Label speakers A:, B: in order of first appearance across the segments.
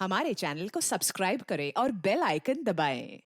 A: हमारे चैनल को सब्सक्राइब करें और बेल आइकन दबाएं।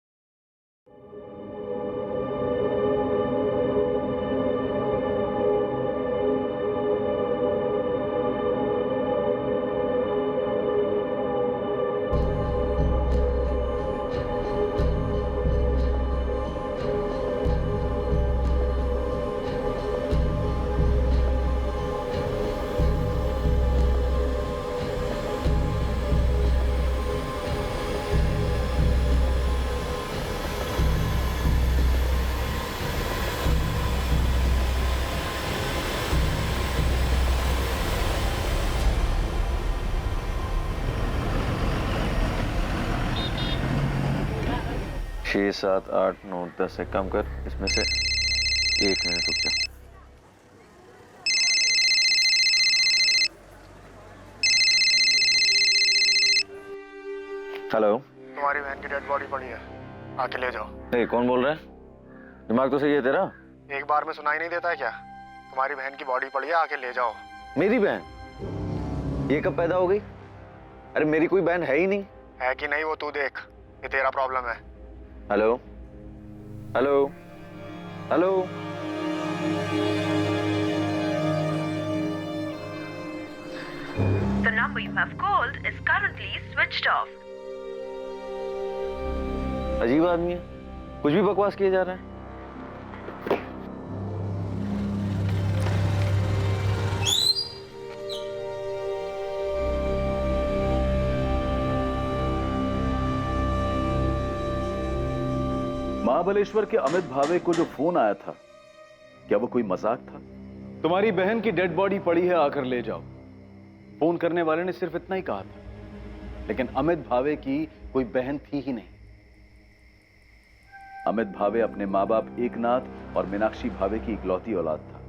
B: छः सात आठ नौ 10 एक काम कर, इसमें से 1 मिनट रुक जा। हेलो,
C: तुम्हारी बहन की डेड बॉडी पड़ी है, आके ले जाओ।
B: नहीं, कौन बोल रहा है? दिमाग तो सही है तेरा?
C: एक बार में सुनाई नहीं देता है क्या? तुम्हारी बहन की बॉडी पड़ी है, आके ले जाओ।
B: मेरी बहन? ये कब पैदा हो गई? अरे मेरी कोई बहन है ही नहीं।
C: है कि नहीं वो तू देख, ये तेरा प्रॉब्लम है।
B: Hello hello hello,
D: The number you have called is currently switched off.
B: अजीब आदमी है, कुछ भी बकवास किया जा रहा है।
E: महाबलेश्वर के अमित भावे को जो फोन आया था, क्या वो कोई मजाक था? तुम्हारी बहन की डेड बॉडी पड़ी है, आकर ले जाओ। फोन करने वाले ने सिर्फ इतना ही कहा था, लेकिन अमित भावे की कोई बहन थी ही नहीं। अमित भावे अपने माँ बाप एकनाथ और मीनाक्षी भावे की इकलौती औलाद था।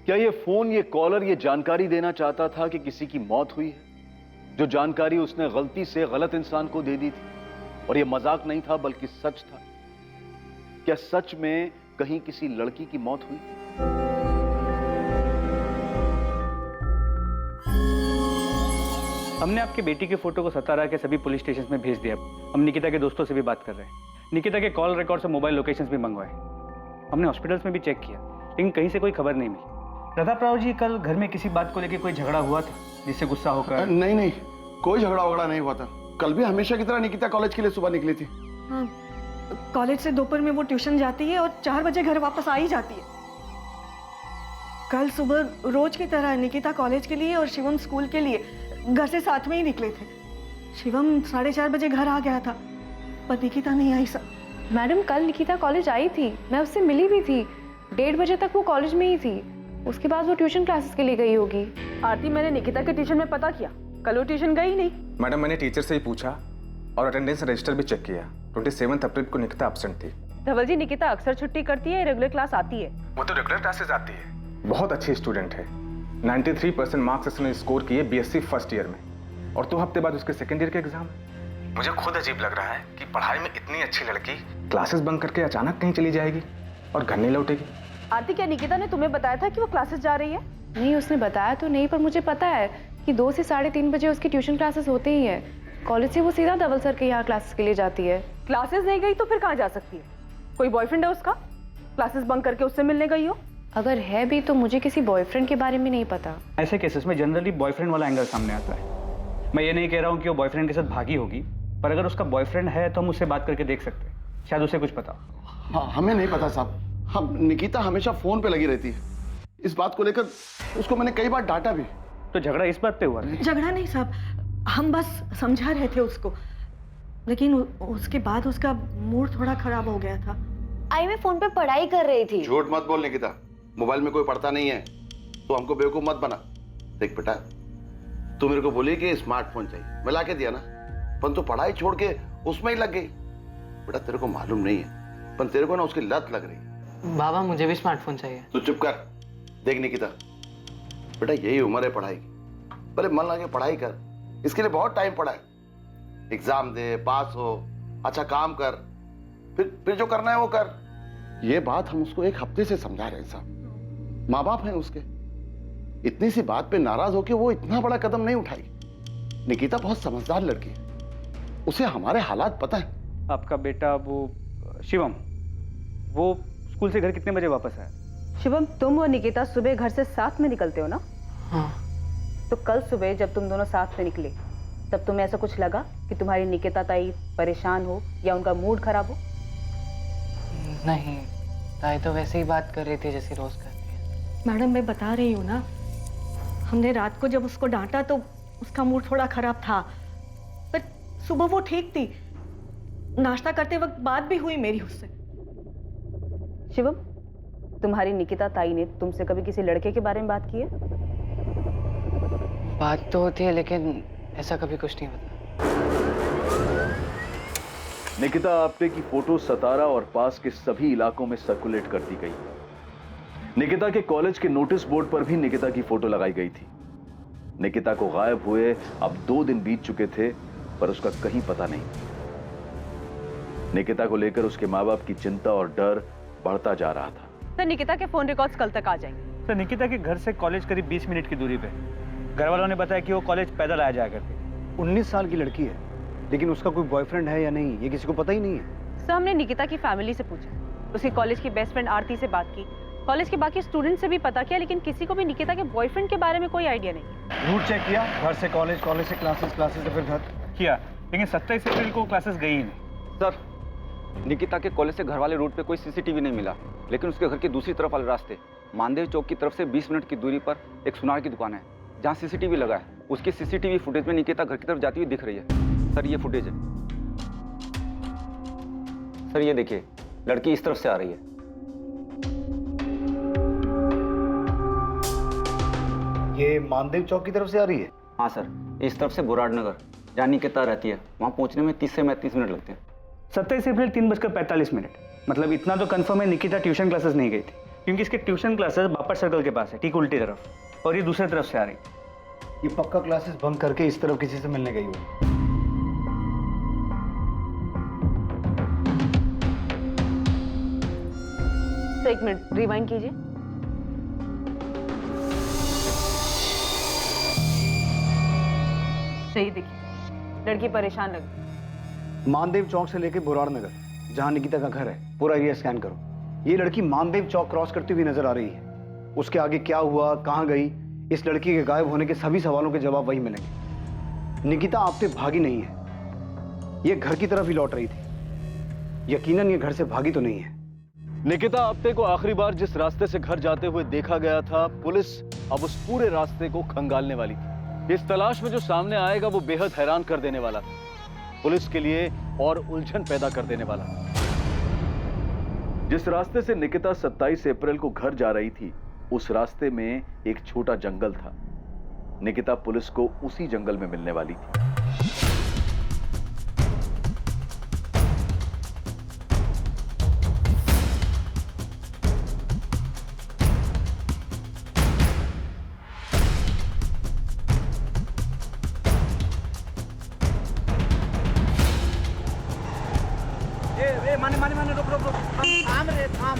E: क्या ये फोन, ये कॉलर ये जानकारी देना चाहता था कि किसी की मौत हुई है, जो जानकारी उसने गलती से गलत इंसान को दे दी थी? और ये मजाक नहीं था बल्कि सच था। क्या सच में कहीं किसी लड़की की मौत हुई?
F: हमने आपकी बेटी की फोटो को सतारा के सभी पुलिस स्टेशन में भेज दिया। हम निकिता के दोस्तों से भी बात कर रहे हैं। निकिता के कॉल रिकॉर्ड से मोबाइल लोकेशंस भी मंगवाए। हमने हॉस्पिटल्स में भी चेक किया, लेकिन कहीं से कोई खबर नहीं मिली। प्रताप राव जी, कल घर में किसी बात को लेकर कोई झगड़ा हुआ था जिससे गुस्सा होकर?
G: नहीं, कोई झगड़ा वगड़ा नहीं हुआ था। कल भी हमेशा की तरह निकिता कॉलेज के लिए सुबह निकली थी।
H: हाँ, कॉलेज से दोपहर में वो ट्यूशन जाती है और 4 बजे घर वापस आ ही जाती है। कल सुबह रोज की तरह निकिता कॉलेज के लिए और शिवम स्कूल के लिए घर से साथ में ही निकले थे। शिवम 4:30 बजे घर आ गया था, पर निकिता नहीं आई। सर
I: मैडम, कल निकिता कॉलेज आई थी, मैं उससे मिली भी थी। 1:30 बजे तक वो कॉलेज में ही थी। उसके बाद वो ट्यूशन क्लासेस के लिए गई होगी।
H: आरती, मैंने निकिता के ट्यूशन में पता किया, कल वो ट्यूशन गई नहीं।
J: मैडम, मैंने टीचर से ही पूछा और अटेंडेंस रजिस्टर भी चेक किया। 27 अप्रैल को निकिता एब्सेंट थी।
H: धवल जी, निकिता अक्सर छुट्टी करती है, रेगुलर क्लास आती है?
J: वो तो रेगुलर क्लासेस आती है। बहुत अच्छी स्टूडेंट है। 93% मार्क्स उसने स्कोर किए बीएससी फर्स्ट ईयर में, और 2 हफ्ते बाद उसके सेकेंड ईयर के एग्जाम। मुझे खुद अजीब लग रहा है कि पढ़ाई में इतनी अच्छी लड़की क्लासेस बंक करके अचानक कहीं चली जाएगी और घर नहीं लौटेगी।
H: आरती, क्या निकिता ने तुम्हें बताया था कि वो क्लासेस जा रही है?
I: नहीं, उसने बताया तो नहीं, पर मुझे पता है कि 2 से 3:30 बजे उसकी ट्यूशन क्लासेस होते ही है। कॉलेज से वो सीधा धवल सर के यहाँ क्लासेस के लिए जाती है।
H: क्लासेस नहीं गई तो फिर कहाँ जा सकती है? कोई बॉयफ्रेंड है उसका? क्लासेस बंक करके उससे मिलने गई हो?
I: अगर है भी तो मुझे किसी बॉयफ्रेंड के बारे में नहीं पता।
F: ऐसे केसेस में जनरली बॉयफ्रेंड वाला एंगल सामने आता है। मैं ये नहीं कह रहा हूँ कि वो बॉयफ्रेंड के साथ भागी होगी, पर अगर उसका बॉयफ्रेंड है तो हम उससे बात करके देख सकते हैं, शायद उसे कुछ पता।
G: हाँ, हमें नहीं पता साहब। हम निकिता हमेशा फोन पे लगी रहती है। इस बात को लेकर उसको मैंने कई बार डांटा भी।
F: तो झगड़ा इस बात पे हुआ था?
H: झगड़ा नहीं साहब, हम बस समझा रहे थे उसको, लेकिन उसके बाद उसका मूड थोड़ा खराब हो गया था।
I: आई मैं फोन पे पढ़ाई कर रही थी।
G: झूठ मत बोल निकिता, मोबाइल में कोई पढ़ता नहीं है। तो हमको बेवकूफ मत बना। देख बेटा, तू मेरे को बोली कि स्मार्टफोन चाहिए, मैं ला के दिया ना, पर तू पढ़ाई छोड़ के उसमें ही लग गई। बेटा तेरे को मालूम नहीं है, पर तेरे को ना उसकी लत लग रही है।
K: बाबा, मुझे भी स्मार्टफोन चाहिए।
G: तू चुप कर। देख निकिता, बेटा यही उम्र है पढ़ाई की, पहले मन लगे पढ़ाई कर। इसके लिए बहुत टाइम पड़ा है। एग्जाम दे, पास हो, अच्छा काम कर, फिर जो करना है वो कर। ये बात हम उसको 1 हफ्ते से समझा रहे हैं साहब। माँ बाप हैं उसके, इतनी सी बात पे नाराज होके वो इतना बड़ा कदम नहीं उठाई। निकिता बहुत समझदार लड़की है, उसे हमारे हालात पता है।
F: आपका बेटा वो शिवम, वो स्कूल से घर कितने बजे वापस आया?
L: शिवम, तुम और निकिता सुबह घर से साथ में निकलते हो ना?
K: हाँ।
L: तो कल सुबह जब तुम दोनों साथ में निकले तब तुम्हें ऐसा कुछ लगा कि तुम्हारी निकिता ताई परेशान हो या उनका मूड खराब हो?
K: नहीं, ताई तो वैसे ही बात कर रही थी जैसे रोज करती है।
H: मैडम मैं बता रही हूँ ना, हमने रात को जब उसको डांटा तो उसका मूड थोड़ा खराब था, पर सुबह वो ठीक थी। नाश्ता करते वक्त बात भी हुई मेरी उससे।
L: शिवम, तुम्हारी निकिता ताई ने तुमसे कभी किसी लड़के के बारे में बात की है?
K: बात तो होती है लेकिन ऐसा कभी कुछ नहीं होता।
E: निकिता आप्टे की फोटो सतारा और पास के सभी इलाकों में सर्कुलेट कर दी गई। निकिता के कॉलेज के नोटिस बोर्ड पर भी निकिता की फोटो लगाई गई थी। निकिता को गायब हुए अब 2 दिन बीत चुके थे, पर उसका कहीं पता नहीं। निकिता को लेकर उसके माँ बाप की चिंता और डर बढ़ता जा रहा था।
L: सर, निकिता के फोन रिकॉर्ड्स कल तक आ जाएंगे।
F: सर, निकिता के घर से कॉलेज करीब 20 मिनट की दूरी पे। घर वालों ने बताया कि वो कॉलेज पैदल आया जाया करती।
M: 19 साल की लड़की है, लेकिन उसका कोई बॉयफ्रेंड है या नहीं ये किसी को पता ही नहीं है।
L: सर, हमने निकिता की फैमिली से पूछा, उसकी कॉलेज की बेस्ट फ्रेंड आरती से बात की, कॉलेज के बाकी स्टूडेंट से भी पता किया, लेकिन किसी को भी निकिता के बॉयफ्रेंड के बारे में कोई आइडिया नहीं।
M: रूट चेक किया, घर से कॉलेज, कॉलेज से क्लासेस, क्लासेस से फिर घर
F: किया, लेकिन 27 अप्रैल को क्लासेस गई ही नहीं।
N: सर, निकिता के कॉलेज से घर वाले रूट पे कोई सीसीटीवी नहीं मिला, लेकिन उसके घर की दूसरी तरफ वाले रास्ते मानदेव चौक की तरफ से 20 मिनट की दूरी पर एक सुनार की दुकान है जहाँ सीसीटीवी लगा है। उसकी सीसीटीवी फुटेज में निकिता घर की तरफ जाती हुई दिख रही है। सर, ये फुटेज है। सर, ये देखिए, लड़की इस तरफ से आ रही है।
M: ये मानदेव चौक की तरफ से आ रही है?
N: हाँ सर, इस तरफ से बुराड़ नगर जहाँ निकिता रहती है, वहाँ पहुँचने में 30 से 35 मिनट लगते हैं।
F: 27 अप्रैल 3:45, मतलब इतना तो कंफर्म है निकिता ट्यूशन क्लासेस नहीं गई थी, क्योंकि इसके ट्यूशन क्लासेस बापर सर्कल के पास है, ठीक उल्टी तरफ, और ये दूसरी तरफ से आ रही।
M: ये पक्का क्लासेस बंक करके इस तरफ किसी से मिलने गई होगी।
L: तो 1 मिनट रिवाइंड कीजिए। सही देखिए, लड़की परेशान लगी।
M: मानदेव चौक से लेके बुराड़ नगर, जहाँ निकिता का घर है, पूरा एरिया स्कैन करो। ये लड़की मानदेव चौक क्रॉस करती हुई नजर आ रही है। उसके आगे क्या हुआ, कहाँ गई, इस लड़की के गायब होने के सभी सवालों के जवाब वही मिलेंगे। निकिता आपसे भागी नहीं है, ये घर की तरफ ही लौट रही थी। यकीनन ये घर से भागी तो नहीं है।
E: निकिता आप्टे को आखिरी बार जिस रास्ते से घर जाते हुए देखा गया था, पुलिस अब उस पूरे रास्ते को खंगालने वाली थी। इस तलाश में जो सामने आएगा वो बेहद हैरान कर देने वाला था, पुलिस के लिए और उलझन पैदा कर देने वाला था। जिस रास्ते से निकिता 27 अप्रैल को घर जा रही थी, उस रास्ते में एक छोटा जंगल था। निकिता पुलिस को उसी जंगल में मिलने वाली थी।
O: माने रुक रुक रुक, थाम रे थाम।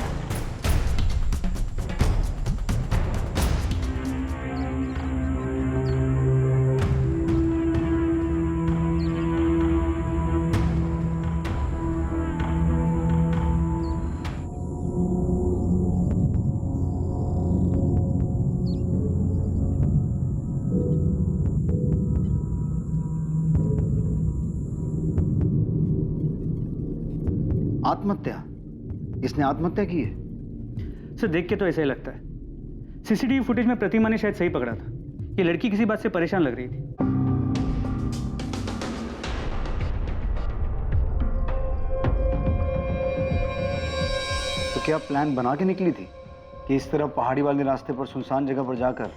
M: आत्महत्या? इसने आत्महत्या की है?
F: सर, देख के तो ऐसा ही लगता है। सीसीटीवी फुटेज में प्रतिमा ने शायद सही पकड़ा था। ये लड़की किसी बात से परेशान लग रही थी।
M: तो क्या प्लान बना के निकली थी कि इस तरह पहाड़ी वाले रास्ते पर सुनसान जगह पर जाकर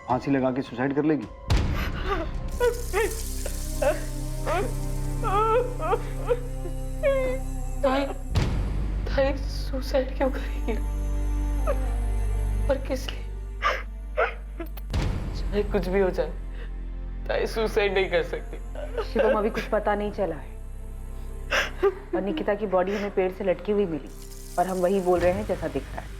M: फांसी लगा के सुसाइड कर लेगी?
K: ताई सुसाइड क्यों करेगी और किस लिए? चाहे कुछ भी हो जाए, ताई सुसाइड नहीं कर सकती।
L: शिवम, अभी कुछ पता नहीं चला है, और निकिता की बॉडी हमें पेड़ से लटकी हुई मिली, और हम वही बोल रहे हैं जैसा दिख रहा है।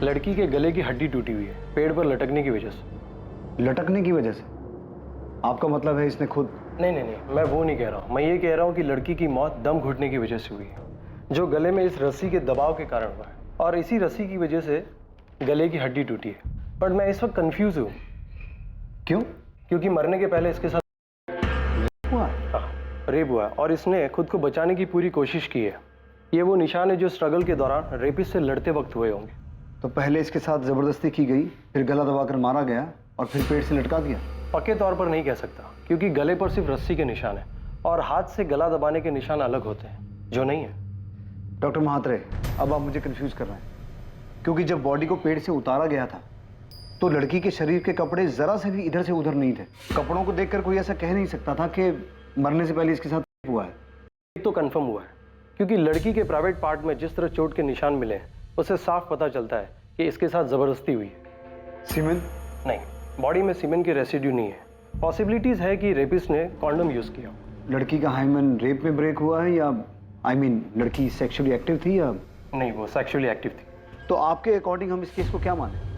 P: लड़की के गले की हड्डी टूटी हुई है, पेड़ पर लटकने की वजह से।
M: लटकने की वजह से? आपका मतलब है इसने खुद?
P: नहीं, मैं वो नहीं कह रहा हूँ। मैं ये कह रहा हूँ कि लड़की की मौत दम घुटने की वजह से हुई है, जो गले में इस रस्सी के दबाव के कारण हुआ है, और इसी रस्सी की वजह से गले की हड्डी टूटी है। बट मैं इस वक्त कंफ्यूज हूँ।
M: क्यों?
P: क्योंकि मरने के पहले इसके साथ रेप हुआ है और इसने खुद को बचाने की पूरी कोशिश की है। ये वो निशान है जो स्ट्रगल के दौरान रेपिस्ट से लड़ते वक्त हुए होंगे।
M: तो पहले इसके साथ जबरदस्ती की गई, फिर गला दबाकर मारा गया और फिर पेट से लटका दिया?
P: पक्के तौर पर नहीं कह सकता, क्योंकि गले पर सिर्फ रस्सी के निशान है और हाथ से गला दबाने के निशान अलग होते हैं, जो नहीं है।
M: डॉक्टर महात्रे, अब आप मुझे कंफ्यूज कर रहे हैं, क्योंकि जब बॉडी को पेट से उतारा गया था तो लड़की के शरीर के कपड़े जरा से भी इधर से उधर नहीं थे। कपड़ों को देखकर कोई ऐसा कह नहीं सकता था कि मरने से पहले इसके साथ हुआ है।
P: एक तो कंफर्म हुआ है, क्योंकि लड़की के प्राइवेट पार्ट में जिस तरह चोट के निशान मिले हैं उससे साफ पता चलता है कि इसके साथ जबरदस्ती हुई है।
M: सीमेन?
P: नहीं, बॉडी में सीमेन की रेसिड्यू नहीं है। पॉसिबिलिटीज है कि रेपिस्ट ने कॉन्डम यूज किया।
M: लड़की का हाइमन रेप में ब्रेक हुआ है, या लड़की सेक्सुअली एक्टिव थी या
P: नहीं? वो सेक्सुअली एक्टिव थी।
M: तो आपके अकॉर्डिंग हम इस केस को क्या माने?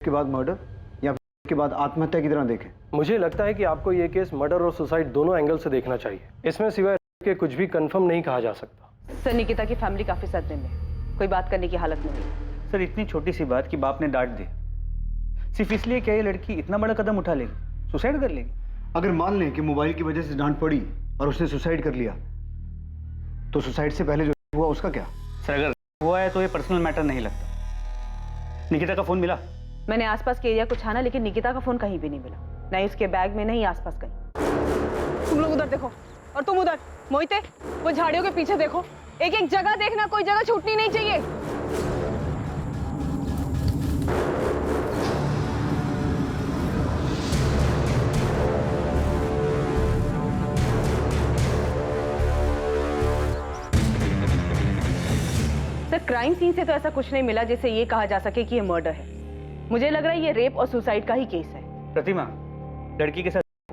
M: के बाद मर्डर या के बाद आत्महत्या की तरह देखें?
P: मुझे लगता है कि आपको ये केस मर्डर और सुसाइड दोनों एंगल से देखना चाहिए। इसमें सिवाय के कुछ भी कंफर्म नहीं कहा जा सकता।
L: सर, निकिता की फैमिली काफी सदमे में, कोई बात करने की हालत में नहीं।
F: सर, इतनी छोटी सी बात कि बाप ने डांट दी, सिर्फ इसलिए क्या ये लड़की इतना बड़ा कदम उठा लेगी, सुसाइड कर लेगी?
M: अगर मान लें कि मोबाइल की वजह से डांट पड़ी और उसने सुसाइड कर लिया, तो सुसाइड से पहले जो हुआ उसका क्या?
F: सर, अगर हुआ है तो ये पर्सनल मैटर नहीं लगता। निकिता का फोन मिला?
L: मैंने आसपास के एरिया को छाना, लेकिन निकिता का फोन कहीं भी नहीं मिला, नहीं उसके बैग में, नहीं आसपास कहीं।
H: तुम लोग उधर देखो और तुम उधर। मोहिते, वो झाड़ियों के पीछे देखो, एक एक जगह देखना, कोई जगह छूटनी नहीं चाहिए।
L: सर, क्राइम सीन से तो ऐसा कुछ नहीं मिला जिससे ये कहा जा सके कि ये मर्डर है। मुझे लग रहा है ये रेप और सुसाइड का ही केस है।
F: प्रतिमा, लड़की के साथ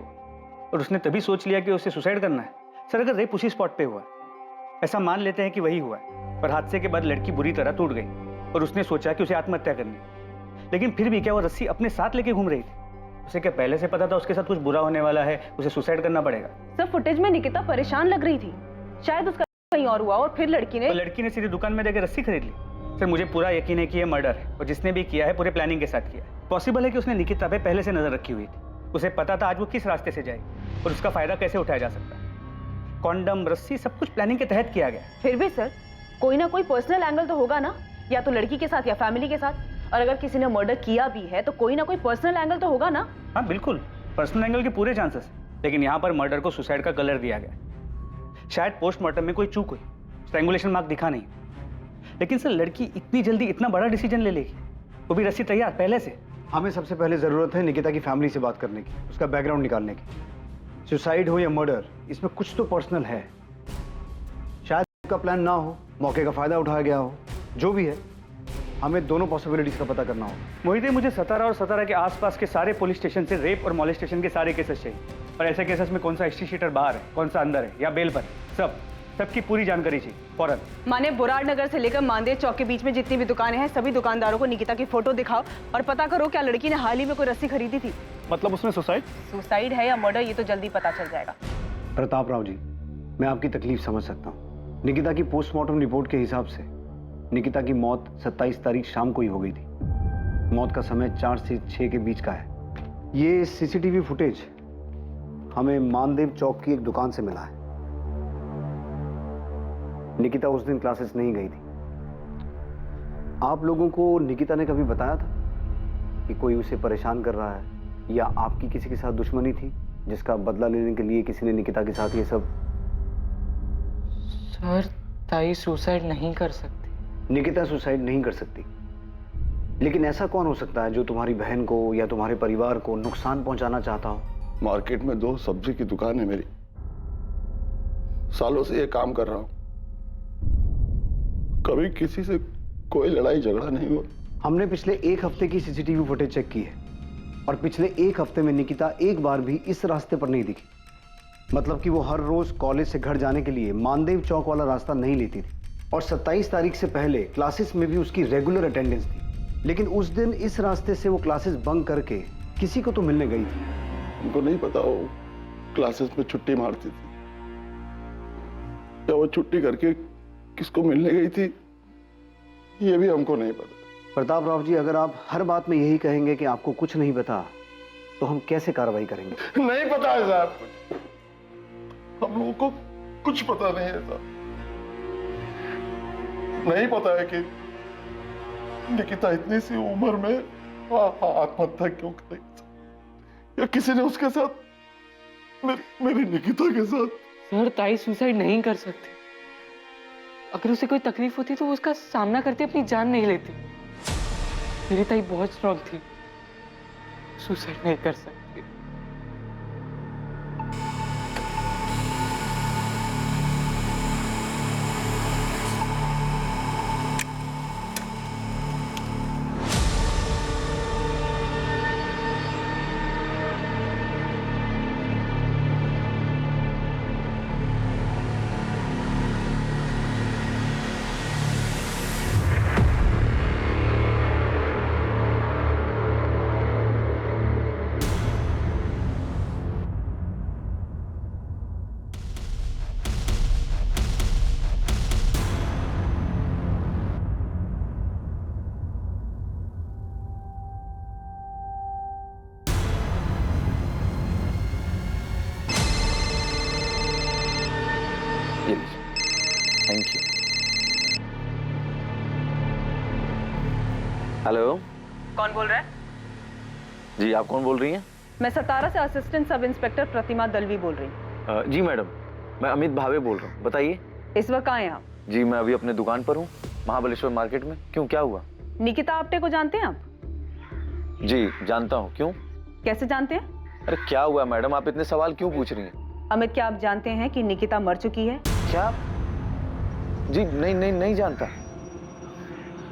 F: और उसने तभी सोच लिया कि उसे सुसाइड करना है। सर, अगर रेप उसी स्पॉट पे हुआ, ऐसा मान लेते हैं कि वही हुआ है, पर हादसे के बाद लड़की बुरी तरह टूट गई और उसने सोचा कि उसे आत्महत्या करनी, लेकिन फिर भी क्या वो रस्सी अपने साथ लेके घूम रही थी? उसे क्या पहले से पता था उसके साथ कुछ बुरा होने वाला है, उसे सुसाइड करना पड़ेगा?
L: सर, फुटेज में निकिता परेशान लग रही थी, शायद उसका कहीं और हुआ और फिर लड़की ने
F: सीधे दुकान में देकर रस्सी खरीद ली। सर, मुझे पूरा यकीन है कि यह मर्डर है और जिसने भी किया है पूरे प्लानिंग के साथ किया है। पॉसिबल है कि उसने निकिता पे पहले से नजर रखी हुई थी, उसे पता था आज वो किस रास्ते से जाएगी और उसका फायदा कैसे उठाया जा सकता है। कॉन्डम, रस्सी, सब कुछ प्लानिंग के तहत किया गया।
L: फिर भी सर, कोई ना कोई पर्सनल एंगल तो होगा ना, या तो लड़की के साथ या फैमिली के साथ। और अगर किसी ने मर्डर किया भी है तो कोई ना कोई पर्सनल एंगल तो होगा ना।
F: हाँ बिल्कुल, पर्सनल एंगल के पूरे चांसेस, लेकिन यहाँ पर मर्डर को सुसाइड का कलर दिया गया। शायद पोस्टमार्टम में कोई चूक हुई, स्ट्रैंगुलेशन मार्क दिखा नहीं, लेकिन सर लड़की इतनी जल्दी इतना बड़ा डिसीजन ले लेगी, वो भी रस्सी तैयार पहले से?
M: हमें सबसे पहले जरूरत है निकिता की फैमिली से बात करने की, उसका बैकग्राउंड निकालने की। सुसाइड हो या मर्डर, इसमें कुछ तो पर्सनल है। शायद उसका प्लान ना हो, मौके का फायदा उठाया गया हो, जो भी है हमें दोनों पॉसिबिलिटीज का पता करना होगा।
F: मोहिते, मुझे सतारा और सतारा के आसपास के सारे पुलिस स्टेशन से रेप और मॉलेस्टेशन के सारे केसेस चाहिए। और ऐसे केसेस में कौन सा हिस्ट्री शीटर बाहर है, कौन सा अंदर है या बेल पर, सबकी पूरी जानकारी चाहिए फौरन।
L: माने बुराड़ नगर से लेकर मानदेव चौक के बीच में जितनी भी दुकानें हैं, सभी दुकानदारों को निकिता की फोटो दिखाओ और पता करो क्या लड़की ने हाल ही में कोई रस्सी खरीदी थी।
F: मतलब उसने
L: सुसाइड है या मर्डर, ये तो जल्दी पता चल जाएगा।
M: प्रताप राव जी, मैं आपकी तकलीफ समझ सकता हूँ। निकिता की पोस्टमार्टम रिपोर्ट के हिसाब से निकिता की मौत 27 तारीख शाम को ही हो गई थी। मौत का समय 4 से 6 के बीच का है। ये सीसीटीवी फुटेज हमें मानदेव चौक की एक दुकान से मिला है। निकिता उस दिन क्लासेस नहीं गई थी। आप लोगों को निकिता ने कभी बताया था कि कोई उसे परेशान कर रहा है या आपकी किसी के साथ दुश्मनी थी जिसका बदला लेने के लिए किसी ने निकिता के साथ ये सब?
K: सर, ताई सुसाइड नहीं कर सकती।
M: निकिता सुसाइड नहीं कर सकती, लेकिन ऐसा कौन हो सकता है जो तुम्हारी बहन को या तुम्हारे परिवार को नुकसान पहुंचाना चाहता हो?
G: मार्केट में 2 सब्जी की दुकान है मेरी, सालों से ये काम कर रहा हूं, कभी किसी से कोई लड़ाई झगड़ा नहीं हुआ।
M: हमने पिछले 1 हफ्ते की सीसीटीवी फुटेज चेक की है और पिछले 1 हफ्ते में निकिता एक बार भी इस रास्ते पर नहीं दिखी। मतलब कि वो हर रोज कॉलेज से घर जाने के लिए मानदेव चौक वाला रास्ता नहीं लेती थी और 27 तारीख से पहले क्लासेस में भी उसकी रेगुलर अटेंडेंस थी। लेकिन उस दिन इस रास्ते से वो क्लासेस बंक करके किसी को तो मिलने गई थी।
G: हमको नहीं पता वो क्लासेस में छुट्टी मारती थी या वो छुट्टी करके किसको मिलने गई थी, ये भी हमको नहीं पता।
M: प्रताप राव जी, अगर आप हर बात में यही कहेंगे कि आपको कुछ नहीं पता, तो हम कैसे कार्रवाई करेंगे?
G: नहीं पता है साहब, हम लोगों को कुछ पता नहीं है साहब। नहीं पता है कि निकिता इतनी सी उम्र में आत्महत्या क्यों करेगी, या किसी ने उसके साथ मेरी निकिता के साथ।
K: सर, ताई सुसाइड नहीं कर सकती। अगर उसे कोई तकलीफ होती तो वो उसका सामना करते अपनी जान नहीं लेती। मेरी ताई बहुत स्ट्रांग थी, सुसाइड नहीं कर सकती।
B: Thank you. हेलो,
L: कौन बोल रहा है?
B: जी आप कौन बोल रही हैं?
L: मैं सतारा से असिस्टेंट सब इंस्पेक्टर प्रतिमा दलवी बोल रही हूँ।
B: जी मैडम, मैं अमित भावे बोल रहा हूँ, बताइए।
L: इस वक्त कहाँ हैं आप?
B: जी मैं अभी अपने दुकान पर हूँ, महाबलेश्वर मार्केट में। क्यों, क्या हुआ?
L: निकिता आप्टे को जानते हैं आप?
B: जी जानता हूँ। क्यों?
L: कैसे जानते हैं?
B: अरे क्या हुआ मैडम, आप इतने सवाल क्यों पूछ रही हैं?
L: अमित, क्या आप जानते हैं कि निकिता मर चुकी है?
B: क्या? जी नहीं जानता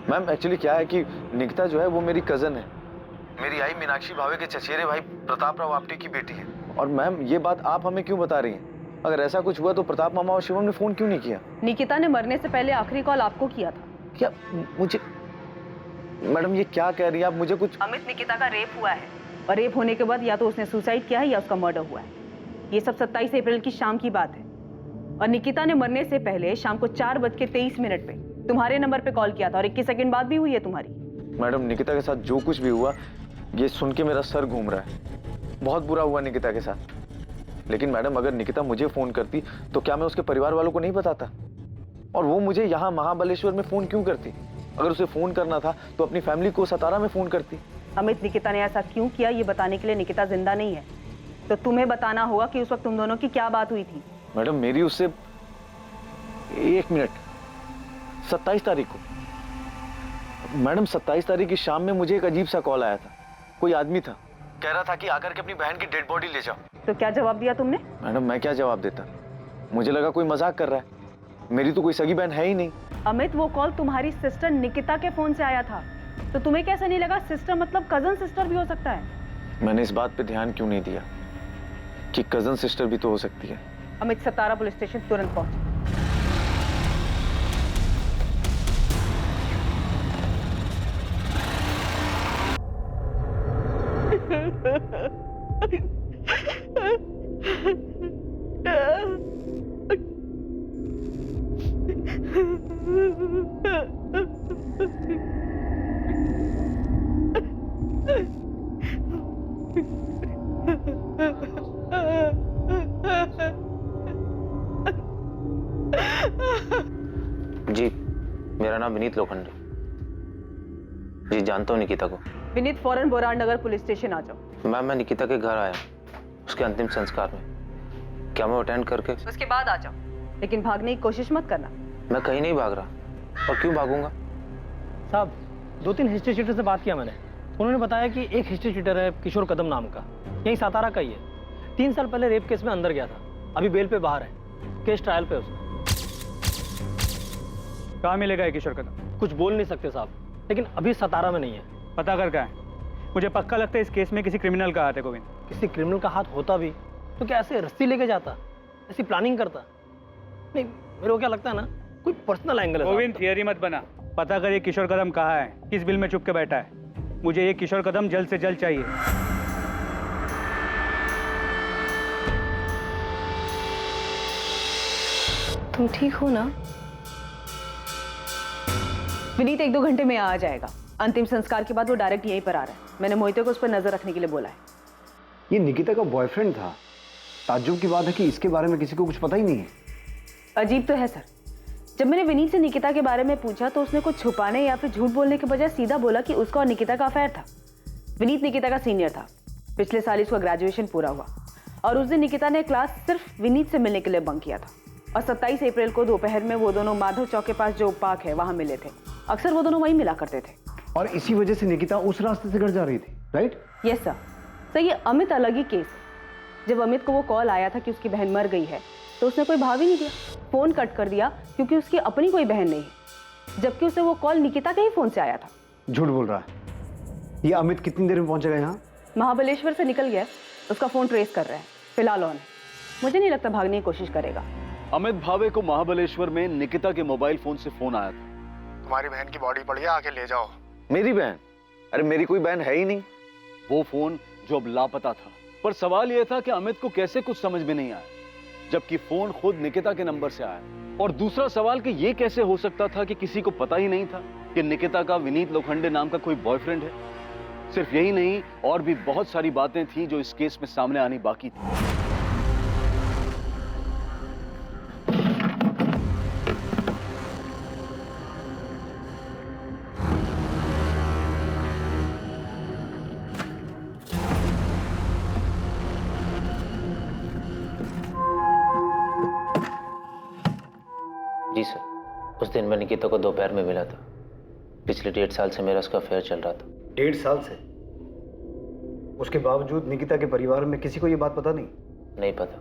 B: मैम। एक्चुअली क्या है कि निकिता जो है वो मेरी कजन है, मेरी आई मीनाक्षी भावे के चचेरे भाई प्रताप राव आप्टे की बेटी है। और मैम ये बात आप हमें क्यों बता रही हैं? अगर ऐसा कुछ हुआ तो प्रताप मामा और शिवम ने फोन क्यों नहीं किया?
L: निकिता ने मरने से पहले आखिरी कॉल आपको किया था।
B: क्या? मुझे मैडम ये क्या कह रही है आप? मुझे कुछ।
L: अमित, निकिता का रेप हुआ है और रेप होने के बाद या तो उसने सुसाइड किया है या उसका मर्डर हुआ है। ये सब 27 अप्रैल की शाम की बात है और निकिता ने मरने से पहले शाम को 4:23 पे तुम्हारे नंबर पे कॉल किया था और 21 सेकंड बाद भी हुई है तुम्हारी।
B: मैडम निकिता के साथ जो कुछ भी हुआ ये सुन के मेरा सर घूम रहा है। बहुत बुरा हुआ निकिता के साथ। लेकिन मैडम अगर निकिता मुझे फोन करती तो क्या मैं उसके परिवार वालों को नहीं बताता? और वो मुझे यहाँ महाबलेश्वर में फोन क्यों करती? अगर उसे फोन करना था तो अपनी फैमिली को सतारा में फोन करती।
L: अमित, निकिता ने ऐसा क्यों किया ये बताने के लिए निकिता जिंदा नहीं है, तो तुम्हें बताना होगा कि उस वक्त तुम दोनों की क्या बात हुई थी।
B: मैडम मेरी उससे 1 मिनट 27 तारीख को मैडम 27 तारीख की शाम में मुझे एक अजीब सा कॉल आया था। कोई आदमी था, कह रहा था कि आकर के अपनी बहन की डेड बॉडी ले जाओ।
L: तो क्या जवाब दिया तुमने?
B: मैडम मैं क्या जवाब देता, मुझे लगा कोई मजाक कर रहा है। मेरी तो कोई सगी बहन है ही नहीं।
L: अमित, वो कॉल तुम्हारी सिस्टर निकिता के फोन से आया था, तो तुम्हें कैसे नहीं लगा सिस्टर मतलब कजन सिस्टर भी हो सकता है?
B: मैंने इस बात पे ध्यान क्यों नहीं दिया कि कजन सिस्टर भी तो हो सकती है।
L: अमित, सतारा पुलिस स्टेशन तुरंत पहुंचे।
Q: जी मेरा नाम विनीत लोखंडे। जी जानता हूँ निकिता को।
L: विनीत, फौरन बोराड़ नगर पुलिस स्टेशन आ जाओ।
Q: मैम मैं निकिता के घर आया उसके अंतिम संस्कार में, क्या मैं अटेंड करके?
L: उसके बाद आ जाओ, लेकिन भागने की कोशिश मत करना।
Q: मैं कहीं नहीं भाग रहा। और क्यों भागूंगा?
P: साहब 2-3 हिस्ट्री शीटर से बात किया मैंने, उन्होंने बताया कि एक हिस्ट्री शीटर है किशोर कदम नाम का, यही सातारा का ही है। 3 साल पहले रेप केस में अंदर गया था, अभी बेल पे बाहर है, केस ट्रायल पे उसका।
F: कहाँ मिलेगा ये किशोर कदम?
P: कुछ बोल नहीं सकते साहब, लेकिन अभी सतारा में नहीं है।
F: पता कर क्या है? मुझे पक्का लगता है इस केस में किसी क्रिमिनल का हाथ है। गोविंद,
P: किसी क्रिमिनल का हाथ होता भी तो क्या ऐसे रस्सी लेके जाता, ऐसी प्लानिंग करता? नहीं, मेरे को क्या लगता है ना, कोई पर्सनल एंगल है।
F: गोविंद थियरी मत बना, पता कर ये किशोर कदम कहाँ है, किस बिल में छुप के बैठा है। मुझे ये किशोर कदम जल्द से जल्द चाहिए।
I: तुम ठीक हो ना?
L: विनीत 1-2 घंटे में आ जाएगा। अंतिम संस्कार के बाद वो डायरेक्ट यहीं पर आ रहा है। मैंने मोहिते को उस पर नजर रखने के लिए बोला है।
M: ये निकिता का बॉयफ्रेंड था। ताज्जुब की बात है कि इसके बारे में किसी को कुछ पता ही नहीं है।
L: अजीब तो है सर। जब मैंने विनीत से निकिता के बारे में पूछा तो उसने कुछ छुपाने या फिर झूठ बोलने के बजाय सीधा बोला कि उसका और निकिता का अफेयर था। विनीत निकिता का सीनियर था। पिछले साल इसका ग्रेजुएशन पूरा हुआ और उस दिन निकिता ने क्लास सिर्फ विनीत से मिलने के लिए बंक किया था। और 27 अप्रैल को दोपहर में वो दोनों माधव चौक के पास जो पार्क है वहां मिले थे। अक्सर वो दोनों वहीं मिला करते थे।
M: और इसी वजह से निकिता उस रास्ते से घर जा रही थी, राइट?
L: Yes sir. सर ये अमित अलग ही केस है। जब अमित को वो कॉल आया था कि उसकी बहन मर गई है तो उसने कोई भाव ही नहीं दिया, फोन कट कर दिया क्योंकि उसकी अपनी कोई बहन नहीं है, जबकि उसे वो कॉल निकिता के ही फोन से आया था।
M: झूठ बोल रहा है। ये अमित कितनी देर में पहुंचेगा यहाँ?
L: महाबलेश्वर से निकल गया, उसका फोन ट्रेस कर रहे हैं फिलहाल ऑन है। मुझे नहीं लगता भागने की कोशिश करेगा।
E: अमित भावे को महाबलेश्वर में निकिता के मोबाइल फोन से फोन आया था।
C: तुम्हारी बहन की बॉडी पड़ी है, आके ले जाओ।
B: मेरी बहन? अरे मेरी कोई बहन है ही नहीं।
E: वो फोन जो अब लापता था, पर सवाल यह था कि अमित को कैसे कुछ समझ में नहीं आया, जबकि फोन खुद निकिता के नंबर से आया। और दूसरा सवाल कि यह कैसे हो सकता था कि किसी को पता ही नहीं था कि निकिता का विनीत लोखंडे नाम का कोई बॉयफ्रेंड है। सिर्फ यही नहीं, और भी बहुत सारी बातें थी जो इस केस में सामने आनी बाकी थी।
Q: जी सर, उस दिन मैं निकिता को दोपहर में मिला था। पिछले 1.5 साल से मेरा उसका अफेयर चल रहा था।
M: 1.5 साल से? उसके बावजूद निकिता के परिवार में किसी को ये बात पता नहीं?
Q: नहीं पता,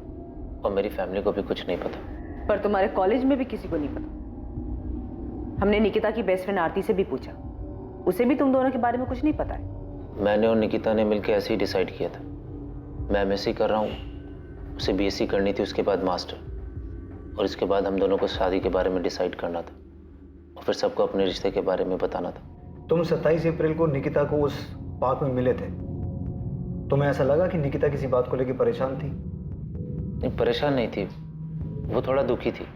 Q: और मेरी फैमिली को भी कुछ नहीं पता।
L: पर तुम्हारे कॉलेज में भी किसी को नहीं पता। हमने निकिता की बेस्ट फ्रेंड आरती से भी पूछा, उसे भी तुम दोनों के बारे में कुछ नहीं पता है।
Q: मैंने और निकिता ने मिलकर ऐसे ही डिसाइड किया था। मैं एमएससी कर रहा हूँ, उसे बीएससी करनी थी, उसके बाद मास्टर, और इसके बाद हम दोनों को शादी के बारे में डिसाइड करना था और फिर सबको अपने रिश्ते के बारे में बताना था।
M: तुम 27 अप्रैल को निकिता को उस पार्क में मिले थे। तुम्हें ऐसा लगा कि निकिता किसी बात को लेकर परेशान थी?
Q: नहीं, परेशान नहीं थी, वो थोड़ा दुखी थी।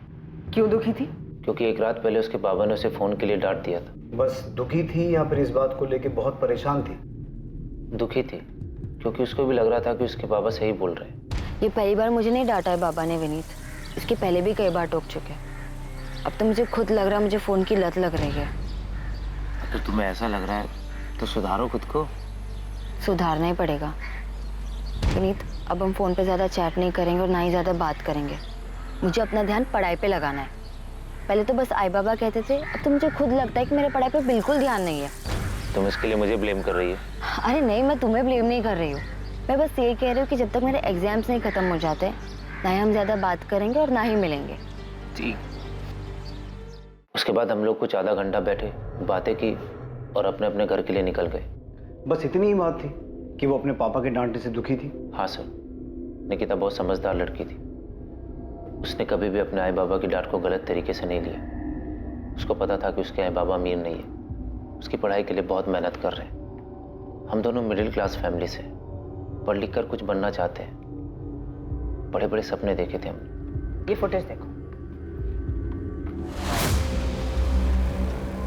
L: क्यों दुखी थी?
Q: क्योंकि एक रात पहले उसके बाबा ने उसे फोन के लिए डांट दिया था।
M: बस दुखी थी या फिर इस बात को लेकर बहुत परेशान थी?
Q: दुखी थी, क्योंकि उसको भी लग रहा था कि उसके बाबा सही बोल रहे हैं।
R: ये पहली बार मुझे नहीं डांटा है बाबा ने विनीत, इसके पहले भी कई बार टोक चुके। अब तो मुझे खुद लग रहा है मुझे फोन की लत लग रही है।
Q: तो तुम्हें ऐसा लग रहा है तो सुधारो खुद को।
R: सुधारना ही पड़ेगा विनीत। अब हम फोन पे ज्यादा चैट नहीं करेंगे और ना ही ज्यादा बात करेंगे। मुझे अपना ध्यान पढ़ाई पे लगाना है। पहले तो बस आई बाबा कहते थे, अब तो मुझे खुद लगता है कि मेरे पढ़ाई पे बिल्कुल ध्यान नहीं है।
Q: तुम इसके लिए मुझे ब्लेम कर रही हो?
R: अरे नहीं, मैं तुम्हें ब्लेम नहीं कर रही हूँ। मैं बस ये कह रही हूँ कि जब तक मेरे एग्जाम्स नहीं खत्म हो जाते, ना ही हम ज्यादा बात करेंगे और ना ही मिलेंगे।
Q: ठीक। उसके बाद हम लोग कुछ आधा घंटा बैठे, बातें की और अपने अपने घर के लिए निकल गए।
M: बस इतनी ही बात थी कि वो अपने पापा के डांटने से दुखी थी?
Q: हाँ सर, निकिता बहुत समझदार लड़की थी। उसने कभी भी अपने आई बाबा की डांट को गलत तरीके से नहीं लिया। उसको पता था कि उसके आई बाबा अमीर नहीं है, उसकी पढ़ाई के लिए बहुत मेहनत कर रहे हैं। हम दोनों मिडिल क्लास फैमिली से, पढ़ लिख कर कुछ बनना चाहते हैं। बड़े बड़े सपने देखे थे हमने।
L: ये फुटेज देखो।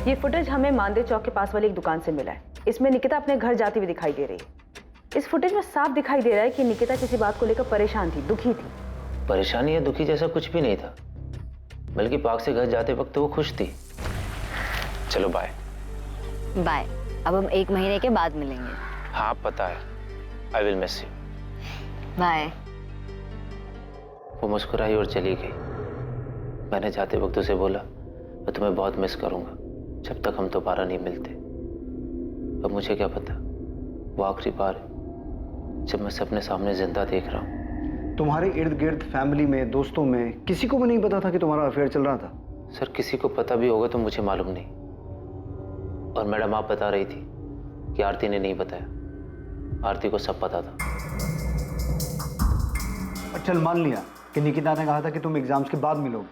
L: ये फुटेज हमें मानदेव चौक के पास वाली एक दुकान से मिला है। इसमें निकिता अपने घर जाती हुई दिखाई दे रही है। इस फुटेज में साफ दिखाई दे रहा है कि निकिता किसी बात को लेकर परेशान थी, दुखी थी।
Q: परेशानी या दुखी जैसा कुछ भी नहीं था, बल्कि पार्क से घर जाते वक्त वो खुश थी। चलो बाय।
R: बाय। अब हम 1 महीने के बाद मिलेंगे।
Q: हाँ पता है, I will miss you.
R: Bye.
Q: वो मुस्कुराई और चली गई। मैंने जाते वक्त उसे बोला, मैं तुम्हें बहुत मिस करूंगा जब तक हम दोबारा नहीं मिलते। अब मुझे क्या पता, वो आखिरी बार है जब मैं सपने सामने जिंदा देख रहा हूँ।
M: तुम्हारे इर्द गिर्द फैमिली में, दोस्तों में किसी को भी नहीं पता था कि तुम्हारा अफेयर चल रहा था?
Q: सर किसी को पता भी होगा तो मुझे मालूम नहीं। और मैडम आप बता रही थी कि आरती ने नहीं बताया। आरती को सब पता था।
M: और चल मान लिया कि निकिता ने कहा था कि तुम एग्जाम्स के बाद मिलोगे,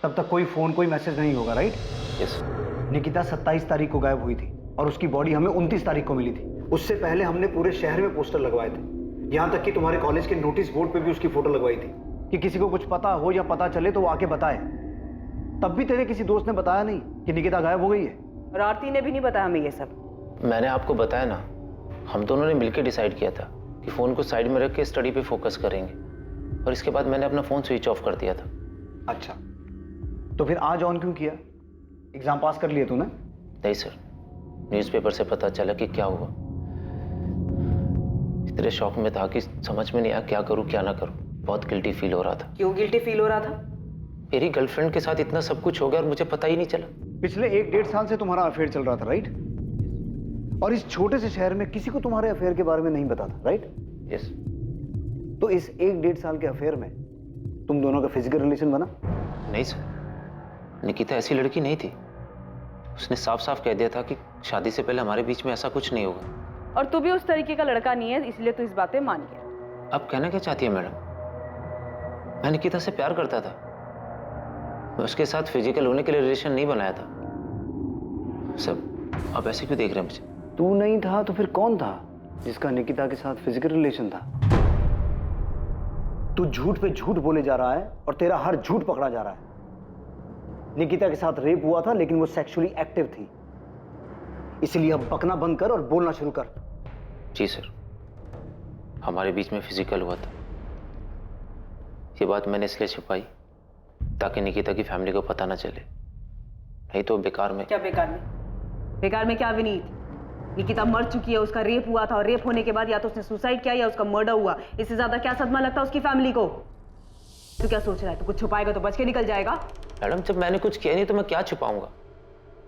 M: तब तक कोई फोन कोई मैसेज नहीं होगा, राइट?
Q: यस।
M: निकिता 27 तारीख को गायब हुई थी और उसकी बॉडी हमें 29 तारीख को मिली थी। उससे पहले हमने पूरे शहर में पोस्टर लगवाए थे, यहाँ तक कि तुम्हारे कॉलेज के नोटिस बोर्ड पे भी उसकी फोटो लगवाई थी कि किसी को कुछ पता हो या पता चले तो वो आके बताए। तब भी तेरे किसी दोस्त ने बताया नहीं कि निकिता गायब हो गई है।
L: और आरती ने भी नहीं बताया हमें ये सब।
Q: मैंने आपको बताया ना, हम दोनों ने मिलकर डिसाइड किया था कि फोन को साइड में रख के स्टडी पे फोकस करेंगे, और इसके बाद मैंने अपना फोन स्विच ऑफ कर दिया था।
M: अच्छा, तो फिर आज ऑन क्यों किया? एग्जाम पास कर लिए तूने?
Q: नहीं सर, न्यूज़पेपर से पता चला कि क्या हुआ। इतने शॉक में था कि समझ में नहीं आया क्या करूं क्या ना करूं। बहुत गिल्टी फील हो रहा था।
L: क्यों गिल्टी फील हो रहा था?
Q: मेरी गर्लफ्रेंड के साथ इतना सब कुछ हो गया और मुझे पता ही नहीं चला।
M: पिछले 1-1.5 साल से तुम्हारा अफेयर चल रहा था, राइट? और इस छोटे से शहर में किसी को तुम्हारे अफेयर के बारे में नहीं पता था, राइट?
Q: यस।
M: तो इस 1-1.5 साल के अफेयर में तुम दोनों का फिजिकल रिलेशन बना?
Q: नहीं सर, निकिता ऐसी लड़की नहीं थी। उसने साफ साफ कह दिया था कि शादी से पहले हमारे बीच में ऐसा कुछ नहीं होगा।
L: और तू भी उस तरीके का लड़का नहीं है, इसलिए तू इस बात पे मान गया।
Q: अब कहना क्या चाहती है मैडम? मैं निकिता से प्यार करता था, मैं उसके साथ फिजिकल होने के लिए रिलेशन नहीं बनाया था। सब अब ऐसे क्यों देख रहे हैं मुझे?
M: तू नहीं था तो फिर कौन था जिसका निकिता के साथ फिजिकल रिलेशन था? तू झूठ पे झूठ बोले जा रहा है और तेरा हर झूठ पकड़ा जा रहा है। निकिता के साथ रेप हुआ था, लेकिन वो सेक्सुअली एक्टिव थी। इसलिए अब बकना बंद कर और बोलना शुरू कर।
Q: जी सर, हमारे बीच में फिजिकल हुआ था। ये बात मैंने इसलिए छुपाई ताकि निकिता की फैमिली को पता ना चले, नहीं तो बेकार में।
L: क्या बेकार में? बेकार में क्या विनीत? निकिता मर चुकी है, उसका रेप हुआ था और रेप होने के बाद या तो उसने सुसाइड किया या उसका मर्डर हुआ। इससे ज्यादा क्या सदमा लगता है उसकी फैमिली को? तू क्या सोच रहा है? तू कुछ छुपाएगा तो बच के निकल जाएगा?
Q: मैडम, जब मैंने कुछ किया नहीं तो मैं क्या छुपाऊंगा?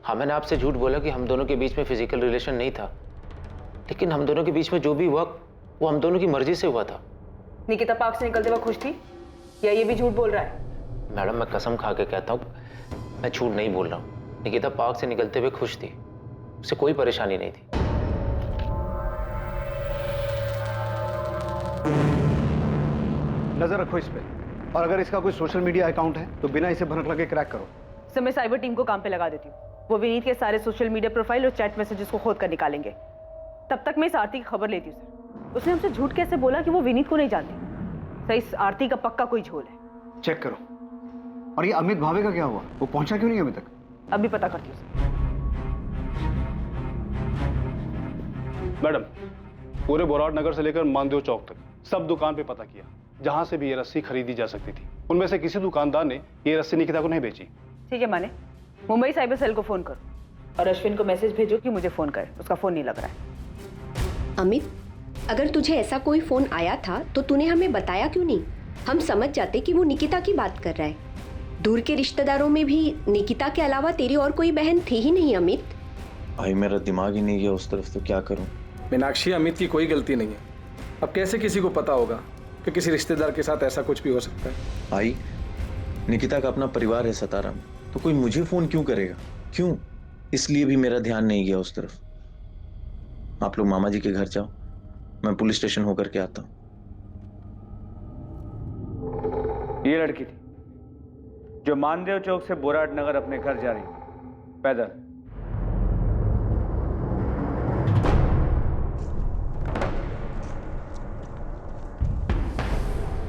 Q: हाँ, मैंने आपसे झूठ बोला कि हम दोनों के बीच में फिजिकल रिलेशन नहीं था, लेकिन हम दोनों के बीच में जो भी हुआ वो हम दोनों की मर्जी से हुआ था।
L: निकिता पार्क से निकलते वक्त खुश थी या ये भी झूठ बोल रहा है?
Q: मैडम, मैं कसम खा के कहता हूँ मैं झूठ नहीं बोल रहा हूँ। निकिता पार्क से निकलते हुए खुश थी, उसे कोई परेशानी नहीं थी।
M: नजर रखो इस पे, और अगर इसका कोई सोशल मीडिया अकाउंट है तो बिना इसे भनक लगे क्रैक करो।
L: सर, मैं साइबर टीम को काम पे लगा देती हूँ। वो विनीत के सारे सोशल मीडिया प्रोफाइल और चैट मैसेजेस को खोद कर निकालेंगे। तब तक मैं इस आरती की खबर लेती हूँ। सर, उसने हमसे झूठ कैसे बोला कि वो विनीत को नहीं जानती? सर, इस आरती का पक्का कोई झोल है।
M: चेक करो। और ये अमित भावे का क्या हुआ? वो पहुंचा क्यों नहीं अभी तक?
L: अभी पता करती हूँ।
S: मैडम, पूरे बोराड नगर से लेकर मानदेव चौक तक सब दुकान पे पता किया, जहां से भी ये रस्सी खरीदी जा सकती थी। उनमें से किसी दुकानदार ने ये रस्सी निकिता को नहीं बेची।
L: ठीक है, माने मुंबई साइबर सेल को फोन करो और अश्विन को मैसेज भेजो कि मुझे फोन करे। उसका फोन नहीं लग रहा है।
T: अमित, अगर तुझे ऐसा कोई फोन आया था तो तूने हमें बताया क्यों नहीं? हम समझ जाते कि वो निकिता की बात कर रहा है। दूर के रिश्तेदारों में भी निकिता के अलावा तेरी और कोई बहन थी ही नहीं। अमित
B: भाई, मेरा दिमाग ही नहीं गया उस तरफ, तो क्या करूं?
U: मीनाक्षी, अमित की कोई गलती नहीं है। अब कैसे किसी को पता होगा कि किसी रिश्तेदार के साथ ऐसा कुछ भी हो सकता है?
B: भाई, निकिता का अपना परिवार है सतारा में, तो कोई मुझे फोन क्यों करेगा? क्यों? इसलिए भी मेरा ध्यान नहीं गया उस तरफ। आप लोग मामा जी के घर जाओ, मैं पुलिस स्टेशन होकर के आता हूं।
F: ये लड़की थी जो मानदेव चौक से बोराट नगर अपने घर जा रही थी पैदल।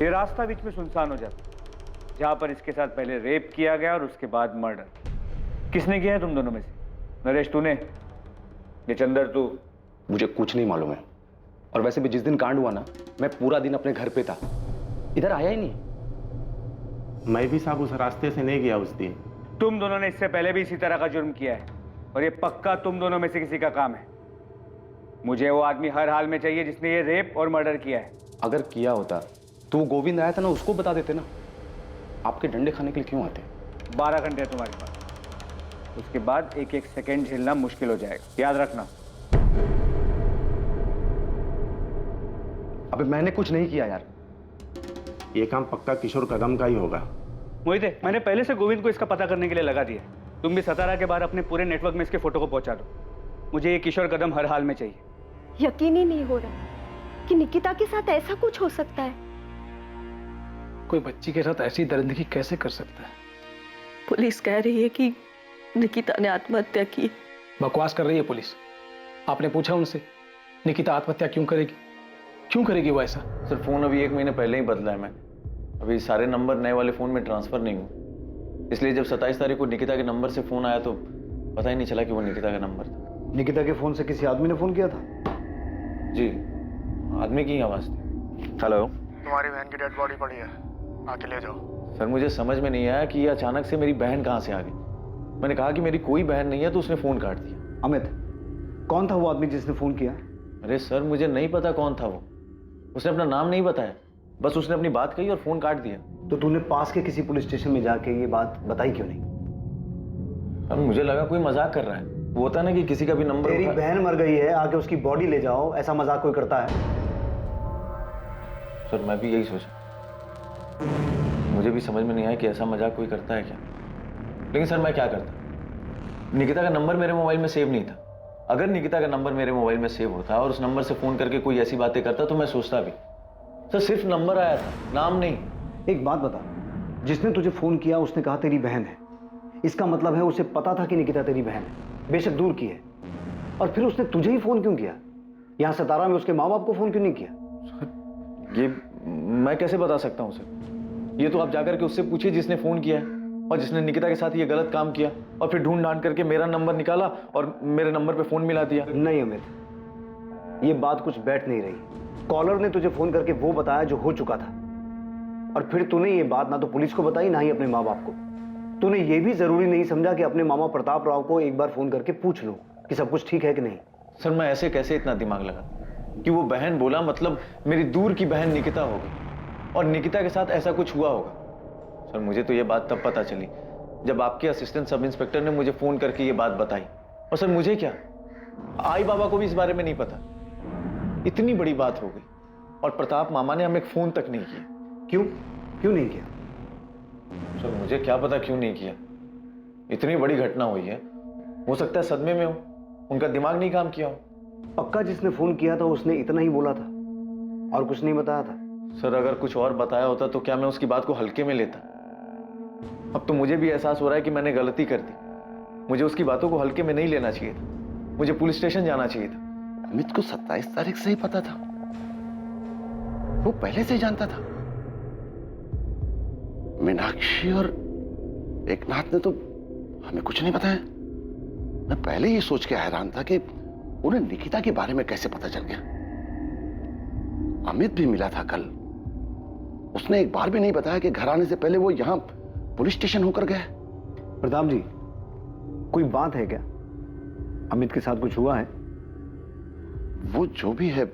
F: ये रास्ता बीच में सुनसान हो जाता, जहां पर इसके साथ पहले रेप किया गया और उसके बाद मर्डर। किसने किया है तुम दोनों में से? नरेश तूने, ये चंदर तू?
J: मुझे कुछ नहीं मालूम है। और वैसे भी जिस दिन कांड हुआ ना, मैं पूरा दिन अपने घर पे था, इधर आया ही नहीं।
V: मैं भी साहब उस रास्ते से नहीं गया उस दिन।
F: तुम दोनों ने इससे पहले भी इसी तरह का जुर्म किया है और ये पक्का तुम दोनों में से किसी का काम है। मुझे वो आदमी हर हाल में चाहिए जिसने ये रेप और मर्डर किया है।
J: अगर किया होता तो वो गोविंद आया था ना, उसको बता देते ना। आपके डंडे खाने के लिए क्यों आते?
F: 12 घंटे है तुम्हारे पास, उसके बाद एक एक सेकंड झेलना मुश्किल हो जाएगा, याद रखना।
J: अबे मैंने कुछ नहीं किया यार।
V: ये काम पक्का किशोर कदम का ही होगा।
F: मोहित, मैंने पहले से गोविंद को इसका पता करने के लिए लगा दिया। तुम भी सतारा के बाहर अपने पूरे नेटवर्क में इसके फोटो को पहुंचा दो। मुझे ये किशोर कदम हर हाल में चाहिए।
H: यकीन ही नहीं हो रहा कि निकिता के साथ ऐसा कुछ हो सकता है।
U: कोई बच्ची के साथ ऐसी दरिंदगी कैसे कर सकता है?
H: पुलिस कह रही है कि निकिता ने आत्महत्या की।
U: बकवास कर रही है पुलिस। आपने पूछा उनसे निकिता आत्महत्या क्यों करेगी? क्यों करेगी वो ऐसा?
B: सर फोन अभी 1 महीने पहले ही बदला है मैं। अभी सारे नंबर नए वाले फोन में ट्रांसफर नहीं हुए, इसलिए जब 27 तारीख को निकिता के नंबर से फोन आया तो पता ही नहीं चला कि वो निकिता का नंबर था।
M: निकिता के फोन से किसी आदमी ने फोन किया था?
B: जी, आदमी की आवाज थी। हेलो,
C: तुम्हारी बहन की डेड बॉडी पड़ी है, आके ले जाओ।
B: सर मुझे समझ में नहीं आया कि ये अचानक से मेरी बहन कहाँ से आ गई। मैंने कहा कि मेरी कोई बहन नहीं है तो उसने फोन काट दिया।
M: अमित, कौन था वो आदमी जिसने फोन किया?
B: अरे सर मुझे नहीं पता कौन था वो, उसने अपना नाम नहीं बताया, बस उसने अपनी बात कही और फोन काट दिया।
M: तो तूने पास के किसी पुलिस स्टेशन में जाके ये बात बताई क्यों नहीं?
B: अब मुझे लगा कोई मजाक कर रहा है। वो होता है ना कि किसी का भी नंबर
M: तेरी बहन मर गई है, आके उसकी बॉडी ले जाओ, ऐसा मजाक कोई करता है?
B: सर मैं भी यही सोचा, मुझे भी समझ में नहीं आया कि ऐसा मजाक कोई करता है क्या। लेकिन सर मैं क्या करता, निकिता का नंबर मेरे मोबाइल में सेव नहीं था। अगर निकिता का नंबर मेरे मोबाइल में सेव होता और उस नंबर से फोन करके कोई ऐसी बातें करता तो मैं सोचता भी। सर सिर्फ नंबर आया था, नाम नहीं।
M: एक बात बता, जिसने तुझे फोन किया उसने कहा तेरी बहन है, इसका मतलब है उसे पता था कि निकिता तेरी बहन है, बेशक दूर की है, और फिर उसने तुझे ही फोन क्यों किया? यहां सतारा में उसके माँ बाप को फोन क्यों नहीं किया?
B: ये मैं कैसे बता सकता हूँ सर? ये तो आप जाकर के उससे पूछिए जिसने फोन किया है और जिसने निकिता के साथ ये गलत काम किया और फिर ढूंढ ढांड करके मेरा नंबर निकाला और मेरे नंबर पे फोन मिला दिया।
M: नहीं अमित, ये बात कुछ बैठ नहीं रही। कॉलर ने तुझे फोन करके वो बताया जो हो चुका था, और फिर तूने ये बात ना तो पुलिस को बताई ना ही अपने माँ बाप को। तूने ये भी जरूरी नहीं समझा कि अपने मामा प्रताप राव को एक बार फोन करके पूछ लो कि सब कुछ ठीक है कि नहीं।
B: सर मैं ऐसे कैसे इतना दिमाग लगा कि वो बहन बोला मतलब मेरी दूर की बहन निकिता होगी और निकिता के साथ ऐसा कुछ हुआ होगा। सर मुझे तो ये बात तब पता चली जब आपके असिस्टेंट सब इंस्पेक्टर ने मुझे फोन करके ये बात बताई। और सर मुझे क्या, आई बाबा को भी इस बारे में नहीं पता। इतनी बड़ी बात हो गई और प्रताप मामा ने हमें फोन तक नहीं किया।
M: क्यों नहीं किया?
B: सर मुझे क्या पता क्यों नहीं किया। इतनी बड़ी घटना हुई है, हो सकता है सदमे में हो, उनका दिमाग नहीं काम किया हो।
M: पक्का जिसने फोन किया था उसने इतना ही बोला था और कुछ नहीं बताया था?
B: सर अगर कुछ और बताया होता तो क्या मैं उसकी बात को हल्के में लेता? अब तो मुझे भी एहसास हो रहा है कि मैंने गलती कर दी। मुझे उसकी बातों को हल्के में नहीं लेना चाहिए था, मुझे पुलिस स्टेशन जाना चाहिए था।
G: अमित को 27 तारीख से ही पता था, वो पहले से ही जानता था। मीनाक्षी और एकनाथ ने तो हमें कुछ नहीं बताया। मैं पहले ये सोच के हैरान था कि उन्हें निकिता के बारे में कैसे पता चल गया। अमित भी मिला था कल, उसने एक बार भी नहीं बताया कि घर आने से पहले वो यहां पुलिस स्टेशन होकर गए।
M: प्रताप जी, कोई बात है क्या? अमित के साथ कुछ हुआ है?
G: वो जो भी है,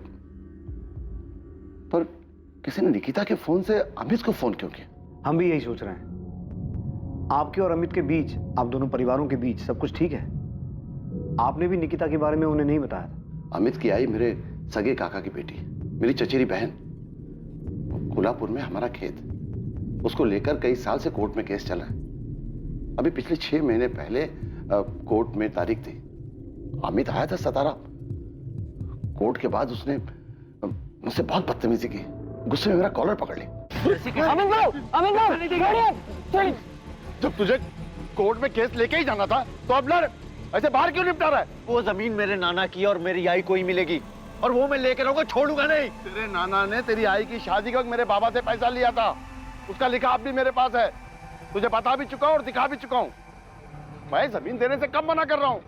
G: पर किसी ने निकिता के फोन से अमित को फोन क्यों किया?
M: हम भी यही सोच रहे हैं। आपके और अमित के बीच, आप दोनों परिवारों के बीच सब कुछ ठीक है? आपने भी निकिता के बारे में उन्हें नहीं बताया था?
G: अमित की आई मेरे सगे काका की बेटी, मेरी चचेरी बहन। कोल्हापुर में हमारा खेत, उसको लेकर कई साल से कोर्ट में केस चला है। अभी पिछले 6 महीने पहले कोर्ट में तारीख थी। अमित आया था सतारा। कोर्ट के बाद उसने मुझसे बहुत बदतमीजी की, गुस्से में मेरा कॉलर पकड़ ली। जब तुझे कोर्ट में केस लेके ही जाना था तो अब लड़, ऐसे बाहर क्यों निपटा रहा है?
B: वो जमीन मेरे नाना की और मेरी आई को ही मिलेगी और वो मैं लेकर रहूंगा, छोड़ूंगा नहीं।
G: तेरे नाना ने तेरी आई की शादी के वक्त मेरे बाबा से पैसा लिया था, उसका लिखा अब भी मेरे पास है। तुझे बता भी चुका हूं और दिखा भी चुका हूं। मैं जमीन देने से कब मना कर रहा हूं,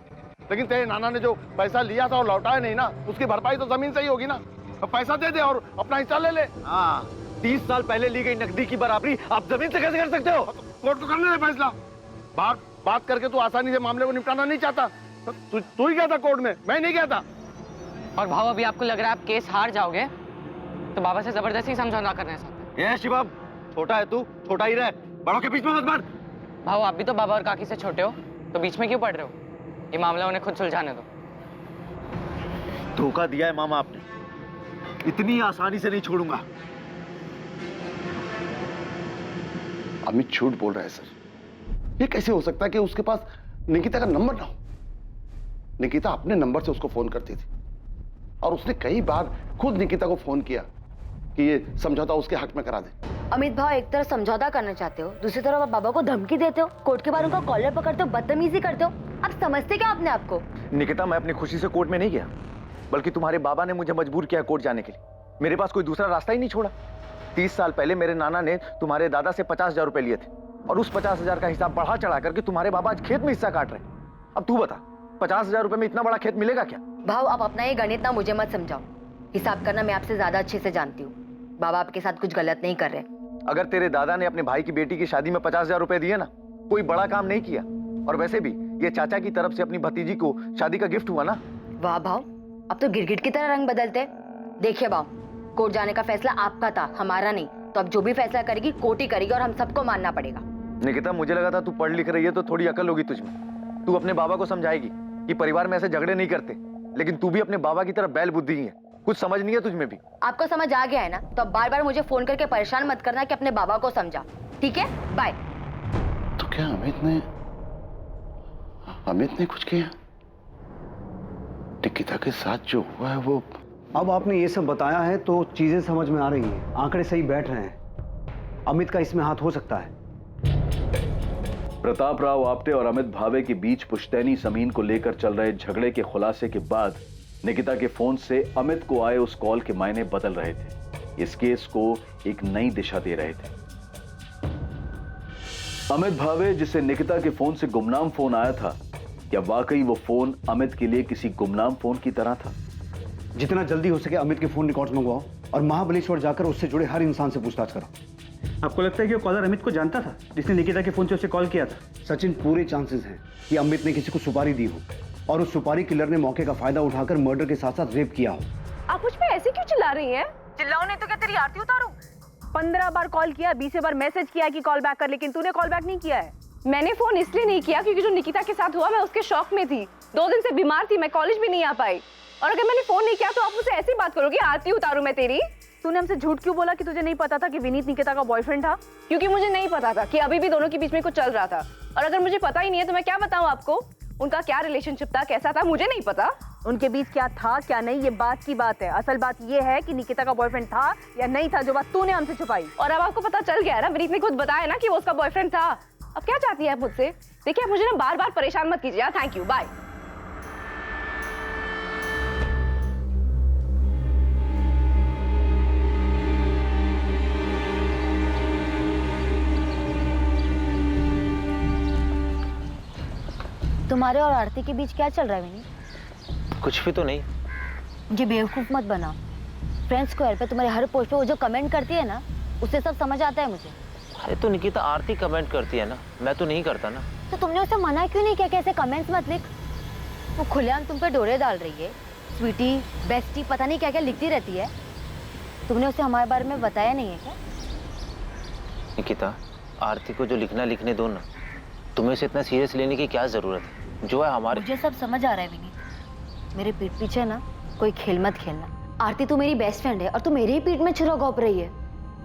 G: लेकिन तेरे नाना ने जो पैसा लिया था और लौटाया नहीं ना, उसकी भरपाई तो जमीन से ही होगी ना। अब पैसा दे दे और अपना हिस्सा ले ले।
B: हाँ, 30 साल पहले ली गई नकदी की बराबरी आप जमीन से कैसे कर सकते हो?
G: कोर्ट को करने दे फैसला। बात करके तू आसानी से मामले को निपटाना नहीं चाहता। तू ही गया था कोर्ट में, मैं नहीं गया था।
K: और भाव अभी आपको लग रहा है आप केस हार जाओगे तो बाबा से जबरदस्ती समझौता करने चाहते हैं?
B: ये शिवम, छोटा है तू, छोटा ही रह, बड़ों के बीच में मत बढ़।
K: भाव आप भी तो बाबा और काकी से छोटे हो, तो बीच में क्यों पड़ रहे हो? ये मामला उन्हें खुद सुलझाने दो।
B: धोखा दिया है मामा आपने, इतनी आसानी से नहीं छोड़ूंगा।
G: अमित झूठ बोल रहा है सर। ये कैसे हो सकता है कि उसके पास निकिता का नंबर ना हो? निकिता अपने नंबर से उसको फोन करती थी और उसने कई बार खुद निकिता को फोन किया, कि ये समझौता उसके हक में करा दे।
R: अमित भाव, एक तरफ समझौता करना चाहते हो, दूसरी तरफ आप बाबा को धमकी देते हो, कोर्ट के बाहर उनका कॉलर पकड़ते हो, बदतमीजी करते हो। आप समझते क्या अपने आप को?
B: निकिता, मैं अपनी खुशी से कोर्ट में नहीं गया, बल्कि तुम्हारे बाबा ने मुझे मजबूर किया कोर्ट जाने के लिए। मेरे पास कोई दूसरा रास्ता ही नहीं छोड़ा। 30 साल पहले मेरे नाना ने तुम्हारे दादा से 50,000 रुपए लिए थे, और उस 50,000 का हिसाब बढ़ा चढ़ा करके तुम्हारे बाबा आज खेत में हिस्सा काट रहे हैं। अब तू बता, 50,000 रुपए में इतना बड़ा खेत मिलेगा क्या?
R: भाव, आप अपना ये गणित ना मुझे मत समझाओ। हिसाब करना मैं आपसे ज्यादा अच्छे से जानती हूँ। बाबा आपके साथ कुछ गलत नहीं कर रहे।
B: अगर तेरे दादा ने अपने भाई की बेटी की शादी में 50,000 रुपए दिए ना, कोई बड़ा काम नहीं किया। और वैसे भी ये चाचा की तरफ से अपनी भतीजी को शादी का गिफ्ट हुआ ना।
R: वाह भाव, अब तो गिरगिट की तरह रंग बदलते। देखिए भाव, कोर्ट जाने का फैसला आपका था, हमारा नहीं। तो अब जो भी फैसला करेगी कोर्ट ही करेगी, और हम सबको मानना पड़ेगा।
B: निकिता, मुझे लगा था तू पढ़ लिख रही है तो थोड़ी अकल होगी तुझमें। तू अपने बाबा को समझाएगी कि परिवार में ऐसे झगड़े नहीं करते, लेकिन तू भी अपने बाबा की तरह बैल बुद्धि ही है। कुछ समझ नहीं है तुझमें भी।
R: आपको समझ आ गया है ना? तो अब बार बार मुझे फोन करके परेशान मत करना कि अपने बाबा को समझा, ठीक है? बाय।
G: तो क्या अमित ने कुछ किया? निकिता के साथ जो हुआ है वो...
M: अब आपने ये सब बताया है तो चीजें समझ में आ रही हैं, आंकड़े सही बैठ रहे हैं। अमित का इसमें हाथ हो सकता है।
E: प्रताप राव आप्टे और अमित भावे के बीच पुश्तैनी जमीन को लेकर चल रहे झगड़े के खुलासे के बाद निकिता के फोन से अमित को आए उस कॉल के मायने बदल रहे थे, इस केस को एक नई दिशा दे रहे थे। अमित भावे, जिसे निकिता के फोन से गुमनाम फोन आया था, क्या वाकई वो फोन अमित के लिए किसी गुमनाम फोन की तरह था?
M: जितना जल्दी हो सके अमित के फोन रिकॉर्ड्स मंगवाओ और महाबलेश्वर जाकर उससे जुड़े हर इंसान से पूछताछ करो।
F: आपको लगता है कि वो कॉलर अमित को जानता था, जिसने निकिता के फोन से उसे कॉल किया था?
M: सचिन, पूरे चांसेस हैं कि अमित ने किसी को सुपारी दी हो और उस सुपारी किलर ने मौके का फायदा उठाकर मर्डर के साथ साथ रेप किया हो।
L: आप मुझ पे ऐसे क्यों चिल्ला रही हैं? चिल्लाओ नहीं तो क्या तेरी आरती उतारूं? 15 बार कॉल किया, 20 बार मैसेज किया कि कॉल बैक कर, लेकिन तूने कॉल बैक नहीं किया है। मैंने फोन इसलिए नहीं किया क्योंकि जो निकिता के साथ हुआ मैं उसके शौक में थी। 2 दिन से बीमार थी, मैं कॉलेज भी नहीं आ पाई। और अगर मैंने फोन नहीं किया तो आप मुझसे ऐसी बात करोगे, आरती उतारूं मैं तेरी? तूने हमसे झूठ क्यों बोला कि तुझे नहीं पता था कि विनीत निकिता का बॉयफ्रेंड था? क्योंकि मुझे नहीं पता था कि अभी भी दोनों के बीच में कुछ चल रहा था। और अगर मुझे पता ही नहीं है तो मैं क्या बताऊं आपको? उनका क्या रिलेशनशिप था, कैसा था, मुझे नहीं पता। उनके बीच क्या था क्या नहीं, ये बात की बात है। असल बात ये है कि निकिता का बॉयफ्रेंड था या नहीं था, जो बात तूने हमसे छुपाई। और अब आपको पता चल गया है ना, विनीत ने खुद बताया ना कि वो उसका बॉयफ्रेंड था। अब क्या चाहती है आप मुझसे? देखिए, आप मुझे ना बार बार परेशान मत कीजिए। Thank you, bye.
R: तुम्हारे और आरती के बीच क्या चल रहा है विनी?
Q: कुछ भी तो नहीं।
R: मुझे बेवकूफ मत बनाओ। फ्रेंड्स स्क्वायर पे तुम्हारे हर पोस्ट पे वो जो कमेंट करती है ना, उससे सब समझ आता है मुझे।
Q: अरे तो निकिता आरती कमेंट करती है ना, मैं तो नहीं करता ना।
R: तो तुमने उसे मना क्यों नहीं किया कि ऐसे कमेंट्स मत लिख? वो खुलेआम तुम पे डोरे डाल रही है, स्वीटी, बेस्टी, पता नहीं क्या क्या लिखती रहती है। तुमने उसे हमारे बारे में बताया नहीं है क्या?
Q: निकिता, आरती को जो लिखना लिखने दो ना, तुम्हें इसे इतना सीरियस लेने की क्या जरूरत है? जो है हमारे...
R: मुझे सब समझ आ रहा है विनीत, मेरे पीठ पीछे ना कोई खेल मत खेलना। आरती तू मेरी बेस्ट फ्रेंड है और तू मेरे ही पीठ में छुरा घोंप रही है।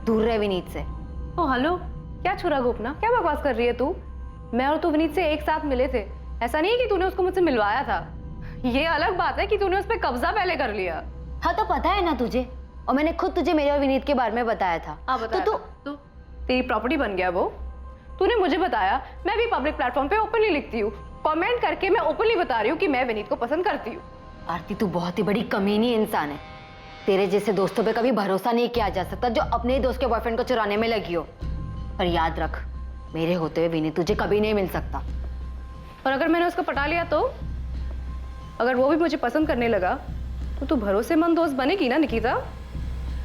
R: दूर रहे विनीत से।
I: ओ हेलो, क्या छुरा घोंपना? क्या बकवास कर रही है तू? मैं और तू विनीत से एक साथ मिले थे। ऐसा नहीं है कि तूने उसको मुझसे मिलवाया था। ये अलग बात है कि तूने उस पर कब्जा पहले कर लिया।
R: हाँ तो पता है ना तुझे, और मैंने खुद तुझे मेरे और विनीत के बारे में बताया था।
I: तो तेरी प्रॉपर्टी बन गया वो? तूने मुझे बताया, मैं भी पब्लिक प्लेटफॉर्म पे ओपनली लिखती हूँ, कमेंट करके मैं ओपनली बता रही हूँ कि मैं विनीत को पसंद करती हूँ।
R: आरती, तू बहुत ही बड़ी कमीनी इंसान है। तेरे जैसे दोस्तों पे कभी भरोसा नहीं किया जा सकता जो अपने ही दोस्त के बॉयफ्रेंड को चुराने में लगी हो। पर याद रख, मेरे होते हुए विनीत तुझे कभी नहीं मिल सकता।
I: और अगर मैंने उसको पटा लिया तो? अगर वो भी मुझे पसंद करने लगा तो तू भरोसेमंद दोस्त बनेगी ना निकिता?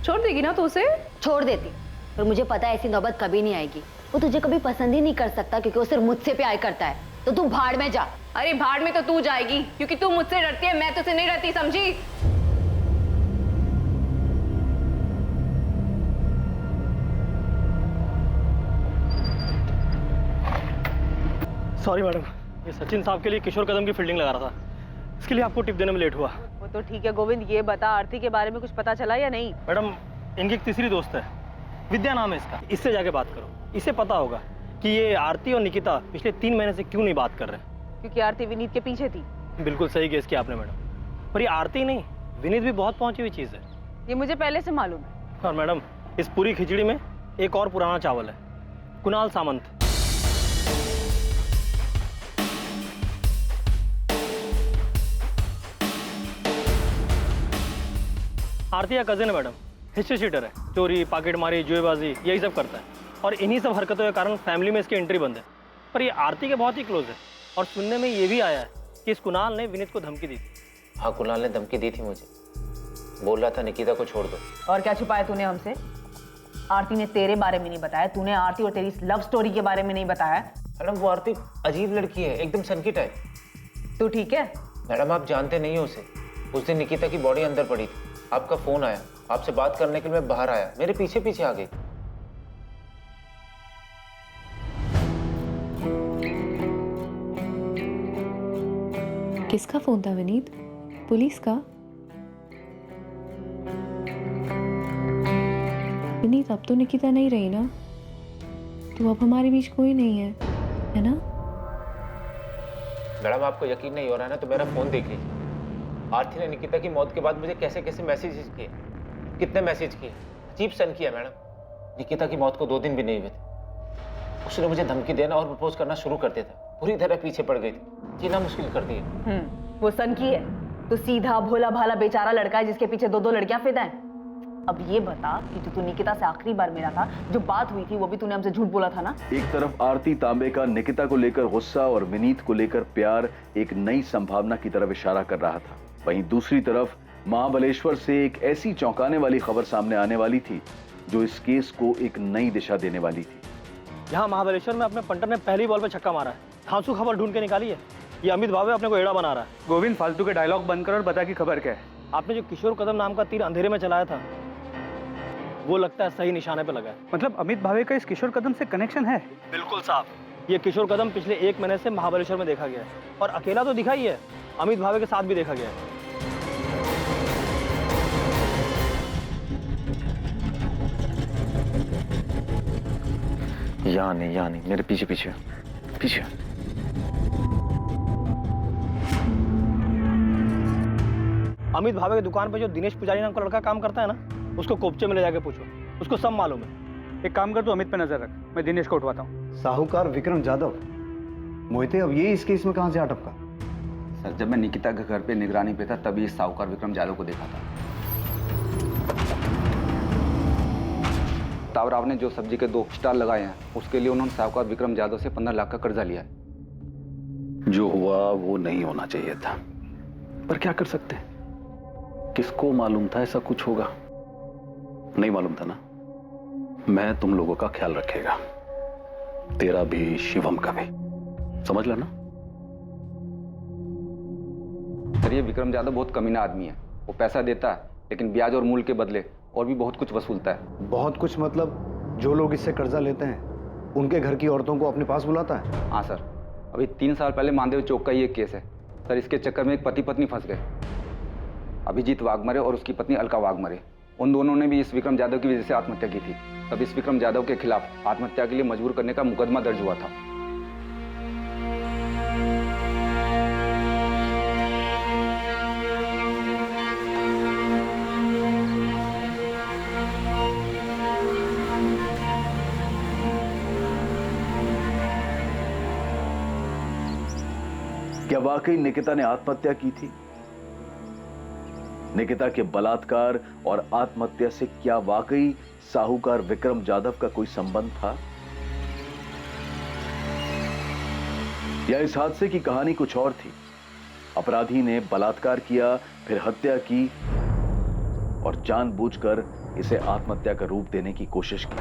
I: छोड़ देगी ना तो उसे?
R: छोड़ देती, पर मुझे पता है ऐसी नौबत कभी नहीं आएगी। वो तुझे कभी पसंद ही नहीं कर सकता क्योंकि वो सिर्फ मुझसे प्यार करता है। तो तू भाड़ में जा।
I: अरे भाड़ में तो तू जाएगी क्योंकि तू मुझसे डरती है, मैं तुझसे नहीं डरती, समझी?
P: सॉरी मैडम, ये सचिन साहब के लिए किशोर कदम की फील्डिंग लगा रहा था, इसके लिए आपको टिप देने में लेट हुआ।
L: वो तो ठीक है गोविंद, ये बता आरती के बारे में कुछ पता चला या नहीं?
P: मैडम, इनकी एक तीसरी दोस्त है, विद्या नाम है इसका, इससे जाके बात करो। इसे पता होगा कि ये आरती और निकिता पिछले 3 महीने से क्यों नहीं बात कर रहे हैं।
L: क्योंकि आरती विनीत के पीछे थी।
P: बिल्कुल सही गेस किया आपने मैडम, पर ये आरती नहीं, विनीत भी बहुत पहुंची हुई चीज है।
L: ये मुझे पहले से मालूम है।
P: और मैडम इस पूरी खिचड़ी में एक और पुराना चावल है, कुणाल सामंत। आरती का कजिन है मैडम, हिस्ट्री शीटर है, चोरी, पॉकेटमारी, जुएबाजी यही सब करता है और इन्हीं सब हरकतों के कारण फैमिली में इसकी एंट्री बंद है। पर ये आरती के बहुत ही क्लोज है और सुनने में ये भी आया है कि इस कुणाल ने विनीत को धमकी दी थी।
Q: हाँ, कुणाल ने धमकी दी थी मुझे, बोल रहा था निकिता को छोड़ दो।
L: और क्या छुपाया तूने हमसे? आरती ने तेरे बारे में नहीं बताया, तूने आरती और तेरी लव स्टोरी के बारे में नहीं बताया।
Q: मैडम वो आरती अजीब लड़की है, एकदम सनकी टाइप।
L: तू ठीक है?
Q: मैडम आप जानते नहीं हो उसे। उस दिन निकिता की बॉडी अंदर पड़ी थी, आपका फोन आया, आपसे बात करने के लिए मैं बाहर आया, मेरे पीछे पीछे आ गई।
A: किसका फोन था विनीत? पुलिस का? विनीत अब तो निकिता नहीं रही ना, तो अब हमारे बीच कोई नहीं है ना?
Q: मैडम आपको यकीन नहीं हो रहा है ना, तो मेरा फोन देख लीजिए। आरती ने निकिता की मौत के बाद मुझे कैसे कैसे मैसेजेस किए, कितने मैसेज किए, अजीब सन किया मैडम। निकिता की मौत को 2 दिन भी नहीं हुए थे, उसने मुझे धमकी देना और प्रपोज करना शुरू कर दिया था, पूरी तरह पीछे पड़ गई थी, जीना मुश्किल कर दिया।
L: वो सन की है तो सीधा भोला भाला बेचारा लड़का है जिसके पीछे 2 लड़कियां फिदा हैं। अब ये बता कि तू निकिता से आखिरी बार मिला था, जो बात हुई थी वो भी तूने हमसे झूठ बोला था ना?
E: एक तरफ आरती तांबे का निकिता को लेकर गुस्सा और विनीत को लेकर प्यार एक नई संभावना की तरफ इशारा कर रहा था, वहीं दूसरी तरफ महाबलेश्वर से एक ऐसी चौंकाने वाली खबर सामने आने वाली थी जो इस केस को एक नई दिशा देने वाली थी।
P: यहाँ महाबलेश्वर में अपने पंटर ने पहली बॉल पे छक्का मारा है, धांसू खबर ढूंढ के निकाली है। ये अमित भावे अपने को एड़ा बना रहा है।
F: गोविंद फालतू के डायलॉग बंद कर और बता कि खबर क्या है।
P: आपने जो किशोर कदम नाम का तीर अंधेरे में चलाया था, वो लगता है सही निशाने पे लगा है।
F: मतलब अमित भावे का इस किशोर कदम से कनेक्शन है?
P: बिल्कुल साफ। ये किशोर कदम पिछले 1 महीने से महाबलेश्वर में देखा गया है और अकेला तो दिखा ही है, अमित भावे के साथ भी देखा गया है।
B: यहाँ नहीं, मेरे पीछे पीछे पीछे।
P: अमित भावे की दुकान पे जो दिनेश पुजारी नाम का लड़का काम करता है ना, उसको कोपचे में ले जाके पूछो, उसको सब मालूम है।
F: एक काम कर, तू अमित पे नजर रख, मैं दिनेश को उठवाता हूँ।
M: साहूकार विक्रम जाधव, मोहिते अब ये इस केस में कहां से अटका?
N: सर जब मैं निकिता के घर पे निगरानी पे था तभी इस साहूकार विक्रम जाधव को देखा था। तावराव ने जो सब्जी के 2 स्टॉल लगाए हैं उसके लिए उन्होंने साहूकार विक्रम जाधव से 15 लाख का कर्जा लिया है।
E: जो हुआ वो नहीं होना चाहिए था, पर क्या कर सकते हैं? किसको मालूम था ऐसा कुछ होगा? नहीं मालूम था ना। मैं तुम लोगों का ख्याल रखेगा, तेरा भी शिवम का भी, समझ लेना।
N: सर ये विक्रम जाधव बहुत कमीना आदमी है, वो पैसा देता है लेकिन ब्याज और मूल के बदले और भी बहुत कुछ वसूलता है।
M: बहुत कुछ मतलब जो लोग इससे कर्जा लेते हैं उनके घर की औरतों को अपने पास बुलाता है?
N: हाँ सर, अभी 3 साल पहले मानदेव चौक का ही एक केस है सर। इसके चक्कर में एक पति पत्नी फंस गए, अभिजीत वाघमरे और उसकी पत्नी अलका वाघमरे। उन दोनों ने भी इस विक्रम जाधव की वजह से आत्महत्या की थी। तब इस विक्रम जाधव के खिलाफ आत्महत्या के लिए मजबूर करने का मुकदमा दर्ज हुआ था।
E: क्या वाकई निकिता ने आत्महत्या की थी? निकिता के बलात्कार और आत्महत्या से क्या वाकई साहूकार विक्रम जाधव का कोई संबंध था, या इस हादसे की कहानी कुछ और थी? अपराधी ने बलात्कार किया, फिर हत्या की और जानबूझकर इसे आत्महत्या का रूप देने की कोशिश की।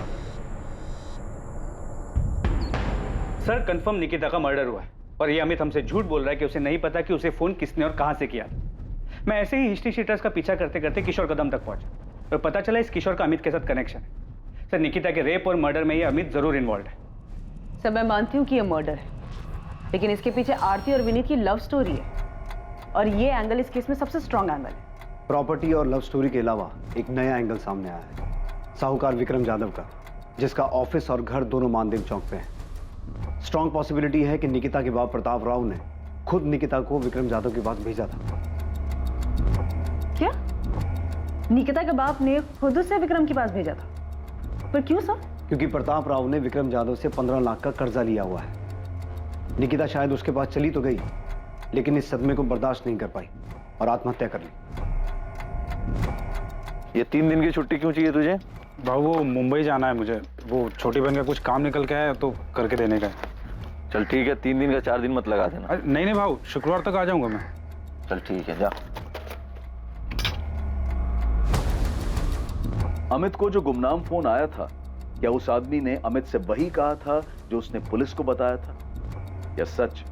F: सर कंफर्म निकिता का मर्डर हुआ है और ये अमित हमसे झूठ बोल रहा है कि उसे नहीं पता कि उसे फोन किसने और कहां से किया। मैं ऐसे ही हिस्ट्री शीटर्स का पीछा करते करते किशोर कदम तक पहुंचा और पता चला इस किशोर का अमित के साथ कनेक्शन है। सर निकिता के रेप और मर्डर में ये अमित जरूर इन्वॉल्व है।
L: सर मैं मानती हूँ कि ये मर्डर है, लेकिन इसके पीछे आरती और विनीत की लव स्टोरी है और ये एंगल इस केस में सबसे स्ट्रॉन्ग एंगल है।
M: प्रॉपर्टी और लव स्टोरी के अलावा एक नया एंगल सामने आया है, साहूकार विक्रम जाधव का, जिसका ऑफिस और घर दोनों मानदेव चौक पे है। स्ट्रॉन्ग पॉसिबिलिटी है कि निकिता के बाप प्रताप राव ने खुद निकिता को विक्रम जाधव के पास भेजा था।
L: क्या? निकिता के बाप ने खुद उसे विक्रम के पास भेजा था, पर क्यों सर?
M: क्योंकि प्रताप राव ने विक्रम जाधव से 15 लाख का कर्जा लिया हुआ है। निकिता शायद उसके पास चली तो गई, लेकिन इस सदमे को बर्दाश्त नहीं कर पाई और आत्महत्या कर ली।
B: ये 3 दिन की छुट्टी क्यों चाहिए तुझे?
S: भाऊ वो मुंबई जाना है मुझे, वो छोटी बहन का कुछ काम निकल के है तो करके देने का है।
B: चल ठीक है, 3 दिन का 4 दिन मत लगा देना।
S: नहीं नहीं भाऊ, शुक्रवार तक आ जाऊंगा मैं।
B: चल ठीक है, जा।
E: अमित को जो गुमनाम फोन आया था, क्या उस आदमी ने अमित से वही कहा था जो उसने पुलिस को बताया था, या सच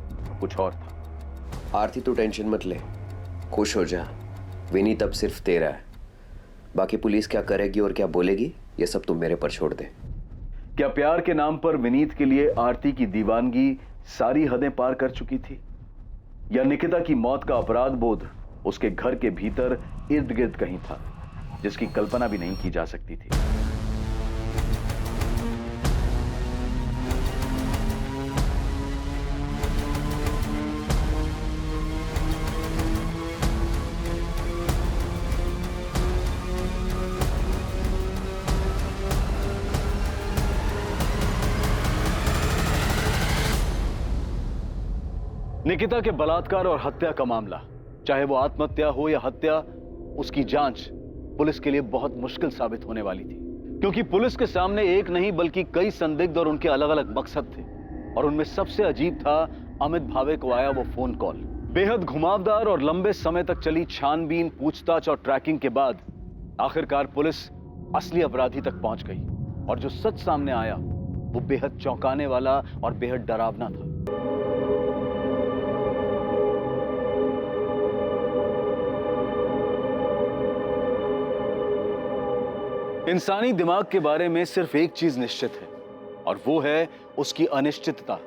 E: कुछ और था?
D: आरती तू टेंशन मत ले, खुश हो जा। विनीत अब सिर्फ तेरा है, बाकी पुलिस क्या करेगी और क्या बोलेगी ये सब तुम मेरे पर छोड़ दे।
E: क्या प्यार के नाम पर विनीत के लिए आरती की दीवानगी सारी हदें पार कर चुकी थी, या निकिता की मौत का अपराध बोध उसके घर के भीतर इर्द गिर्द कहीं था, जिसकी कल्पना भी नहीं की जा सकती थी? निकिता के बलात्कार और हत्या का मामला, चाहे वो आत्महत्या हो या हत्या, उसकी जांच पुलिस के लिए बहुत मुश्किल साबित होने वाली थी, क्योंकि पुलिस के सामने एक नहीं बल्कि कई संदिग्ध और उनके अलग अलग मकसद थे। और उनमें सबसे अजीब था अमित भावे को आया वो फोन कॉल। बेहद घुमावदार और लंबे समय तक चली छानबीन, पूछताछ और ट्रैकिंग के बाद आखिरकार पुलिस असली अपराधी तक पहुंच गई, और जो सच सामने आया वो बेहद चौंकाने वाला और बेहद डरावना था। इंसानी दिमाग के बारे में सिर्फ एक चीज निश्चित है, और वो है उसकी अनिश्चितता।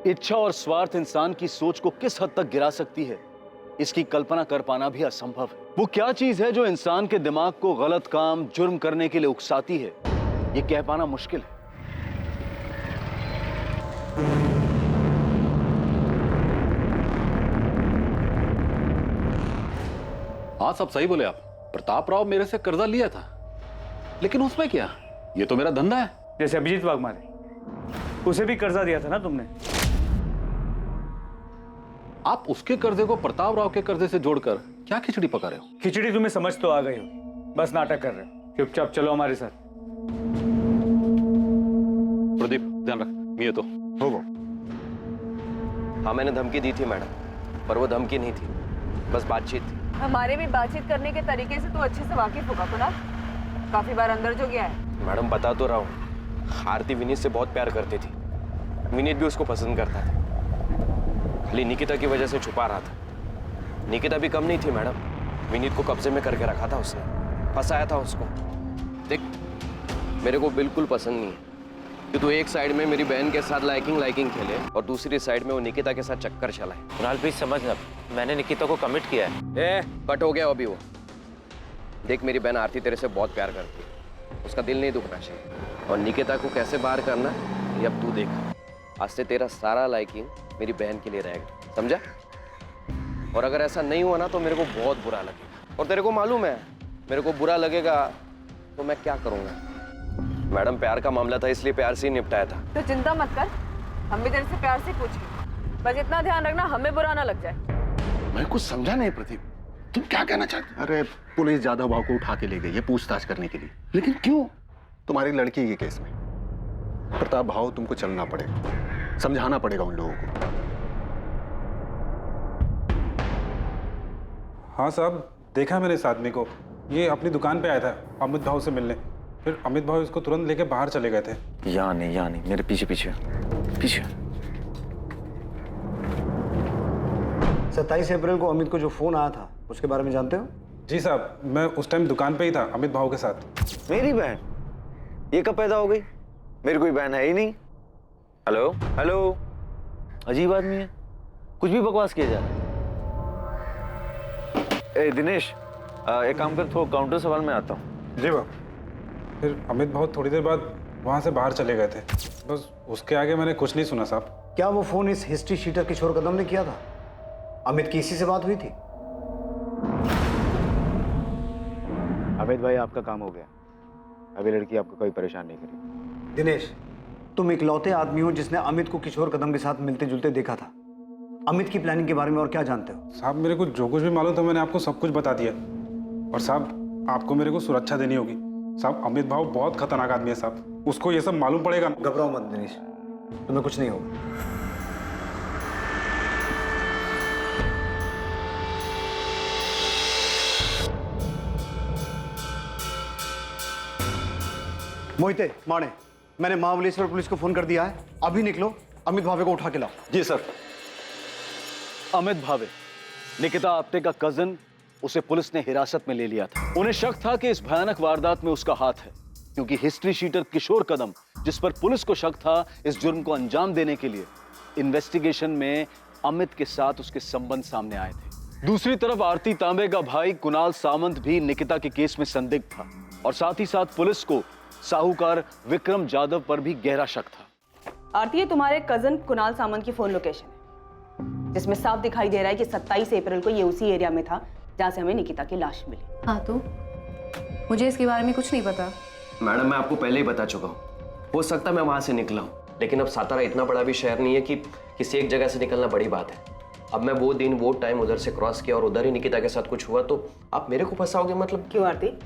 E: इच्छा और स्वार्थ इंसान की सोच को किस हद तक गिरा सकती है, इसकी कल्पना कर पाना भी असंभव है। वो क्या चीज है जो इंसान के दिमाग को गलत काम, जुर्म करने के लिए उकसाती है, ये कह पाना मुश्किल है।
S: हाँ सब सही बोले आप। प्रताप राव मेरे से कर्जा लिया था, लेकिन उसमें क्या, ये तो मेरा धंधा है।
F: जैसे अभिजीत वाघमारे, उसे भी कर्जा दिया था ना तुमने।
S: आप उसके कर्जे को प्रताप राव के कर्जे से जोड़कर क्या खिचड़ी पका रहे हो?
F: खिचड़ी तुम्हें समझ तो आ गई होगी, बस नाटक कर रहे हो। चुपचाप चलो हमारे साथ।
S: प्रदीप ध्यान रख, ये तो हो गो।
D: हाँ मैंने धमकी दी थी मैडम, पर वो धमकी नहीं थी, बस बातचीत थी।
L: हमारे भी बातचीत करने के तरीके से तू अच्छे से वाकिफ होगा कुणाल, काफी बार अंदर जो गया है।
D: मैडम बता तो रहा हूँ, आरती विनीत से बहुत प्यार करती थी, विनीत भी उसको पसंद करता था, खाली निकिता की वजह से छुपा रहा था। निकिता भी कम नहीं थी मैडम, विनीत को कब्जे में करके रखा था उसने, फंसाया था उसको। देख मेरे को बिल्कुल पसंद नहीं है कि तू एक साइड में मेरी बहन के साथ लाइकिंग खेले और दूसरी साइड में वो निकिता के साथ चक्कर चलाए।
Q: कुणाल प्लीज समझना, मैंने निकिता को कमिट किया है।
D: कट हो गया अभी वो। देख मेरी बहन आरती तेरे से बहुत प्यार करती है, उसका दिल नहीं दुखना चाहिए, और निकिता को कैसे बाहर करना ये अब तू देख। आज से तेरा सारा लाइकिंग मेरी बहन के लिए रहेगा, समझा? और अगर ऐसा नहीं हुआ ना तो मेरे को बहुत बुरा लगेगा, और तेरे को मालूम है मेरे को बुरा लगेगा तो मैं क्या करूंगा। मैडम प्यार का मामला था इसलिए प्यार से ही निपटाया था।
L: तो चिंता मत कर, हम भी तेरे से प्यार से पूछेंगे, बस इतना ध्यान रखना हमें बुरा ना लग जाए।
V: मैं कुछ समझा नहीं प्रदीप, तुम क्या कहना चाहते? अरे पुलिस जाधव भाव को उठा के ले गई है पूछताछ करने के लिए, लेकिन क्यों? तुम्हारी लड़की के केस में प्रताप भाव तुमको चलना पड़ेगा, समझाना पड़ेगा उन लोगों को।
S: हाँ साहब, देखा मैंने इस आदमी को, ये अपनी दुकान पे आया था अमित भाव से मिलने, फिर अमित भाव इसको तुरंत लेके बाहर चले गए थे।
B: यहाँ नहीं, मेरे पीछे
M: 27 अप्रैल को अमित को जो फोन आया था उसके बारे में जानते हो?
S: जी साहब, मैं उस टाइम दुकान पे ही था अमित भाव के साथ।
B: मेरी बहन ये कब पैदा हो गई? मेरी कोई बहन है ही नहीं। हेलो, अजीब आदमी है, कुछ भी बकवास किया जा रहा है। दिनेश एक काम कर, थोड़ा काउंटर सवाल में आता हूँ।
S: जी बाब। फिर अमित भाव थोड़ी देर बाद वहां से बाहर चले गए थे, बस उसके आगे मैंने कुछ नहीं सुना साहब।
M: क्या वो फोन इस हिस्ट्री शीटर किशोर कदम ने किया था? अमित की इसी से बात हुई थी? अमित भाई, आपका काम हो गया। अभी लड़की आपको कोई परेशान नहीं करेगी। दिनेश, तुम इकलौते आदमी हो जिसने अमित को किशोर कदम के साथ मिलते जुलते देखा था। अमित की प्लानिंग के बारे में और क्या जानते हो?
J: साहब, मेरे को जो कुछ भी मालूम था मैंने आपको सब कुछ बता दिया। और साहब, आपको मेरे को सुरक्षा देनी होगी। साहब, अमित भाव बहुत खतरनाक आदमी है साहब, उसको ये सब मालूम पड़ेगा।
M: घबराओ मत दिनेश, तुम्हें कुछ नहीं होगा। मोहिते, माने, मैंने महाबलेश्वर पुलिस को फोन कर दिया है। अभी निकलो, अमित भावे को उठा के लाओ।
E: जी सर। अमित भावे, निकिता आप्टे का कजन, उसे पुलिस ने हिरासत में ले लिया था। उन्हें शक था कि इस भयानक वारदात में उसका हाथ है, क्योंकि हिस्ट्री शीटर किशोर कदम, जिस पर पुलिस को शक था, इस जुर्म को अंजाम देने के लिए इन्वेस्टिगेशन में अमित के साथ उसके संबंध सामने आए थे। दूसरी तरफ आरती तांबे का भाई कुणाल सामंत भी निकिता के केस में संदिग्ध था, और साथ ही साथ पुलिस को साहूकार विक्रम जाधव पर भी गहरा शक था।
L: आरती, ये तुम्हारे कजन कुणाल सामंत की फोन लोकेशन है, जिसमें साफ दिखाई दे रहा है कि 27 अप्रैल को ये उसी एरिया में था जहां से हमें निकिता की लाश मिली।
I: हाँ, तो मुझे इसके बारे में कुछ नहीं पता।
D: मैडम, मैं आपको पहले ही बता चुका हूँ। हो सकता मैं वहां से निकला हूँ, लेकिन अब सातारा इतना बड़ा भी शहर नहीं है कि किसी एक जगह से निकलना बड़ी बात है। अब मैं वो दिन वो टाइम उधर से क्रॉस किया और उधर ही निकिता के साथ कुछ हुआ तो आप मेरे को फंसाओगे? मतलब
L: क्यों आरती?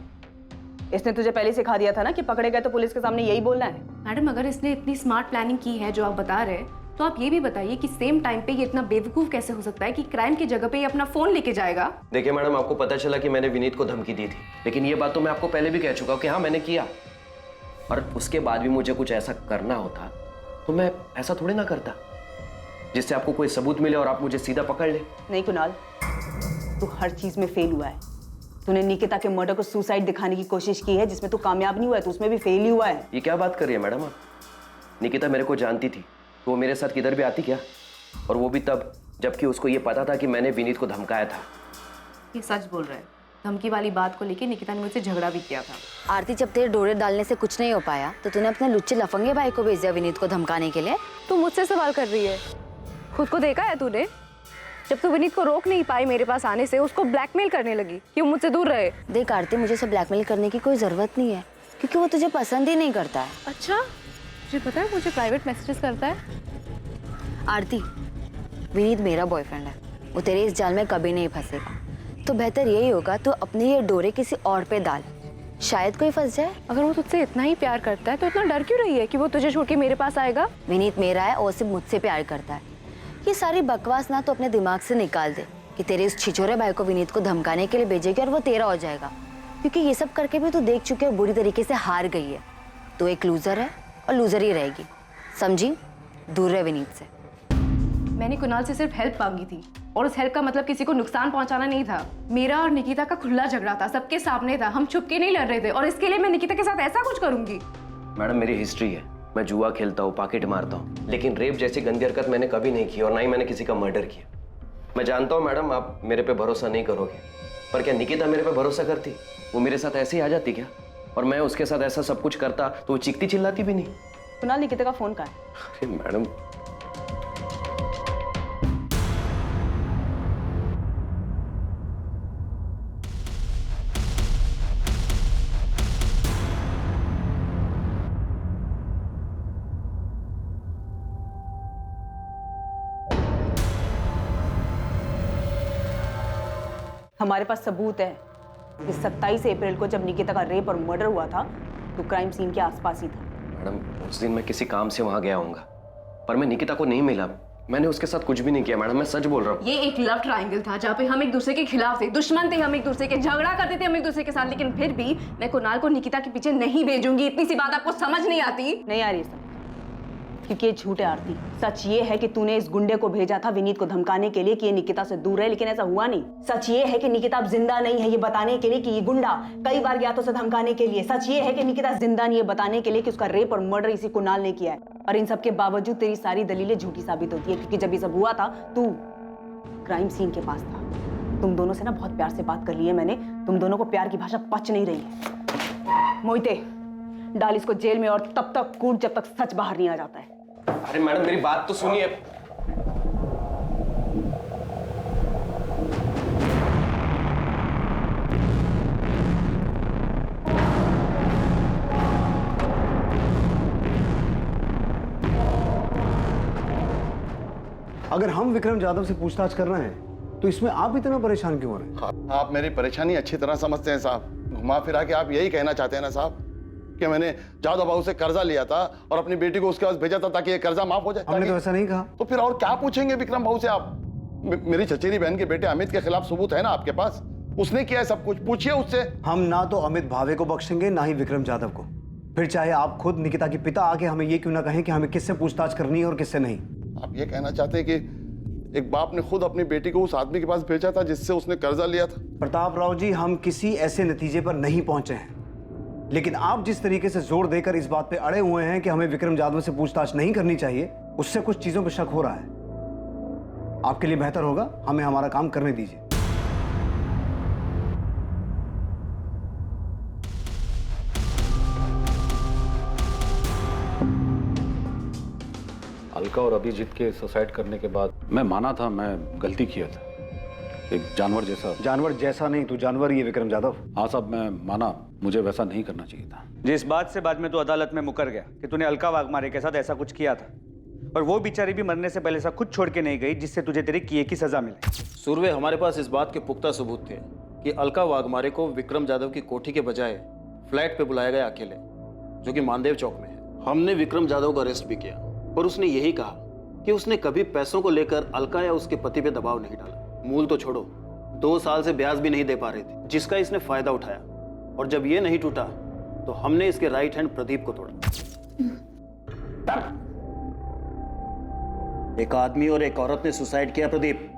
L: इसने तुझे पहले सिखा दिया था ना कि पकड़े गए तो पुलिस के सामने यही बोलना है।
I: मैडम, अगर इसने इतनी स्मार्ट प्लानिंग की है जो आप बता रहे हैं, तो आप ये भी बताइए कि सेम टाइम पे ये इतना बेवकूफ कैसे हो सकता है कि क्राइम की जगह पे ये अपना फोन लेके जाएगा?
D: देखिए मैडम, आपको पता चला कि मैंने विनीत को धमकी दी थी, लेकिन ये बात तो मैं आपको पहले भी कह चुका हूँ कि हाँ मैंने किया। और उसके बाद भी मुझे कुछ ऐसा करना होता तो मैं ऐसा थोड़ी ना करता जिससे आपको कोई सबूत मिले और आप मुझे सीधा पकड़ ले।
L: नहीं कुणाल, तू हर चीज में फेल हुआ है। तूने निकिता के मर्डर को सुसाइड दिखाने की कोशिश की है, जिसमें तू कामयाब नहीं हुआ है, तो उसमें भी फेल ही हुआ है।
D: ये क्या बात कर रही है मैडम आप? निकिता मेरे को जानती थी तो वो मेरे साथ किधर भी आती क्या? और वो भी तब जबकि उसको ये पता था कि मैंने विनीत को धमकाया था।
I: ये सच बोल रहा है। धमकी वाली बात को लेके निकिता ने मुझसे झगड़ा भी किया था।
R: आरती, जब तेरे डोरे डालने से कुछ नहीं हो पाया तो तूने अपने लुच्चे लफंगे भाई को भेज दिया विनीत को धमकाने के लिए।
I: तू मुझसे सवाल कर रही है? खुद को देखा है तूने? जब तू विनीत को रोक नहीं पाई मेरे पास आने से, उसको ब्लैकमेल करने लगी कि वो मुझसे दूर रहे।
R: देख आरती, मुझे उसे ब्लैकमेल करने की कोई जरूरत नहीं है, क्योंकि वो तुझे पसंद ही नहीं करता है।
I: अच्छा, मुझे पता है, मुझे प्राइवेट मैसेजेस करता है।
R: आरती, विनीत मेरा बॉयफ्रेंड है, वो तेरे इस जाल में कभी नहीं फंसेगा। तो बेहतर यही होगा तो अपने ये डोरे किसी और पे डाल, शायद कोई फंस जाए।
I: अगर वो तुझसे इतना ही प्यार करता है तो इतना डर क्यों रही है कि वो तुझे छोड़ के मेरे पास आएगा?
R: विनीत मेरा है और सिर्फ मुझसे प्यार करता है। ये सारी बकवास ना तो अपने दिमाग से निकाल दे कि तेरे इस छिछोरे भाई को विनीत को धमकाने के लिए भेजेगी और वो तेरा हो जाएगा, क्योंकि ये सब करके भी तू देख चुकी है और बुरी तरीके से हार गई है। तो एक लूजर है और लूजर ही रहेगी, समझी? दूर रहे विनीत से।
I: मैंने कुणाल से सिर्फ हेल्प मांगी थी, और उस हेल्प का मतलब किसी को नुकसान पहुंचाना नहीं था। मेरा और निकिता का खुला झगड़ा था, सबके सामने था, हम छुप के नहीं लड़ रहे थे, और इसके लिए मैं निकिता के साथ ऐसा कुछ करूंगी?
D: मैडम, मेरी हिस्ट्री है, मैं जुआ खेलता हूँ, पॉकेट मारता हूँ, लेकिन रेप जैसी गंदी हरकत मैंने कभी नहीं की और ना ही मैंने किसी का मर्डर किया। मैं जानता हूँ मैडम आप मेरे पे भरोसा नहीं करोगे, पर क्या निकिता मेरे पे भरोसा करती? वो मेरे साथ ऐसे ही आ जाती क्या? और मैं उसके साथ ऐसा सब कुछ करता तो वो चीखती चिल्लाती भी नहीं।
L: कुणाल, निकिता का फोन कहाँ है?
D: अरे मैडम,
L: हमारे पास सबूत है कि 27 अप्रैल को जब निकिता का रेप और मर्डर हुआ था तो क्राइम सीन के आसपास ही था।
D: मैडम, उस दिन मैं किसी काम से वहां गया होऊंगा, पर मैं निकिता को नहीं मिला। मैंने उसके साथ कुछ भी नहीं किया मैडम, मैं सच बोल रहा हूँ।
I: ये एक लव ट्रायंगल था जहाँ पे हम एक दूसरे के खिलाफ थे, दुश्मन थे हम एक दूसरे के, झगड़ा करते थे हम एक दूसरे के साथ, लेकिन फिर भी मैं कुणाल को निकिता के पीछे नहीं भेजूंगी। इतनी सी बात आपको समझ नहीं आती?
L: नहीं आ रही समझ, क्योंकि ये झूठ है आरती। सच ये है कि तूने इस गुंडे को भेजा था विनीत को धमकाने के लिए कि ये निकिता से दूर है, लेकिन ऐसा हुआ नहीं। सच ये है कि निकिता अब जिंदा नहीं है, ये बताने के लिए कि ये गुंडा कई बार गया तो उसे धमकाने के लिए। सच ये है कि निकिता जिंदा नहीं है, बताने के लिए कि उसका रेप और मर्डर इसी कुणाल ने किया है। और इन सब के बावजूद तेरी सारी दलीलें झूठी साबित होती है, क्योंकि जब ये सब हुआ था तू क्राइम सीन के पास था। तुम दोनों से ना बहुत प्यार से बात कर ली है मैंने, तुम दोनों को प्यार की भाषा पच नहीं रही है। मोहिते, डाल इसको जेल में और तब तक कूट जब तक सच बाहर नहीं आ जाता है।
D: अरे मैडम, मेरी बात तो सुनिए।
M: अगर हम विक्रम जाधव से पूछताछ कर रहे हैं तो इसमें आप इतना परेशान क्यों हो रहे हैं?
G: आप मेरी परेशानी अच्छी तरह समझते हैं साहब। घुमा फिरा के आप यही कहना चाहते हैं ना साहब कि मैंने जादव बाबू से कर्जा लिया था और अपनी बेटी को उसके पास भेजा था ताकि ये कर्जा माफ हो जाए।
M: हमने तो ऐसा नहीं कहा।
G: तो फिर और क्या पूछेंगे विक्रम बाबू से आप? मेरी चचेरी बहन के बेटे अमित के खिलाफ सबूत है ना आपके पास? उसने किया है सब कुछ, पूछिए उससे।
M: हम ना तो अमित भावे को बख्शेंगे ना ही विक्रम जाधव को। फिर चाहे आप खुद निकिता के पिता आके हमें ये क्यों ना कहें कि हमें किससे पूछताछ करनी है और किससे नहीं।
G: आप ये कहना चाहते हैं कि एक बाप ने खुद अपनी बेटी को उस आदमी के पास भेजा था जिससे उसने कर्जा लिया था?
M: प्रताप राव जी, हम किसी ऐसे नतीजे पर नहीं पहुंचे हैं, लेकिन आप जिस तरीके से जोर देकर इस बात पे अड़े हुए हैं कि हमें विक्रम जाधव से पूछताछ नहीं करनी चाहिए, उससे कुछ चीजों पर शक हो रहा है। आपके लिए बेहतर होगा हमें हमारा काम करने दीजिए।
E: अलका और अभिजीत के सुसाइड करने के बाद मैं माना था मैं गलती किया था, एक जानवर जैसा।
M: जानवर जैसा नहीं, तू जानवर ही है विक्रम जाधव।
E: हाँ साहब, मैं माना मुझे वैसा नहीं करना चाहिए था।
F: जिस बात से बाद में तू अदालत में मुकर गया कि तूने अलका वाघमारे के साथ ऐसा कुछ किया था, और वो बेचारी भी मरने से पहले ऐसा कुछ छोड़ के नहीं गई जिससे तुझे तेरे किए की सजा मिले।
O: सुरवे, हमारे पास इस बात के पुख्ता सबूत थे कि अलका वाघमारे को विक्रम जाधव की कोठी के बजाय फ्लैट पे बुलाया गया अकेले, जो कि मानदेव चौक में है। हमने विक्रम जाधव को अरेस्ट भी किया, पर उसने यही कहा कि उसने कभी पैसों को लेकर अलका या उसके पति पे दबाव नहीं डाला। मूल तो छोड़ो, 2 साल से ब्याज भी नहीं दे पा रही थी, जिसका इसने फायदा उठाया। और जब ये नहीं टूटा तो हमने इसके राइट हैंड प्रदीप को तोड़ा। एक आदमी और एक औरत ने सुसाइड किया प्रदीप,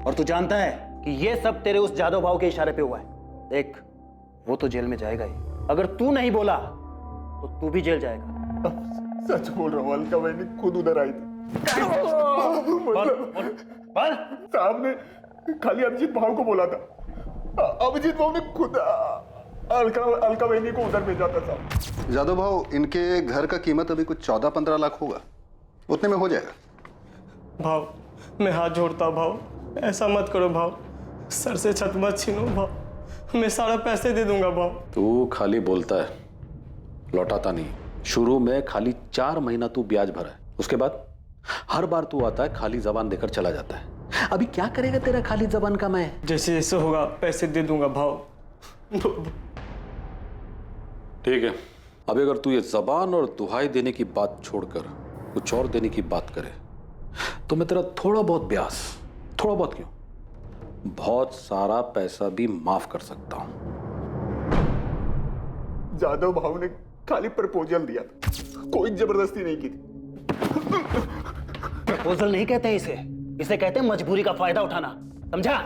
O: और तू जानता है कि ये सब तेरे उस जादव भाव के इशारे पे हुआ है। देख, वो तो जेल में जाएगा ही, अगर तू नहीं बोला तो तू भी जेल जाएगा।
G: सच बोल रहा हूँ, अलका बहन खुद उधर आई थी। साहब ने खाली अभिजीत भाव को बोला था। अभिजीत भाव ने खुद अलका बहनी को उधर भेजा था साहब।
V: जादव भाव, इनके घर का कीमत अभी कुछ 14-15 लाख होगा, उतने में हो जाएगा।
P: भाव, मैं हाथ जोड़ता भाव, ऐसा मत करो भाव, सर से छत मत छीनो भाव, मैं सारा पैसे दे दूंगा भाव।
E: तू खाली बोलता है, लौटाता नहीं। शुरू में खाली 4 महीना तू ब्याज भरा है, उसके बाद हर बार तू आता है खाली जबान देकर चला जाता है। अभी क्या करेगा तेरा खाली जबान का? मैं
P: जैसे जैसे होगा पैसे दे दूंगा भाव।
E: ठीक है, अभी अगर तू ये जबान और दुहाई देने की बात छोड़कर कुछ और देने की बात करे तो मैं तेरा थोड़ा बहुत ब्याज, थोड़ा बहुत क्यों, बहुत सारा पैसा भी माफ कर सकता हूं।
G: जादव भाव ने खाली प्रपोजल दिया था, कोई जबरदस्ती नहीं की थी।
O: प्रपोजल नहीं कहते इसे कहते हैं मजबूरी का फायदा उठाना, समझा?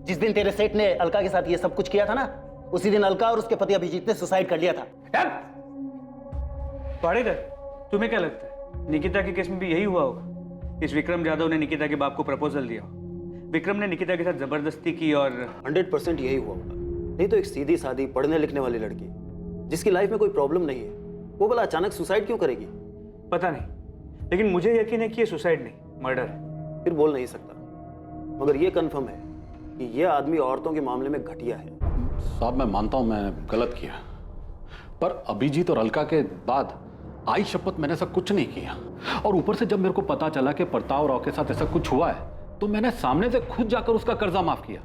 O: जिस दिन तेरे सेठ ने अलका के साथ ये सब कुछ किया था ना, उसी दिन अलका और उसके पति अभिजीत ने सुसाइड कर लिया था।
F: पाड़ेकर, तुम्हें क्या लगता है निकिता के केस में भी यही हुआ होगा? इस विक्रम जाधव ने निकिता के बाप को प्रपोजल दिया, विक्रम ने निकिता के साथ जबरदस्ती की और
O: 100% यही हुआ होगा। नहीं तो एक सीधी सादी पढ़ने लिखने वाली लड़की जिसकी लाइफ में कोई प्रॉब्लम नहीं है, वो भला अचानक सुसाइड क्यों करेगी?
F: पता नहीं, लेकिन मुझे यकीन है कि ये सुसाइड नहीं, मर्डर है।
O: फिर बोल नहीं सकता, मगर ये कंफर्म है कि ये आदमी औरतों के मामले में घटिया है।
E: साहब, मैं मानता हूं मैं गलत किया, पर अभिजीत और अलका के बाद आई शपथ मैंने ऐसा कुछ नहीं किया। और ऊपर से जब मेरे को पता चला कि प्रताप राव के साथ ऐसा कुछ हुआ है तो मैंने सामने से खुद जाकर उसका कर्जा माफ किया।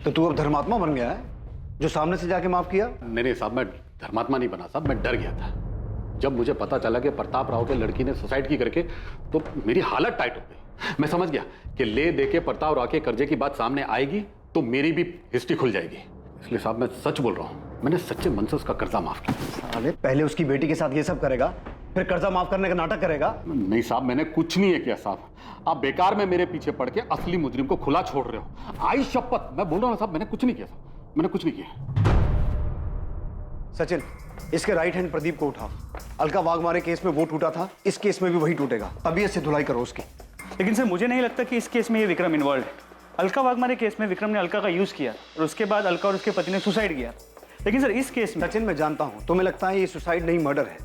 M: तो तू अब धर्मात्मा बन गया है जो सामने से जाके माफ किया?
E: नहीं साहब, मैं धर्मात्मा नहीं बना साहब, मैं डर गया था। जब मुझे पता चला कि प्रताप राव के लड़की ने सुसाइड की करके, तो मेरी हालत टाइट हो गई। मैं समझ गया कि ले दे के प्रताप राव के कर्जे की बात सामने आएगी तो मेरी भी हिस्ट्री खुल जाएगी। इसलिए साहब मैं सच बोल रहा हूँ, मैंने सच्चे मन से उसका कर्जा माफ किया।
M: साले, पहले उसकी बेटी के साथ ये सब करेगा, फिर कर्जा माफ करने का नाटक करेगा?
E: नहीं साहब, मैंने कुछ नहीं है किया साहब, आप बेकार में मेरे पीछे पड़ के असली मुजरिम को खुला छोड़ रहे हो। आई शपथ, मैं बोल रहा हूँ साहब, मैंने कुछ नहीं किया साहब, मैंने कुछ नहीं किया।
M: सचिन, इसके राइट हैंड प्रदीप को उठाओ। अलका वाघमारे केस में वो टूटा था, इस केस में भी वही टूटेगा। तबीयत से धुलाई करो उसकी।
F: लेकिन सर, मुझे नहीं लगता कि इस केस में ये विक्रम इन्वॉल्व है। अलका वाघमारे केस में विक्रम ने अलका का यूज किया और उसके बाद अलका और उसके पति ने सुसाइड किया। लेकिन सर, इस केस में
M: सचिन, मैं जानता हूं तुम्हें लगता है ये सुसाइड नहीं मर्डर है,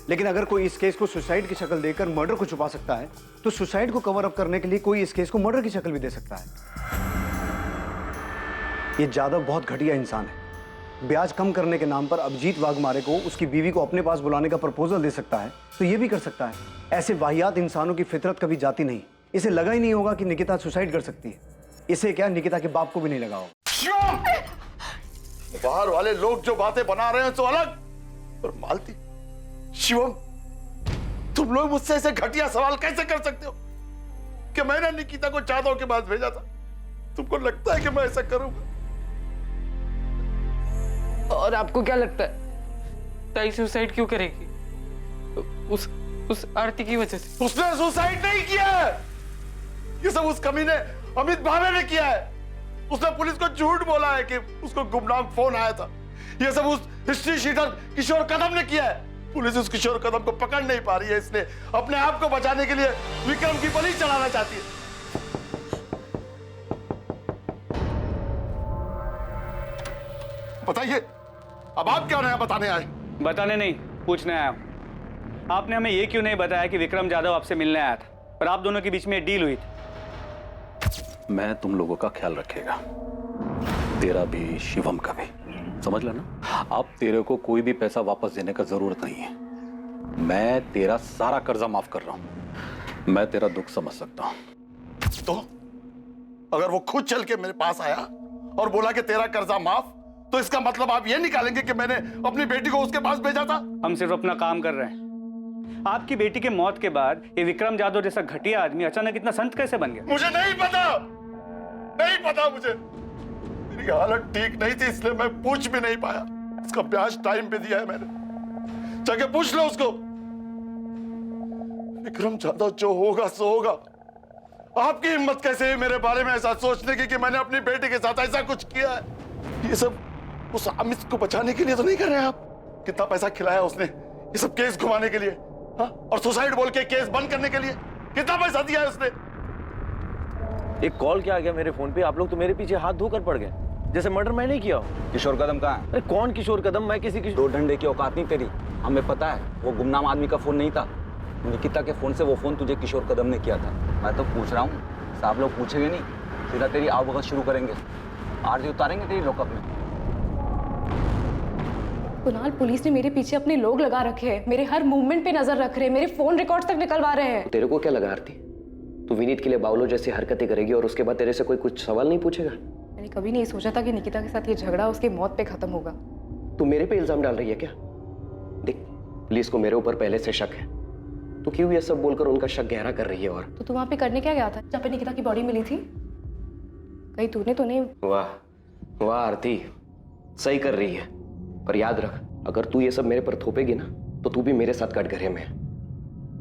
M: लेकिन अगर कोई इस केस को सुसाइड की शक्ल देकर मर्डर को छुपा सकता है तो सुसाइड को कवर अप करने के लिए कोई इस केस को मर्डर की शक्ल भी दे सकता है। ये जादव बहुत घटिया इंसान है। ब्याज कम करने के नाम पर अभिजीत वाघमारे को उसकी बीवी को अपने पास बुलाने का प्रपोजल दे सकता है, तो ये भी कर सकता है। ऐसे वाहियात इंसानों की फितरत कभी जाती नहीं। इसे लगा ही नहीं होगा कि निकिता सुसाइड कर सकती है। इसे क्या, निकिता के बाप को भी नहीं लगा होगा।
G: बाहर वाले लोग जो बातें बना रहे हैं तो अलग, और मालती, शिवम, तुम लोग मुझसे ऐसे घटिया सवाल कैसे कर सकते हो कि मैंने निकिता को जादव के पास भेजा था? तुमको लगता है कि मैं ऐसा करूंगा?
K: और आपको क्या लगता है ताई सुसाइड क्यों करेगी? उस आरती की वजह से।
G: उसने सुसाइड नहीं किया है, ये सब उस कमीने अमित भावे ने किया है। उसने पुलिस को झूठ बोला है कि उसको गुमनाम फोन आया था। ये सब उस हिस्ट्री शीटर किशोर कदम ने किया है। पुलिस उस किशोर कदम को पकड़ नहीं पा रही है, इसलिए अपने आप को बचाने के लिए विक्रम की बलि चढ़ाना चाहती है। बताइए, अब आप क्या नया बताने आए?
F: बताने नहीं, पूछने आया हूं। आपने हमें ये क्यों नहीं बताया कि विक्रम जाधव आपसे मिलने आया था और आप दोनों के बीच में डील हुई थी?
E: मैं तुम लोगों का ख्याल रखेगा, तेरा भी शिवम का भी, समझ लेना। अब तेरे को कोई भी पैसा वापस देने का जरूरत नहीं है। मैं तेरा सारा कर्जा माफ कर रहा हूं। मैं तेरा दुख समझ सकता हूं।
G: तो अगर वो खुद चल के मेरे पास आया और बोला कि तेरा कर्जा माफ, तो इसका मतलब आप ये निकालेंगे कि मैंने अपनी बेटी को उसके पास भेजा था?
F: हम सिर्फ अपना काम कर रहे हैं। आपकी बेटी के मौत के बाद ये विक्रम जाधव जैसा घटिया आदमी अचानक इतना संत कैसे बन गया?
G: मुझे नहीं पता, नहीं पता मुझे। मेरी हालत ठीक नहीं थी, इसलिए मैं पूछ भी नहीं पाया। इसका ब्याज टाइम पे दिया है मैंने, जाके पूछ लो उसको। विक्रम जाधव जो होगा सो होगा। आपकी हिम्मत कैसे है मेरे बारे में ऐसा सोचने की कि मैंने अपनी बेटी के साथ ऐसा कुछ किया है? ये सब उस अमित को बचाने के लिए तो नहीं कर रहे आप? कितना पैसा खिलाया उसने ये सब केस घुमाने के लिए, हाँ? और सुसाइड बोल के केस बंद करने के लिए कितना पैसा दिया है उसने?
D: एक कॉल क्या आ गया मेरे फोन पे, आप लोग तो मेरे पीछे हाथ धोकर पड़ गए, जैसे मर्डर मैं नहीं किया हूं।
N: किशोर कदम कहाँ है?
D: अरे कौन किशोर कदम? मैं किसी की
N: दो डंडे की औकात नहीं तेरी। हमें पता है वो गुमनाम आदमी का फोन नहीं था। निकिता के फोन से वो फोन तुझे किशोर कदम ने किया था। मैं तो पूछ रहा हूँ, साहब लोग पूछेंगे नहीं, सीधा तेरी आवभगत शुरू करेंगे, आरती उतारेंगे तेरी लॉकअप में।
I: कुणाल, पुलिस ने मेरे पीछे अपने लोग लगा रखे हैं, मेरे हर मूवमेंट पे नजर रख रहे हैं, मेरे फोन रिकॉर्ड्स तक निकलवा रहे हैं।
D: तेरे को क्या लगा आरती, तू विनीत के लिए बावलो जैसी हरकतें करेगी और उसके बाद तेरे से कोई कुछ सवाल नहीं पूछेगा?
I: मैंने कभी नहीं सोचा था कि निकिता के साथ ये झगड़ा उसकी मौत पे खत्म होगा।
D: तू मेरे पे इल्जाम डाल रही है क्या? देख, पुलिस को मेरे ऊपर पहले से शक है, तो क्यों ये सब बोलकर उनका शक गहरा कर रही है? और
I: तो तू वहां पे करने क्या गया था जहाँ पे निकिता की बॉडी मिली थी? कहीं तूने तो नहीं?
D: वाह वाह आरती, सही कर रही है, पर याद रख, अगर तू ये सब मेरे पर थोपेगी ना तो तू भी मेरे साथ कटघरे में है।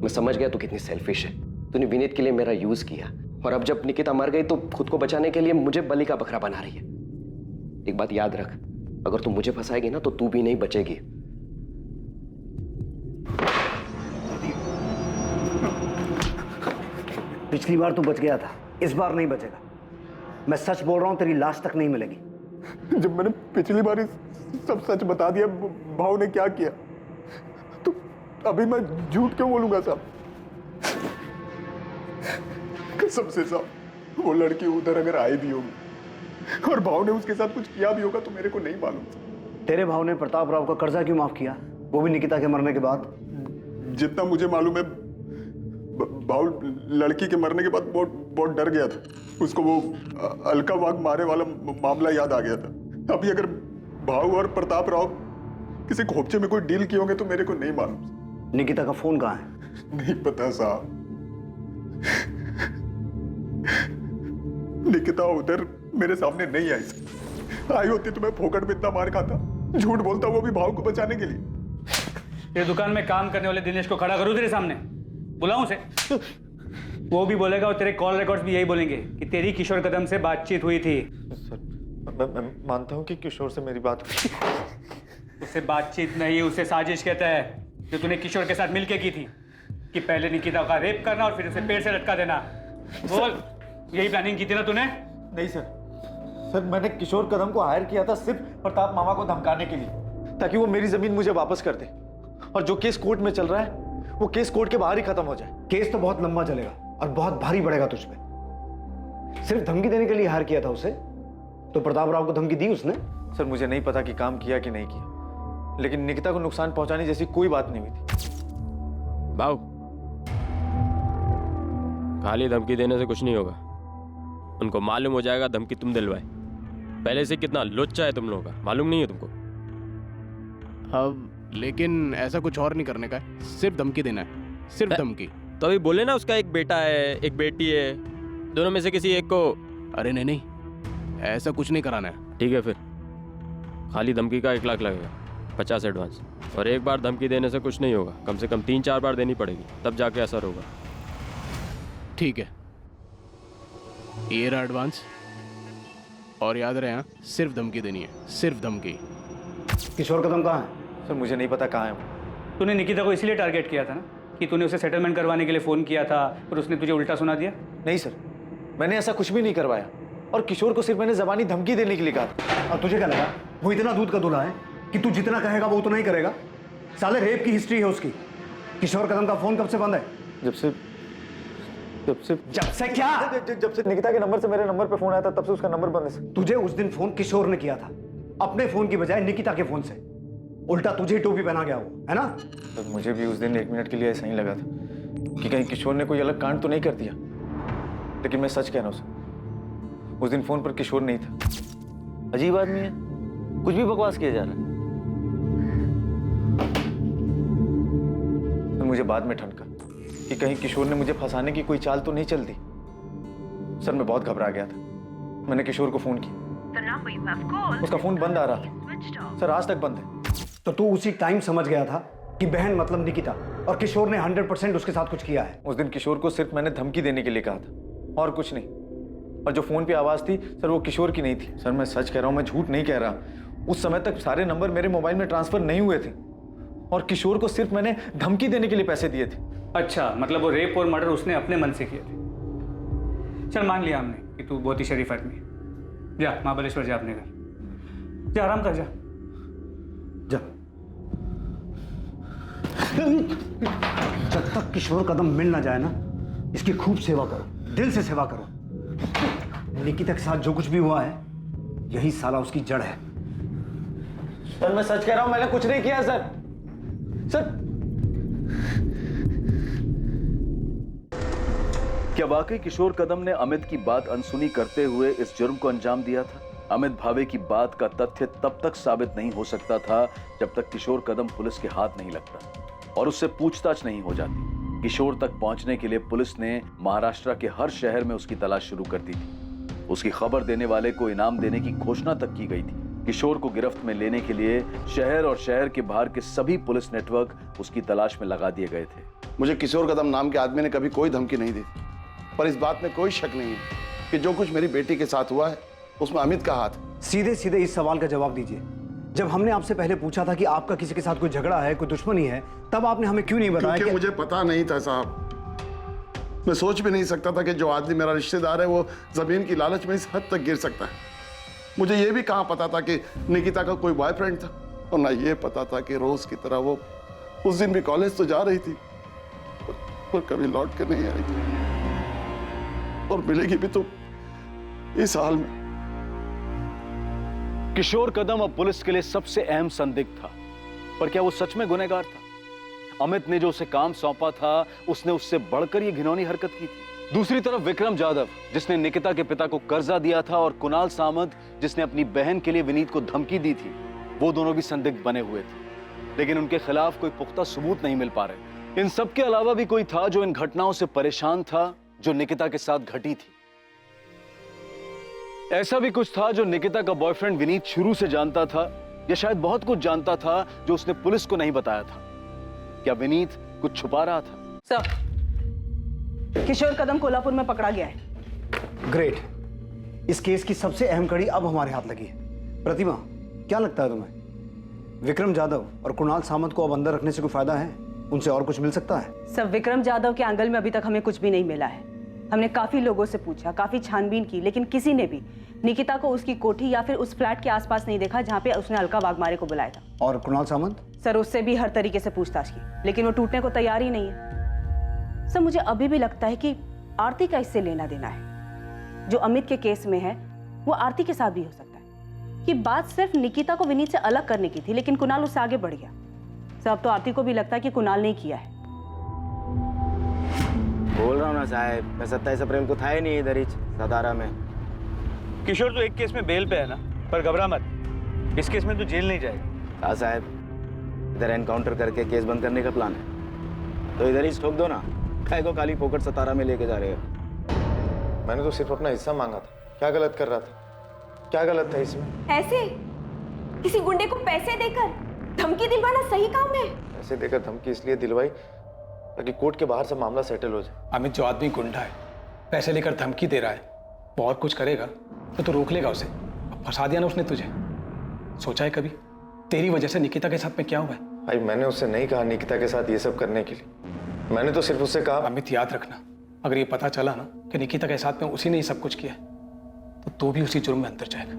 D: मैं समझ गया तू कितनी सेल्फिश है। तूने विनीत के लिए मेरा यूज किया, और अब जब निकिता मर गई तो खुद को बचाने के लिए मुझे बलि का बकरा बना रही है। एक बात याद रख, अगर तू मुझे फंसाएगी ना तो तू भी नहीं बचेगी।
M: पिछली बार तू बच गया था, इस बार नहीं बचेगा। मैं सच बोल रहा हूं, तेरी लाश तक नहीं मिलेगी।
V: जब मैंने पिछली बार सब सच बता दिया, भाव ने क्या किया, तो अभी मैं झूठ क्यों बोलूंगा साहब? कसम से साहब, वो लड़की उधर अगर आई भी होगी और भाव ने उसके साथ कुछ किया भी होगा तो मेरे को नहीं मालूम।
M: तेरे भाव ने प्रताप राव का कर्जा क्यों माफ किया, वो भी निकिता के मरने के बाद?
V: जितना मुझे मालूम है, भाव लड़की के मरने के बाद बहुत डर गया था। उसको वो अलका वाघ मारे वाला मामला याद आ गया था। अभी अगर भाव और प्रताप राव किसी खोपचे में कोई डील किए होंगे तो मेरे को नहीं मालूम।
M: निकिता का फोन कहाँ है?
V: नहीं पता साहब। निकिता उधर मेरे सामने नहीं आई। आई होती तो मैं फोकट में इतना मार खाता, झूठ बोलता, वो भी भाव को बचाने के लिए।
F: ये दुकान में काम करने वाले दिनेश को खड़ा करूं तेरे सामने, बुलाऊं उसे? वो भी बोलेगा और तेरे कॉल रिकॉर्ड्स भी यही बोलेंगे कि तेरी किशोर कदम से बातचीत हुई थी।
B: मैं मानता हूँ कि किशोर से मेरी बात हुई।
F: उसे बातचीत नहीं, उसे साजिश कहता है, जो तूने किशोर के साथ मिलके की थी, कि पहले निकिता का रेप करना और फिर उसे पेड़ से लटका देना। बोल, यही प्लानिंग की थी ना तूने?
B: नहीं सर, मैंने किशोर कदम को हायर किया था सिर्फ प्रताप मामा को धमकाने के लिए, ताकि वो मेरी जमीन मुझे वापस कर दे, और जो केस कोर्ट में चल रहा है वो केस कोर्ट के बाहर ही खत्म हो जाए।
M: केस तो बहुत लंबा चलेगा और बहुत भारी पड़ेगा तुझ पे। सिर्फ धमकी देने के लिए हायर किया था उसे, तो प्रताप राव को धमकी दी उसने?
B: सर मुझे नहीं पता कि काम किया कि नहीं किया, लेकिन निकिता को नुकसान पहुंचाने जैसी कोई बात नहीं हुई थी।
J: भाव,
H: खाली धमकी देने से कुछ नहीं होगा। उनको मालूम हो जाएगा धमकी तुम दिलवाए। पहले से कितना लुच्चा है तुम लोगों का, मालूम नहीं है तुमको?
T: अब लेकिन ऐसा कुछ और नहीं करने का है, सिर्फ धमकी देना है, सिर्फ धमकी।
H: तो अभी बोले ना उसका एक बेटा है, एक बेटी है, दोनों में से किसी एक को।
T: अरे नहीं, ऐसा कुछ नहीं कराना है।
H: ठीक है फिर, खाली धमकी का 1 लाख लगेगा, 50 एडवांस। और एक बार धमकी देने से कुछ नहीं होगा, कम से कम 3-4 बार देनी पड़ेगी, तब जाके असर होगा।
T: ठीक है, ये रहा एडवांस। और याद रहे, हाँ, सिर्फ धमकी देनी है, सिर्फ धमकी।
M: किशोर कदम कहाँ है?
B: सर मुझे नहीं पता कहाँ है वो।
F: तूने निकिता को इसलिए टारगेट किया था ना कि तूने उसे सेटलमेंट करवाने के लिए फ़ोन किया था और उसने तुझे उल्टा सुना दिया?
B: नहीं सर, मैंने ऐसा कुछ भी नहीं करवाया, और किशोर को सिर्फ मैंने जबानी धमकी देने के लिए कहा था।
M: और तुझे क्या लगा वो इतना दूध का दूल्हा है कि तू जितना कहेगा वो उतना ही करेगा? साले रेप की हिस्ट्री है उसकी। किशोर कदम का फोन कब से बंद है?
B: जब से
M: क्या?
B: जब से निकिता के नंबर से मेरे नंबर पे फोन आया था, तब से उसका नंबर बंद है।
M: तुझे उस दिन फोन किशोर ने किया था, अपने फोन की बजाय निकिता के फोन से। उल्टा तुझे टोपी पहना गया वो, है ना?
B: तो मुझे भी उस दिन 1 मिनट के लिए ऐसा ही लगा था कि कहीं किशोर ने कोई अलग कांड तो नहीं कर दिया, लेकिन मैं सच कह रहा हूँ सर, उस दिन फोन पर किशोर नहीं था। अजीब आदमी है, कुछ भी बकवास किया जा रहा है। सर मुझे बाद में ठनका कि कहीं किशोर ने मुझे फंसाने की कोई चाल तो नहीं चल दी। सर मैं बहुत घबरा गया था, मैंने किशोर को फोन किया, उसका फोन बंद आ रहा था सर, आज तक बंद है।
M: तो तू उसी टाइम समझ गया था कि बहन मतलब निकिता, और किशोर ने 100% उसके साथ कुछ किया है।
B: उस दिन किशोर को सिर्फ मैंने धमकी देने के लिए कहा था और कुछ नहीं। और जो फोन पे आवाज थी सर वो किशोर की नहीं थी। सर मैं सच कह रहा हूँ, मैं झूठ नहीं कह रहा। उस समय तक सारे नंबर मेरे मोबाइल में ट्रांसफर नहीं हुए थे, और किशोर को सिर्फ मैंने धमकी देने के लिए पैसे दिए थे।
F: अच्छा, मतलब वो रेप और मर्डर उसने अपने मन से किए थे। चल मान लिया हमने कि तू बहुत ही शरीफ आदमी है। जा महाबलेश्वर जा अपने घर, जा आराम कर, जा
M: जा। जब तक किशोर कदम मिल ना जाए ना, इसकी खूब सेवा करो, दिल से सेवा करो। निकिता के साथ जो कुछ भी हुआ है, यही साला उसकी जड़ है।
B: सर मैं सच कह रहा हूं, मैंने कुछ नहीं किया सर। सर
E: क्या वाकई किशोर कदम ने अमित की बात अनसुनी करते हुए इस जुर्म को अंजाम दिया था? अमित भावे की बात का तथ्य तब तक साबित नहीं हो सकता था जब तक किशोर कदम पुलिस के हाथ नहीं लगता और उससे पूछताछ नहीं हो जाती। किशोर तक पहुंचने के लिए पुलिस ने महाराष्ट्र के हर शहर में उसकी तलाश शुरू कर दी थी। उसकी खबर देने वाले को इनाम देने की घोषणा तक की गई थी। किशोर को गिरफ्त में लेने के लिए शहर और शहर के बाहर के सभी पुलिस नेटवर्क उसकी तलाश में लगा दिए गए थे।
G: मुझे किशोर कदम नाम के आदमी ने कभी कोई धमकी नहीं दी, पर इस बात में कोई शक नहीं है कि जो कुछ मेरी बेटी के साथ हुआ है उसमें अमित का हाथ।
M: सीधे सीधे इस सवाल का जवाब दीजिए। जब हमने आपसे पहले पूछा था कि आपका किसी के साथ कोई झगड़ा है, कोई दुश्मनी है, तब आपने हमें क्यों नहीं बताया?
G: क्योंकि मुझे पता नहीं था साहब। मैं सोच भी नहीं सकता था कि जो आदमी मेरा रिश्तेदार है वो जमीन की लालच में इस हद तक गिर सकता है। मुझे ये भी कहाँ पता था कि निकिता का कोई बॉयफ्रेंड था, और ना ये पता था कि रोज की तरह वो उस दिन भी कॉलेज तो जा रही थी पर कभी लौट कर नहीं आई थी, और मिलेगी भी तो इस हाल में।
E: किशोर कदम अब पुलिस के लिए सबसे अहम संदिग्ध था, पर क्या वो सच में गुनहगार था? अमित ने जो उसे काम सौंपा था, उसने उससे बढ़कर ये घिनौनी हरकत की थी। दूसरी तरफ विक्रम जाधव, जिसने निकिता के पिता को कर्जा दिया था, और कुणाल सामंत, जिसने अपनी बहन के लिए विनीत को धमकी दी थी, वो दोनों भी संदिग्ध बने हुए थे, लेकिन उनके खिलाफ कोई पुख्ता सबूत नहीं मिल पा रहे। इन सब के अलावा भी कोई था जो इन घटनाओं से परेशान था जो निकिता के साथ घटी थी। ऐसा भी कुछ था जो निकिता का बॉयफ्रेंड विनीत शुरू से जानता था, या शायद बहुत कुछ जानता था जो उसने पुलिस को नहीं बताया था। क्या विनीत कुछ छुपा रहा था?
L: सर, किशोर कदम कोल्हापुर में पकड़ा गया है।
M: ग्रेट। इस केस की सबसे अहम कड़ी अब हमारे हाथ लगी है। प्रतिमा, क्या लगता है तुम्हें, विक्रम जाधव और कुणाल सामंत को अब अंदर रखने से कोई फायदा है? उनसे और कुछ मिल सकता है?
L: सब विक्रम जाधव के एंगल में अभी तक हमें कुछ भी नहीं मिला है। हमने काफी लोगों से पूछा, काफी छानबीन की, लेकिन किसी ने भी निकिता को उसकी कोठी या फिर उस फ्लैट के आसपास नहीं देखा जहां पे उसने अलका वाघमारे को बुलाया था।
M: और कुणाल सामंत?
L: सर, उससे भी हर तरीके से पूछताछ की, लेकिन वो टूटने को तैयार ही नहीं है। सर, मुझे अभी भी लगता है कि आरती का इससे लेना देना है। जो अमित के केस में है वो आरती के साथ भी हो सकता है। कि बात सिर्फ निकिता को विनीत से अलग करने की थी, लेकिन कुणाल उससे आगे बढ़ गया। सर, अब तो आरती को भी लगता है कि कुणाल ने किया है।
C: बोल रहा हूँ ना साहब, मैं 27 अप्रैल को था ही नहीं इधर ही सतारा में।
F: किशोर तो एक केस में बेल पे है ना, पर घबरा मत, इस केस में तो जेल नहीं जाएगा।
C: हाँ साहब, इधर एनकाउंटर करके केस बंद करने का प्लान है, तो इधर ही ठोक दो ना। काय को खाली पोकट सतारा में लेके जा रहे हो?
B: मैंने तो सिर्फ अपना हिस्सा मांगा था। क्या गलत कर रहा था? क्या गलत था इसमें?
U: ऐसे किसी गुंडे को पैसे देकर धमकी दिलवाना सही काम है?
B: पैसे देकर धमकी इसलिए दिलवाई ताकि कोर्ट के बाहर से मामला सेटल हो जाए।
P: अमित जो आदमी गुंडा है, पैसे लेकर धमकी दे रहा है, वो और कुछ करेगा तो तू रोक लेगा उसे। अब फंसा दिया ना उसने तुझे। सोचा है कभी तेरी वजह से निकिता के साथ में क्या हुआ है?
B: भाई मैंने उससे नहीं कहा निकिता के साथ ये सब करने के लिए। मैंने तो सिर्फ उससे कहा।
P: अमित याद रखना, अगर ये पता चला ना कि निकिता के साथ में उसी ने ये सब कुछ किया तो तू भी उसी जुर्म में अंदर जाएगा।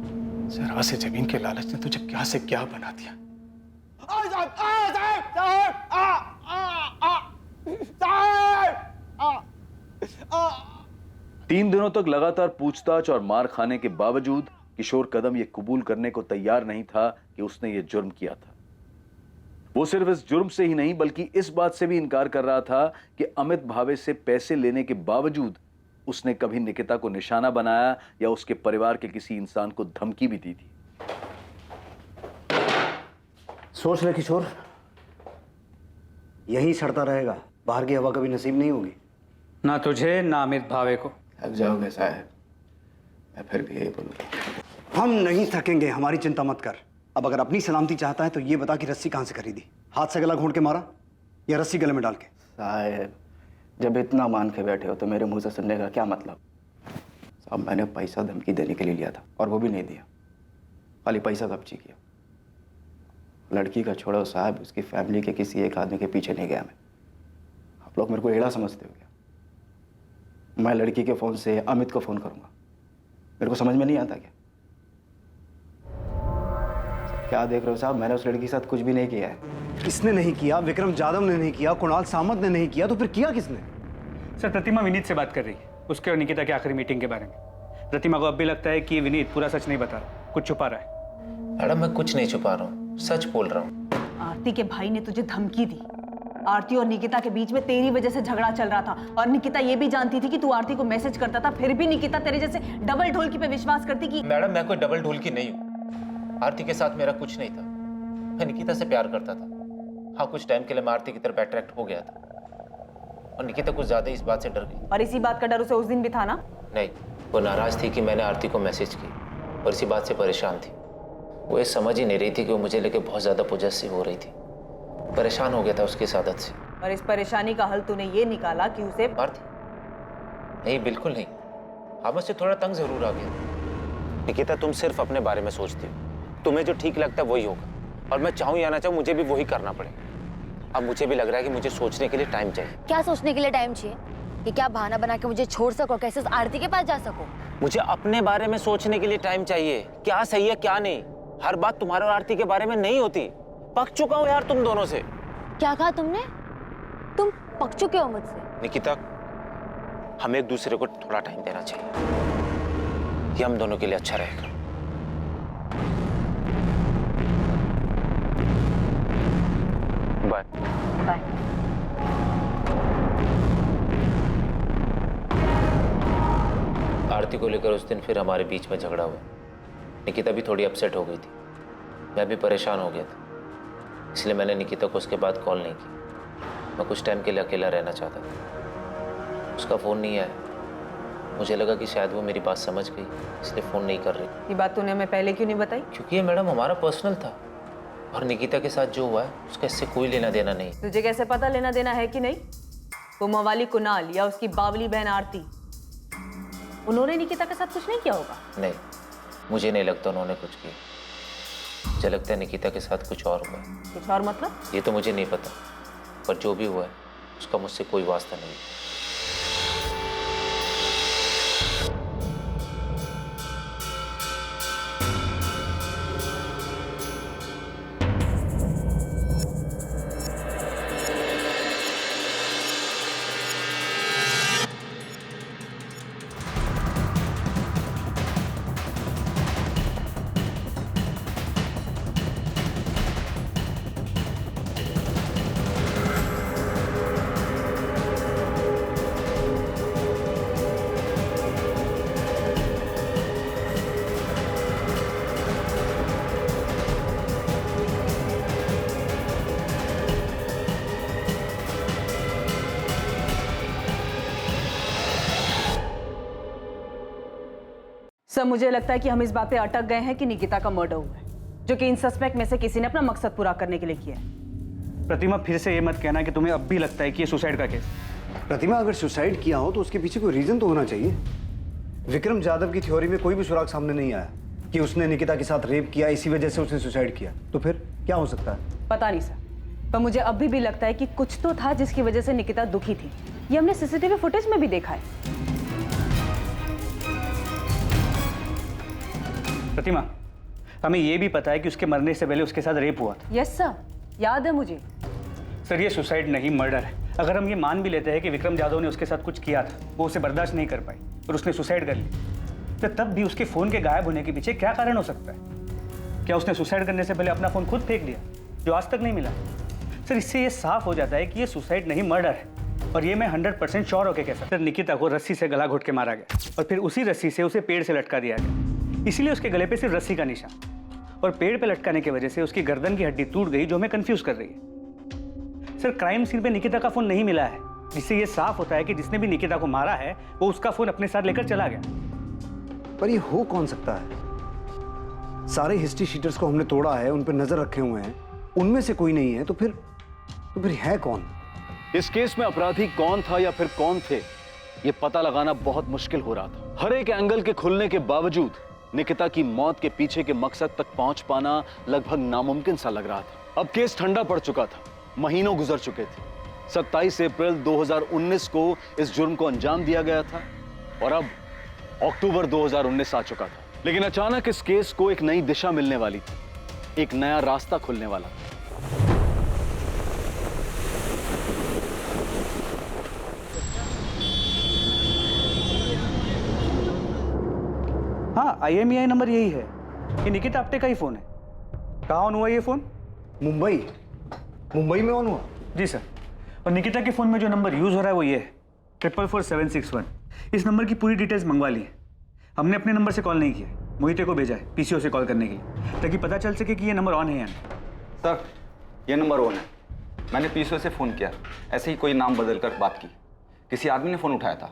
P: जरा से जमीन के लालच ने तुझे क्या से क्या बना दिया।
E: तीन दिनों तक लगातार पूछताछ और मार खाने के बावजूद किशोर कदम ये कबूल करने को तैयार नहीं था कि उसने ये जुर्म किया था। वो सिर्फ इस जुर्म से ही नहीं बल्कि इस बात से भी इनकार कर रहा था कि अमित भावे से पैसे लेने के बावजूद उसने कभी निकिता को निशाना बनाया या उसके परिवार के किसी इंसान को धमकी भी दी थी।
M: सोच ले किशोर, यही सड़ता रहेगा, बाहर की हवा कभी नसीब नहीं होगी।
F: ना तुझे ना अमित भावे को।
C: थक जाओगे साहब, मैं फिर भी यही बोलूँगा।
M: हम नहीं थकेंगे, हमारी चिंता मत कर। अब अगर अपनी सलामती चाहता है तो ये बता कि रस्सी कहाँ से खरीदी? हाथ से गला घोंट के मारा या रस्सी गले में डाल के?
C: साहब जब इतना मान के बैठे हो तो मेरे मुंह से सुनने का क्या मतलब? साहब मैंने पैसा धमकी देने के लिए लिया था और वो भी नहीं दिया, खाली पैसा कब्जी किया। लड़की का छोड़ो साहब, उसकी फैमिली के किसी एक आदमी के पीछे नहीं गया मैं। आप लोग मेरे को एड़ा समझते हो क्या? मैं लड़की के फोन से अमित को फोन करूंगा? मेरे को समझ में नहीं आता क्या? क्या देख रहे हो साहब, मैंने उस लड़की के साथ कुछ भी नहीं किया है।
M: किसने नहीं किया? विक्रम जाधव ने नहीं किया, कुणाल सामंत ने नहीं किया, तो फिर किया किसने?
F: सर प्रतिमा विनीत से बात कर रही है, उसके और निकिता की आखिरी मीटिंग के बारे में। प्रतिमा को अब भी लगता है कि विनीत पूरा सच नहीं बता रहा, कुछ छुपा रहा है।
Q: मैडम मैं कुछ नहीं छुपा रहा हूँ, सच बोल रहा हूँ।
L: आरती के भाई ने तुझे धमकी दी। आरती और निकिता के बीच में तेरी वजह से झगड़ा चल रहा था और निकिता ये भी जानती थी कि तू आरती को मैसेज करता था, फिर भी निकिता तेरे जैसे डबल ढोलकी पे विश्वास करती कि
Q: मैडम मैं कोई डबल ढोलकी नहीं हूँ। आरती के साथ मेरा कुछ नहीं था, मैं निकिता से प्यार करता था। हाँ कुछ टाइम के लिए मैं आरती की तरफ अट्रैक्ट हो गया था और निकिता कुछ ज्यादा इस बात से डर गई।
L: और इसी बात का डर उसे उस दिन भी था ना?
Q: नहीं, वो नाराज थी कि मैंने आरती को मैसेज की और इसी बात से परेशान थी। वो ये समझ ही नहीं रही थी कि वो मुझे लेके बहुत ज्यादा पॉजेसिव हो रही थी। परेशान हो गया था उसकी इस आदत से।
L: और इस परेशानी का हल तूने ये निकाला कि उसे
Q: आरती? नहीं बिल्कुल नहीं, आप मुझसे थोड़ा तंग जरूर आ गया। निकिता तुम सिर्फ अपने बारे में सोचती हो, तुम्हें जो ठीक लगता है वही होगा और मैं चाहूँ या ना चाहूँ मुझे भी वही करना पड़ेगा। अब मुझे भी लग रहा है कि मुझे सोचने के लिए टाइम चाहिए।
R: क्या सोचने के लिए टाइम चाहिए? कि क्या बहाना बना के मुझे छोड़ सको, कैसे उस आरती के पास जा सको?
Q: मुझे अपने बारे में सोचने के लिए टाइम चाहिए, क्या सही है क्या नहीं। हर बात तुम्हारे और आरती के बारे में नहीं होती। पक चुका हूँ यार तुम दोनों से।
R: क्या कहा तुमने? तुम पक चुके हो मुझसे?
Q: निकिता हमें एक दूसरे को थोड़ा टाइम देना चाहिए, ये हम दोनों के लिए अच्छा रहेगा। Bye
R: bye.
Q: आरती को लेकर उस दिन फिर हमारे बीच में झगड़ा हुआ। निकिता भी थोड़ी अपसेट हो गई थी, मैं भी परेशान हो गया था, इसलिए मैंने निकिता को उसके बाद कॉल नहीं की। मैं कुछ टाइम के लिए अकेला रहना चाहता था। उसका फ़ोन नहीं आया, मुझे लगा कि शायद वो मेरी बात समझ गई, इसलिए फ़ोन नहीं कर रही।
L: ये बात तूने हमें पहले क्यों नहीं बताई?
Q: क्योंकि ये मैडम हमारा पर्सनल था और निकिता के साथ जो हुआ है उसका इससे कोई लेना देना नहीं।
L: तुझे कैसे पता लेना देना है कि नहीं? वो मवाली कुणाल या उसकी बावली बहन आरती, उन्होंने निकिता के साथ कुछ नहीं किया होगा?
Q: नहीं, मुझे नहीं लगता उन्होंने कुछ किया। मुझे लगता है निकिता के साथ कुछ और हुआ है।
L: कुछ और मतलब?
Q: ये तो मुझे नहीं पता, पर जो भी हुआ है उसका मुझसे कोई वास्ता नहीं।
L: सर मुझे लगता है कि हम इस बात पे अटक गए हैं कि निकिता का मर्डर हुआ है, जो कि इन सस्पेक्ट में से किसी ने अपना मकसद पूरा करने के लिए किया है।
F: प्रतिमा, फिर से ये मत कहना कि तुम्हें अब भी लगता है कि ये सुसाइड का केस।
M: प्रतिमा, अगर सुसाइड किया हो तो उसके पीछे कोई रीजन तो होना चाहिए। विक्रम जाधव की थ्योरी में कोई भी सुराग सामने नहीं आया कि उसने निकिता के साथ रेप किया, इसी वजह से उसने सुसाइड किया। तो फिर क्या हो सकता है?
L: पता नहीं सर, पर मुझे अभी भी लगता है कि कुछ तो था जिसकी वजह से निकिता दुखी थी। ये हमने सीसीटीवी फुटेज में भी देखा है।
F: प्रतिमा, हमें ये भी पता है कि उसके मरने से पहले उसके साथ रेप हुआ था।
L: यस सर, याद है मुझे।
F: सर, ये सुसाइड नहीं, मर्डर है। अगर हम ये मान भी लेते हैं कि विक्रम जाधव ने उसके साथ कुछ किया था, वो उसे बर्दाश्त नहीं कर पाई और उसने सुसाइड कर ली, तो तब भी उसके फोन के गायब होने के पीछे क्या कारण हो सकता है? क्या उसने सुसाइड करने से पहले अपना फोन खुद फेंक दिया, जो आज तक नहीं मिला? सर, इससे ये साफ हो जाता है कि ये सुसाइड नहीं, मर्डर है। और ये मैं 100% श्योर होकर कह सकता हूं। निकिता को रस्सी से गला घोट के मारा गया और फिर उसी रस्सी से उसे पेड़ से लटका दिया गया। इसीलिए उसके गले पे सिर्फ रस्सी का निशान, और पेड़ पे लटकाने की वजह से उसकी गर्दन की हड्डी टूट गई, जो हमें कंफ्यूज कर रही है। सर, क्राइम सीन पे निकिता का फोन नहीं मिला है, जिससे ये साफ होता है कि जिसने भी निकिता को मारा है वो उसका फोन अपने साथ लेकर चला गया।
M: पर ये हो कौन सकता है? सारे हिस्ट्री शीटर्स को हमने तोड़ा है, उन पर नजर रखे हुए हैं, उनमें से कोई नहीं है। तो फिर है कौन?
E: इस केस में अपराधी कौन था या फिर कौन थे, ये पता लगाना बहुत मुश्किल हो रहा था। हर एक एंगल के खुलने के बावजूद निकिता की मौत के पीछे के मकसद तक पहुंच पाना लगभग नामुमकिन सा लग रहा था। अब केस ठंडा पड़ चुका था, महीनों गुजर चुके थे। 27 अप्रैल 2019 को इस जुर्म को अंजाम दिया गया था और अब अक्टूबर 2019 आ चुका था। लेकिन अचानक इस केस को एक नई दिशा मिलने वाली थी, एक नया रास्ता खुलने वाला था।
F: हाँ, IMEI नंबर यही है। ये निकिता आप्टे का ही फोन है। कहाँ ऑन हुआ ये फोन?
M: मुंबई में ऑन हुआ?
F: जी सर। और निकिता के फोन में जो नंबर यूज हो रहा है वो ये है 44761। इस नंबर की पूरी डिटेल्स मंगवा ली है। हमने अपने नंबर से कॉल नहीं किया, मोहिते को भेजा है PCO से कॉल करने के लिए, ताकि पता चल सके कि ये नंबर ऑन है या नहीं।
N: सर, ये नंबर ऑन है। मैंने PCO से फ़ोन किया, ऐसे ही कोई नाम बदल कर बात की। किसी आदमी ने फ़ोन उठाया था,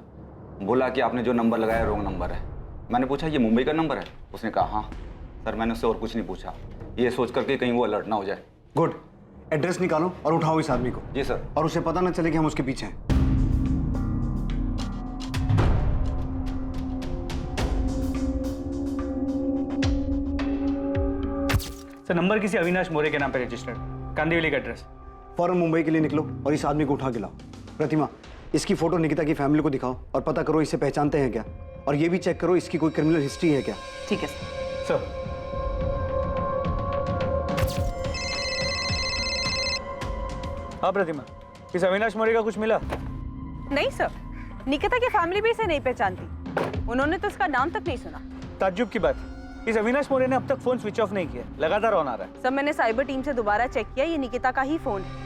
N: बोला कि आपने जो नंबर लगाया रॉन्ग नंबर है। मैंने पूछा ये मुंबई का नंबर है? उसने कहा हाँ। सर, मैंने उससे और कुछ नहीं पूछा, ये सोच करके कहीं वो अलर्ट ना हो जाए।
M: गुड। एड्रेस निकालो और उठाओ इस आदमी को।
N: जी सर।
M: और उसे पता ना चले कि हम उसके पीछे हैं।
F: सर, नंबर किसी अविनाश मोरे के नाम पे रजिस्टर्ड, कांदिवली का एड्रेस।
M: फौरन मुंबई के लिए निकलो और इस आदमी को उठा के लाओ। प्रतिमा, इसकी फोटो निकिता की फैमिली को दिखाओ और पता करो इसे पहचानते हैं क्या, और ये भी चेक करो इसकी कोई क्रिमिनल हिस्ट्री है क्या।
L: ठीक है
F: सर। हाँ प्रतिमा, इस अविनाश मोरे का कुछ मिला?
L: नहीं सर, निकिता की फैमिली भी इसे नहीं पहचानती। उन्होंने तो इसका नाम तक नहीं सुना।
F: ताज्जुब की बात, इस अविनाश मोरे ने अब तक फोन स्विच ऑफ नहीं किया, लगातार ऑन आ रहा है।
L: सर, मैंने साइबर टीम से दोबारा चेक किया, ये निकिता का ही फोन है।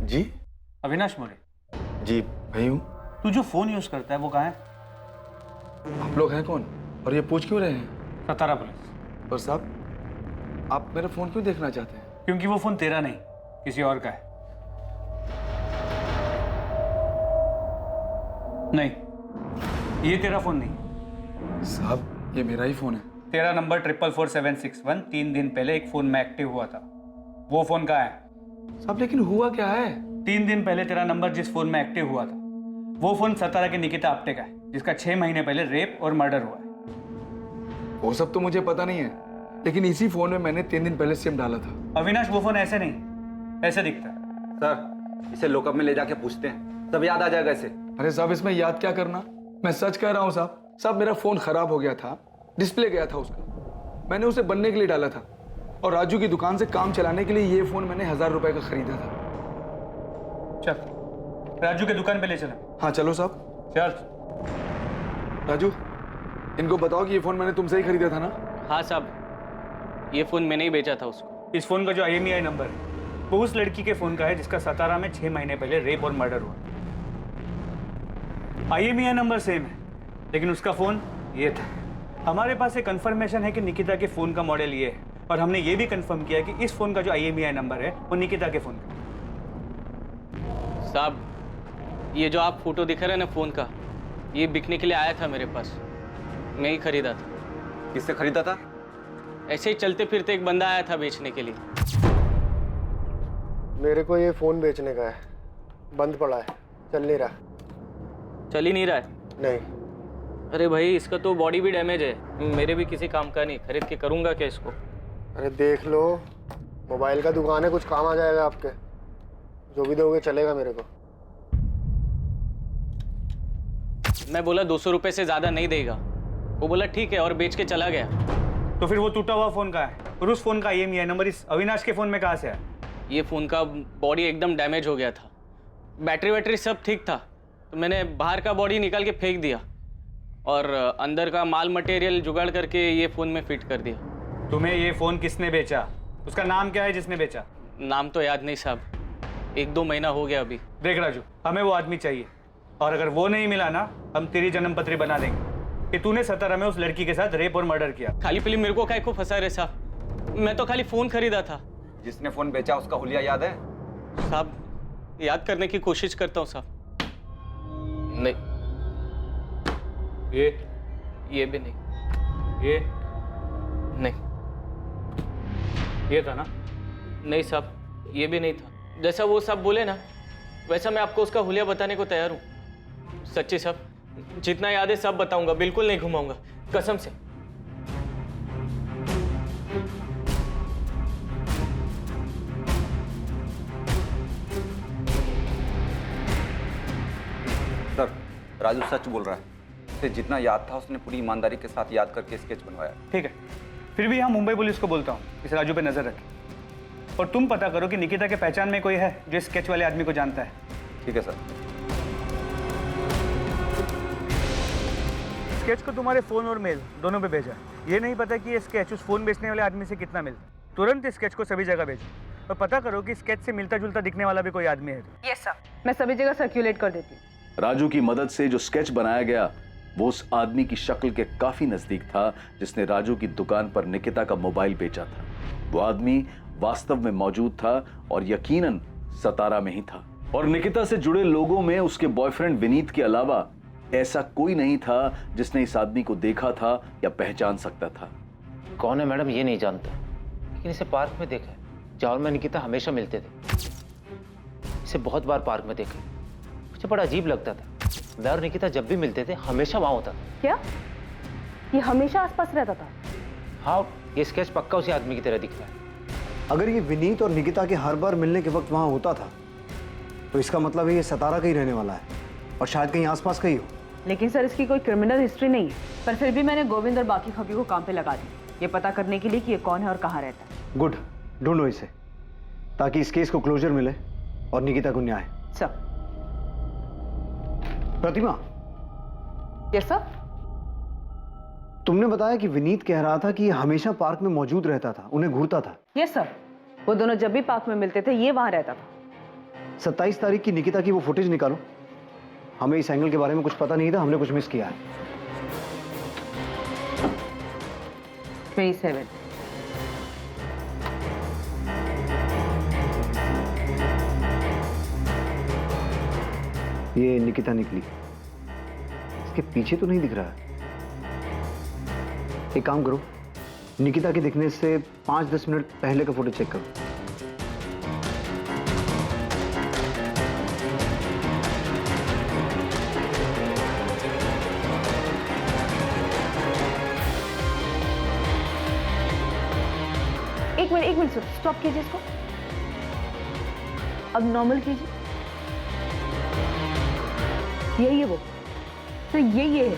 J: जी
F: अविनाश मोरे?
J: जी भाई हूँ।
F: तू जो फोन यूज करता है वो कहाँ है?
J: आप लोग हैं कौन और ये पूछ क्यों रहे हैं?
F: सतारा पुलिस।
J: और साहब, आप मेरा फोन क्यों देखना चाहते हैं?
F: क्योंकि वो फोन तेरा नहीं, किसी और का है। नहीं, ये तेरा फोन नहीं।
J: साहब, ये मेरा ही फोन है।
F: तेरा नंबर 44761 3 दिन पहले एक फोन में एक्टिव हुआ था, वो फोन कहाँ है?
J: साहब, लेकिन हुआ क्या है?
F: 3 दिन पहले तेरा नंबर जिस फोन में एक्टिव हुआ था वो फोन सतारा के निकिता आप्टे का है, जिसका 6 महीने पहले रेप और मर्डर हुआ है।
J: वो सब तो मुझे पता नहीं है, लेकिन इसी फोन में मैंने 3 दिन पहले सिम डाला था।
F: अविनाश, वो फोन ऐसे नहीं, ऐसे दिखता है।
N: सर, इसे लॉकअप में ले जाके पूछते हैं, तब याद आ जाएगा इसे।
J: अरे साहब, इसमें याद क्या करना, मैं सच कह रहा हूँ साहब। साहब, मेरा फोन खराब हो गया था, डिस्प्ले गया था उसका, मैंने उसे बनने के लिए डाला था, और राजू की दुकान से काम चलाने के लिए ये फोन मैंने 1000 रुपए का खरीदा था।
F: चल, राजू के दुकान पे ले चला।
J: हाँ चलो साहब।
F: चल।
J: राजू, इनको बताओ कि ये फोन मैंने तुमसे ही खरीदा था ना?
A: हाँ साहब, ये फोन मैंने ही बेचा था उसको।
F: इस फोन का जो IMEI नंबर है वो उस लड़की के फोन का है जिसका सतारा में 6 महीने पहले रेप और मर्डर हुआ। IMEI नंबर सेम है, लेकिन उसका फ़ोन ये था। हमारे पास एक कंफर्मेशन है कि निकिता के फ़ोन का मॉडल ये है, और हमने ये भी कंफर्म किया कि इस फ़ोन का जो IMEI नंबर है वो निकिता के फ़ोन का।
A: साहब, ये जो आप फोटो दिखा रहे हैं ना फ़ोन का, ये बिकने के लिए आया था मेरे पास, मैं ही खरीदा था।
N: किससे खरीदा था?
A: ऐसे ही चलते फिरते एक बंदा आया था बेचने के लिए।
O: मेरे को ये फ़ोन बेचने का है, बंद पड़ा है, चल नहीं रहा।
A: चल ही नहीं रहा है?
O: नहीं।
A: अरे भाई, इसका तो बॉडी भी डैमेज है, मेरे भी किसी काम का नहीं, खरीद के करूँगा क्या इसको?
O: अरे देख लो, मोबाइल का दुकान है, कुछ काम आ जाएगा आपके। जो भी दोगे चलेगा मेरे को।
A: मैं बोला 200 रुपये से ज़्यादा नहीं देगा, वो बोला ठीक है और बेच के चला गया।
F: तो फिर वो टूटा हुआ फ़ोन का है, और उस फ़ोन का IMEI नंबर इस अविनाश के फ़ोन में कहाँ से आया?
A: ये फ़ोन का बॉडी एकदम डैमेज हो गया था, बैटरी वैटरी सब ठीक था, तो मैंने बाहर का बॉडी निकाल के फेंक दिया और अंदर का माल मटेरियल जुगाड़ करके ये फ़ोन में फिट कर दिया।
F: तुम्हें ये फ़ोन किसने बेचा? उसका नाम क्या है जिसने बेचा?
A: नाम तो याद नहीं साहब, 1-2 महीना हो गया अभी।
F: देख राजू, हमें वो आदमी चाहिए, और अगर वो नहीं मिला ना, हम तेरी जन्म पत्री बना देंगे कि तूने 17 में उस लड़की के साथ रेप और मर्डर किया।
A: खाली पीली मेरे को काहे को फंसा रहे साहब, मैं तो खाली फ़ोन खरीदा था।
N: जिसने फ़ोन बेचा उसका हुलिया याद है?
A: साहब, याद करने की कोशिश करता हूँ साहब। नहीं। ये भी नहीं।
F: ये
A: नहीं।
F: ये था ना?
A: नहीं साहब, ये भी नहीं था। जैसा वो सब बोले ना, वैसा मैं आपको उसका हुलिया बताने को तैयार हूँ। सच्ची साहब, जितना याद है सब बताऊंगा, बिल्कुल नहीं घुमाऊंगा, कसम से।
N: सर, राजू सच बोल रहा है। उसे जितना याद था उसने पूरी ईमानदारी के साथ याद करके स्केच बनवाया।
F: ठीक है, फिर भी यहाँ मुंबई पुलिस को बोलता हूँ इस राजू पे नजर रखें, और तुम पता करो कि निकिता के पहचान में कोई है जो स्केच वाले आदमी को जानता है।
N: ठीक है सर।
F: स्केच को तुम्हारे फ़ोन और मेल दोनों पे भेजा। ये नहीं पता कि ये स्केच उस फ़ोन बेचने वाले आदमी से कितना मिलता। तुरंत स्केच को सभी जगह भेजो, और पता करो कि स्केच से मिलता जुलता दिखने वाला भी कोई आदमी है।
L: यस सर, मैं सभी जगह सर्कुलेट कर देती हूँ।
E: राजू की मदद से जो स्केच बनाया गया वो उस आदमी की शक्ल के काफी नजदीक था जिसने राजू की दुकान पर निकिता का मोबाइल बेचा था। वो आदमी वास्तव में मौजूद था और यकीनन सतारा में ही था, और निकिता से जुड़े लोगों में उसके बॉयफ्रेंड विनीत के अलावा ऐसा कोई नहीं था जिसने इस आदमी को देखा था या पहचान सकता था।
Q: कौन है मैडम ये नहीं जानता, लेकिन इसे पार्क में देखा है, जहाँ मैं निकिता हमेशा मिलते थे। इसे बहुत बार पार्क में देखा, मुझे बड़ा अजीब लगता था। मैं और निकिता जब भी मिलते थे हमेशा वहां होता था।
L: क्या ये हमेशा आसपास रहता था?
Q: हाँ, ये स्केच पक्का उसी आदमी की तरह दिख रहा है।
M: अगर ये विनीत और निकिता के हर बार मिलने के वक्त वहां होता था तो इसका मतलब है ये सतारा का ही रहने वाला है, और शायद कहीं आसपास का ही हो।
L: लेकिन सर, इसकी कोई क्रिमिनल हिस्ट्री नहीं है, पर फिर भी मैंने गोविंद और बाकी खबी को काम पे लगा दी, ये पता करने के लिए कि ये कौन है और कहाँ रहता है।
M: गुड, ढूंढो इसे ताकि इस केस को क्लोजर मिले और निकिता को न्याय।
L: सर।
M: प्रतिमा।
L: Yes sir.
M: तुमने बताया कि विनीत कह रहा था कि ये हमेशा पार्क में मौजूद रहता था, उन्हें घूरता था।
L: यस सर, वो दोनों जब भी पार्क में मिलते थे ये वहां रहता था।
M: 27 तारीख की निकिता की वो फुटेज निकालो। हमें इस एंगल के बारे में कुछ पता नहीं था, हमने कुछ मिस किया है।
L: 27।
M: ये निकिता निकली, इसके पीछे तो नहीं दिख रहा है। एक काम करो, निकिता के दिखने से 5-10 मिनट पहले का फोटो चेक करो।
L: एक मिनट सर, स्टॉप कीजिए इसको, अब नॉर्मल कीजिए। यही है वो सर, यही है।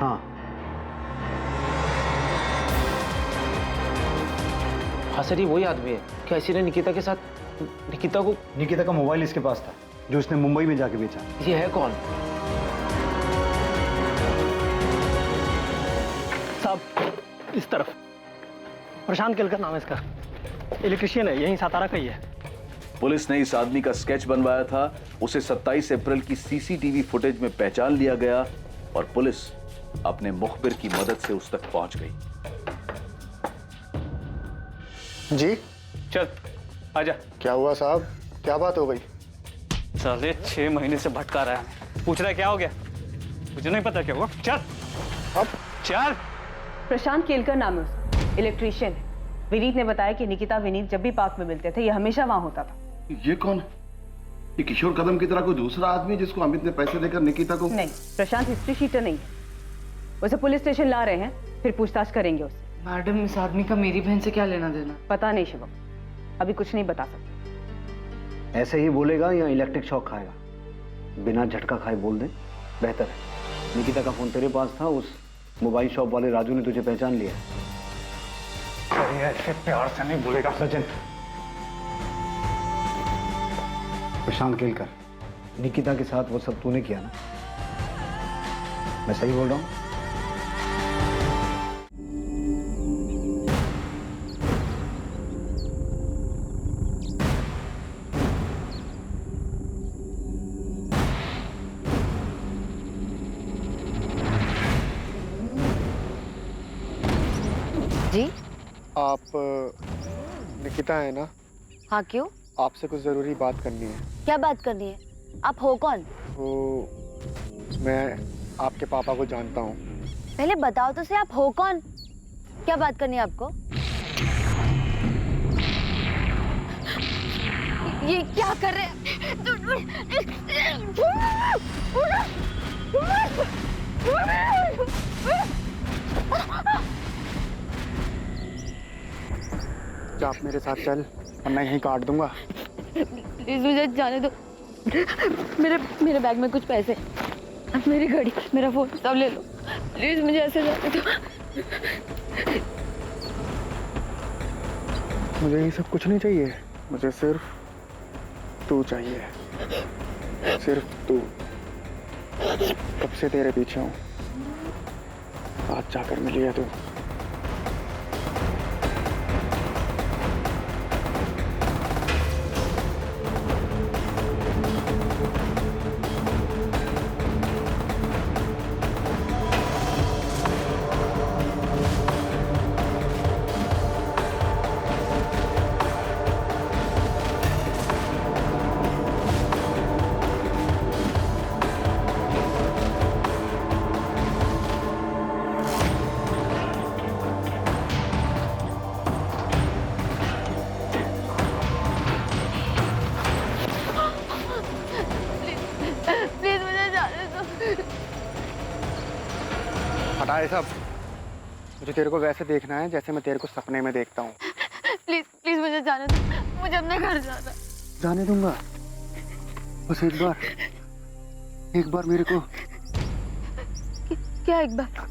M: हाँ
Q: हाँ सर, ये वही आदमी है। क्या इसी ने निकिता के साथ
M: निकिता का मोबाइल इसके पास था जो उसने मुंबई में जाके बेचा।
Q: ये है कौन?
S: साहब, इस तरफ प्रशांत केलकर नाम है इसका, इलेक्ट्रिशियन है, यहीं सातारा का ही है।
E: पुलिस ने इस आदमी का स्केच बनवाया था, उसे 27 अप्रैल की सीसीटीवी फुटेज में पहचान लिया गया और पुलिस अपने मुखबिर की मदद से उस तक पहुंच गई।
O: जी
F: चल आजा।
O: क्या हुआ साहब, क्या बात हो गई?
F: साले 6 महीने से भटका रहा है, पूछ रहा है क्या हो गया? मुझे नहीं पता क्या हुआ। चल
O: अब
F: चल।
L: प्रशांत केलकर नाम है उसका, इलेक्ट्रीशियन है। विनीत ने बताया कि निकिता विनीत जब भी पार्क में मिलते थे ये हमेशा वहां होता था।
G: ये कौन है? ये किशोर कदम की तरह कोई दूसरा आदमी जिसको अमित ने पैसे देकर निकिता को?
L: नहीं, प्रशांत हिस्ट्री शीटर नहीं है। उसे पुलिस स्टेशन ला रहे हैं, फिर पूछताछ करेंगे उससे।
I: मैडम, इस आदमी का मेरी बहन से क्या लेना देना?
L: पता नहीं शिवम, अभी कुछ नहीं बता सकते।
M: ऐसे ही बोलेगा या इलेक्ट्रिक शॉक खाएगा? बिना झटका खाए बोल दे, बेहतर है। निकिता का फोन तेरे पास था, उस मोबाइल शॉप वाले राजू ने तुझे पहचान लिया।
J: अरे ऐसे प्यार से नहीं बोलेगा सचिन।
M: प्रशांत केलकर, निकिता के साथ वो सब तूने किया ना? मैं सही बोल रहा हूँ?
R: जी
O: आप निकिता है ना?
R: हाँ, क्यों?
O: आपसे कुछ जरूरी बात करनी है।
R: क्या बात करनी है? आप हो कौन?
O: वो मैं आपके पापा को जानता हूँ।
R: पहले बताओ तो सही, आप हो कौन? क्या बात करनी है आपको? ये क्या कर रहे हैं?
O: क्या आप मेरे साथ चल, वरना यहीं काट दूंगा।
R: प्लीज मुझे जाने दो। मेरे बैग में कुछ पैसे, मेरी घड़ी, मेरा फोन सब ले लो। प्लीज मुझे ऐसे जाने दो।
O: मुझे ये सब कुछ नहीं चाहिए, मुझे सिर्फ तू चाहिए, सिर्फ तू। कब से तेरे पीछे हूँ, आज जाकर मिली है तू। हटाए सब, मुझे तेरे को वैसे देखना है जैसे मैं तेरे को सपने में देखता हूँ।
R: प्लीज प्लीज मुझे जाने दो, मुझे अपने घर जाना।
O: जाने दूंगा, बस एक बार मेरे को।
R: क्या एक बार?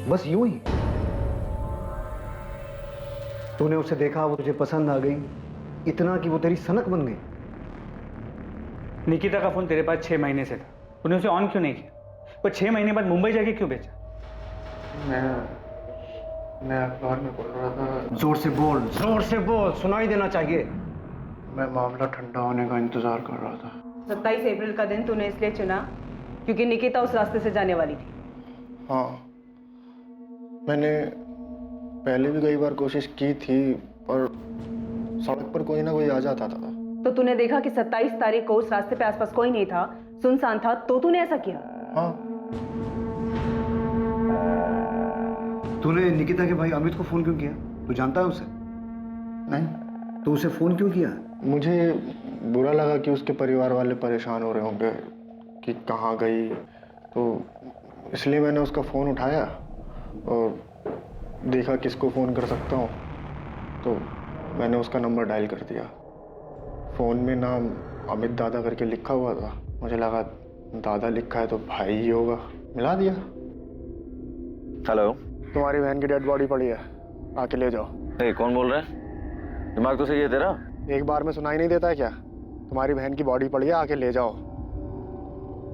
M: बस यूं ही तूने उसे देखा, वो तुझे पसंद आ गई, इतना कि वो तेरी सनक बन गई।
F: निकिता का फोन तेरे पास 6 महीने से था, तूने उसे ऑन क्यों नहीं किया? वो 6 महीने बाद मुंबई जाके क्यों बेचा?
O: मैं अखबार में पढ़ रहा था।
M: जोर से बोल, जोर से बोल, सुनाई देना चाहिए।
O: मैं मामला ठंडा होने का इंतजार कर रहा था।
L: 27 अप्रैल का दिन तूने इसलिए चुना क्योंकि निकिता उस रास्ते से जाने वाली थी।
O: हाँ, मैंने पहले भी कई बार कोशिश की थी, पर सड़क पर कोई ना कोई आ जाता था।
L: तो तूने देखा कि 27 तारीख को उस रास्ते पे आसपास कोई नहीं था, सुनसान था, तो तूने ऐसा किया?
O: हाँ।
M: तूने निकिता के भाई अमित को फोन क्यों किया? तू जानता है उसे? नहीं। तो उसे फोन क्यों किया?
O: मुझे बुरा लगा कि उसके परिवार वाले परेशान हो रहे होंगे कि कहाँ गई, तो इसलिए मैंने उसका फ़ोन उठाया और देखा किसको फ़ोन कर सकता हूँ, तो मैंने उसका नंबर डायल कर दिया। फ़ोन में नाम अमित दादा करके लिखा हुआ था, मुझे लगा दादा लिखा है तो भाई ही होगा, मिला दिया।
B: हेलो,
O: तुम्हारी बहन की डेड बॉडी पड़ी है, आके ले जाओ।
B: कौन बोल रहा है? दिमाग तो सही है तेरा?
O: एक बार में सुनाई नहीं देता है क्या? तुम्हारी बहन की बॉडी पड़ी है, आके ले जाओ।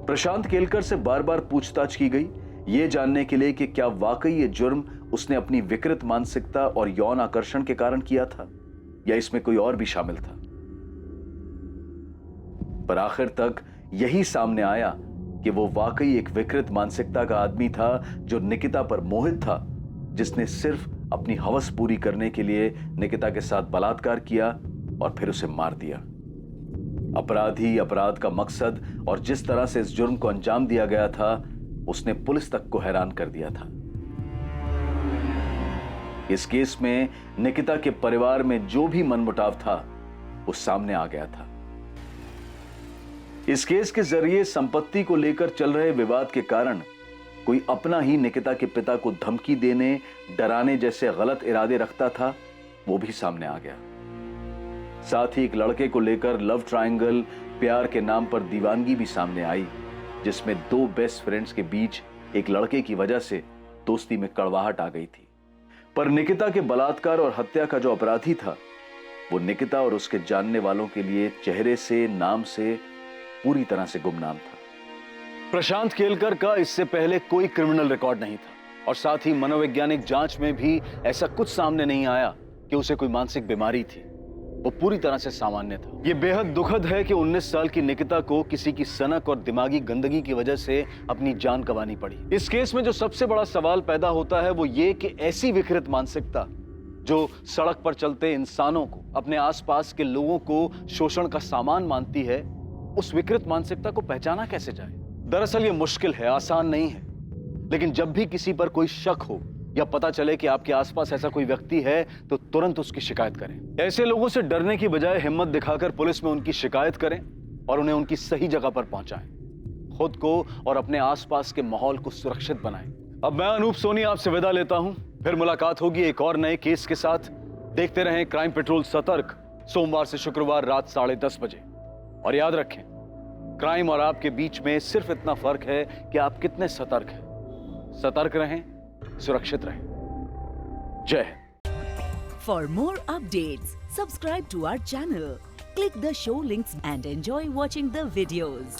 E: प्रशांत केलकर से बार बार पूछताछ की गई, ये जानने के लिए कि क्या वाकई ये जुर्म उसने अपनी विकृत मानसिकता और यौन आकर्षण के कारण किया था, या इसमें कोई और भी शामिल था। पर आखिर तक यही सामने आया कि वो वाकई एक विकृत मानसिकता का आदमी था, जो निकिता पर मोहित था, जिसने सिर्फ अपनी हवस पूरी करने के लिए निकिता के साथ बलात्कार किया और फिर उसे मार दिया। अपराधी, अपराध का मकसद और जिस तरह से इस जुर्म को अंजाम दिया गया था, उसने पुलिस तक को हैरान कर दिया था। इस केस में निकिता के परिवार में जो भी मनमुटाव था, वो सामने आ गया था। इस केस के जरिए संपत्ति को लेकर चल रहे विवाद के कारण कोई अपना ही निकिता के पिता को धमकी देने, डराने जैसे गलत इरादे रखता था, वो भी सामने आ गया। साथ ही एक लड़के को लेकर लव ट्रायंगल, प्यार के नाम पर दीवानगी भी सामने आई, जिसमें दो बेस्ट फ्रेंड्स के बीच एक लड़के की वजह से दोस्ती में कड़वाहट आ गई थी। पर निकिता के बलात्कार और हत्या का जो अपराधी था, वो निकिता और उसके जानने वालों के लिए चेहरे से, नाम से पूरी तरह से गुमनाम था। प्रशांत केलकर का इससे पहले कोई क्रिमिनल रिकॉर्ड नहीं था, और साथ ही मनोवैज्ञानिक जांच में भी ऐसा कुछ सामने नहीं आया कि उसे कोई मानसिक बीमारी थी। वो पूरी तरह से सामान्य था। यह बेहद दुखद है कि 19 साल की निकिता को किसी की सनक और दिमागी गंदगी की वजह से अपनी जान गंवानी पड़ी। इस केस में जो सबसे बड़ा सवाल पैदा होता है वो ये कि ऐसी विकृत मानसिकता जो सड़क पर चलते इंसानों को, अपने आसपास के लोगों को शोषण का सामान मानती है, उस विकृत मानसिकता को पहचाना कैसे जाए? दरअसल ये मुश्किल है, आसान नहीं है। लेकिन जब भी किसी पर कोई शक हो या पता चले कि आपके आसपास ऐसा कोई व्यक्ति है, तो तुरंत उसकी शिकायत करें। ऐसे लोगों से डरने की बजाय हिम्मत दिखाकर पुलिस में उनकी शिकायत करें और उन्हें उनकी सही जगह पर पहुंचाएं। खुद को और अपने आसपास के माहौल को सुरक्षित बनाएं। अब मैं अनूप सोनी आपसे विदा लेता हूं। फिर मुलाकात होगी एक और नए केस के साथ। देखते रहें क्राइम पेट्रोल सतर्क, सोमवार से शुक्रवार रात 10:30 बजे। और याद रखें, क्राइम और आपके बीच में सिर्फ इतना फर्क है कि आप कितने सतर्क हैं। सतर्क रहें, सुरक्षित रहें। जय Hind.
D: For more updates, subscribe to our channel, click the show links and enjoy watching the videos.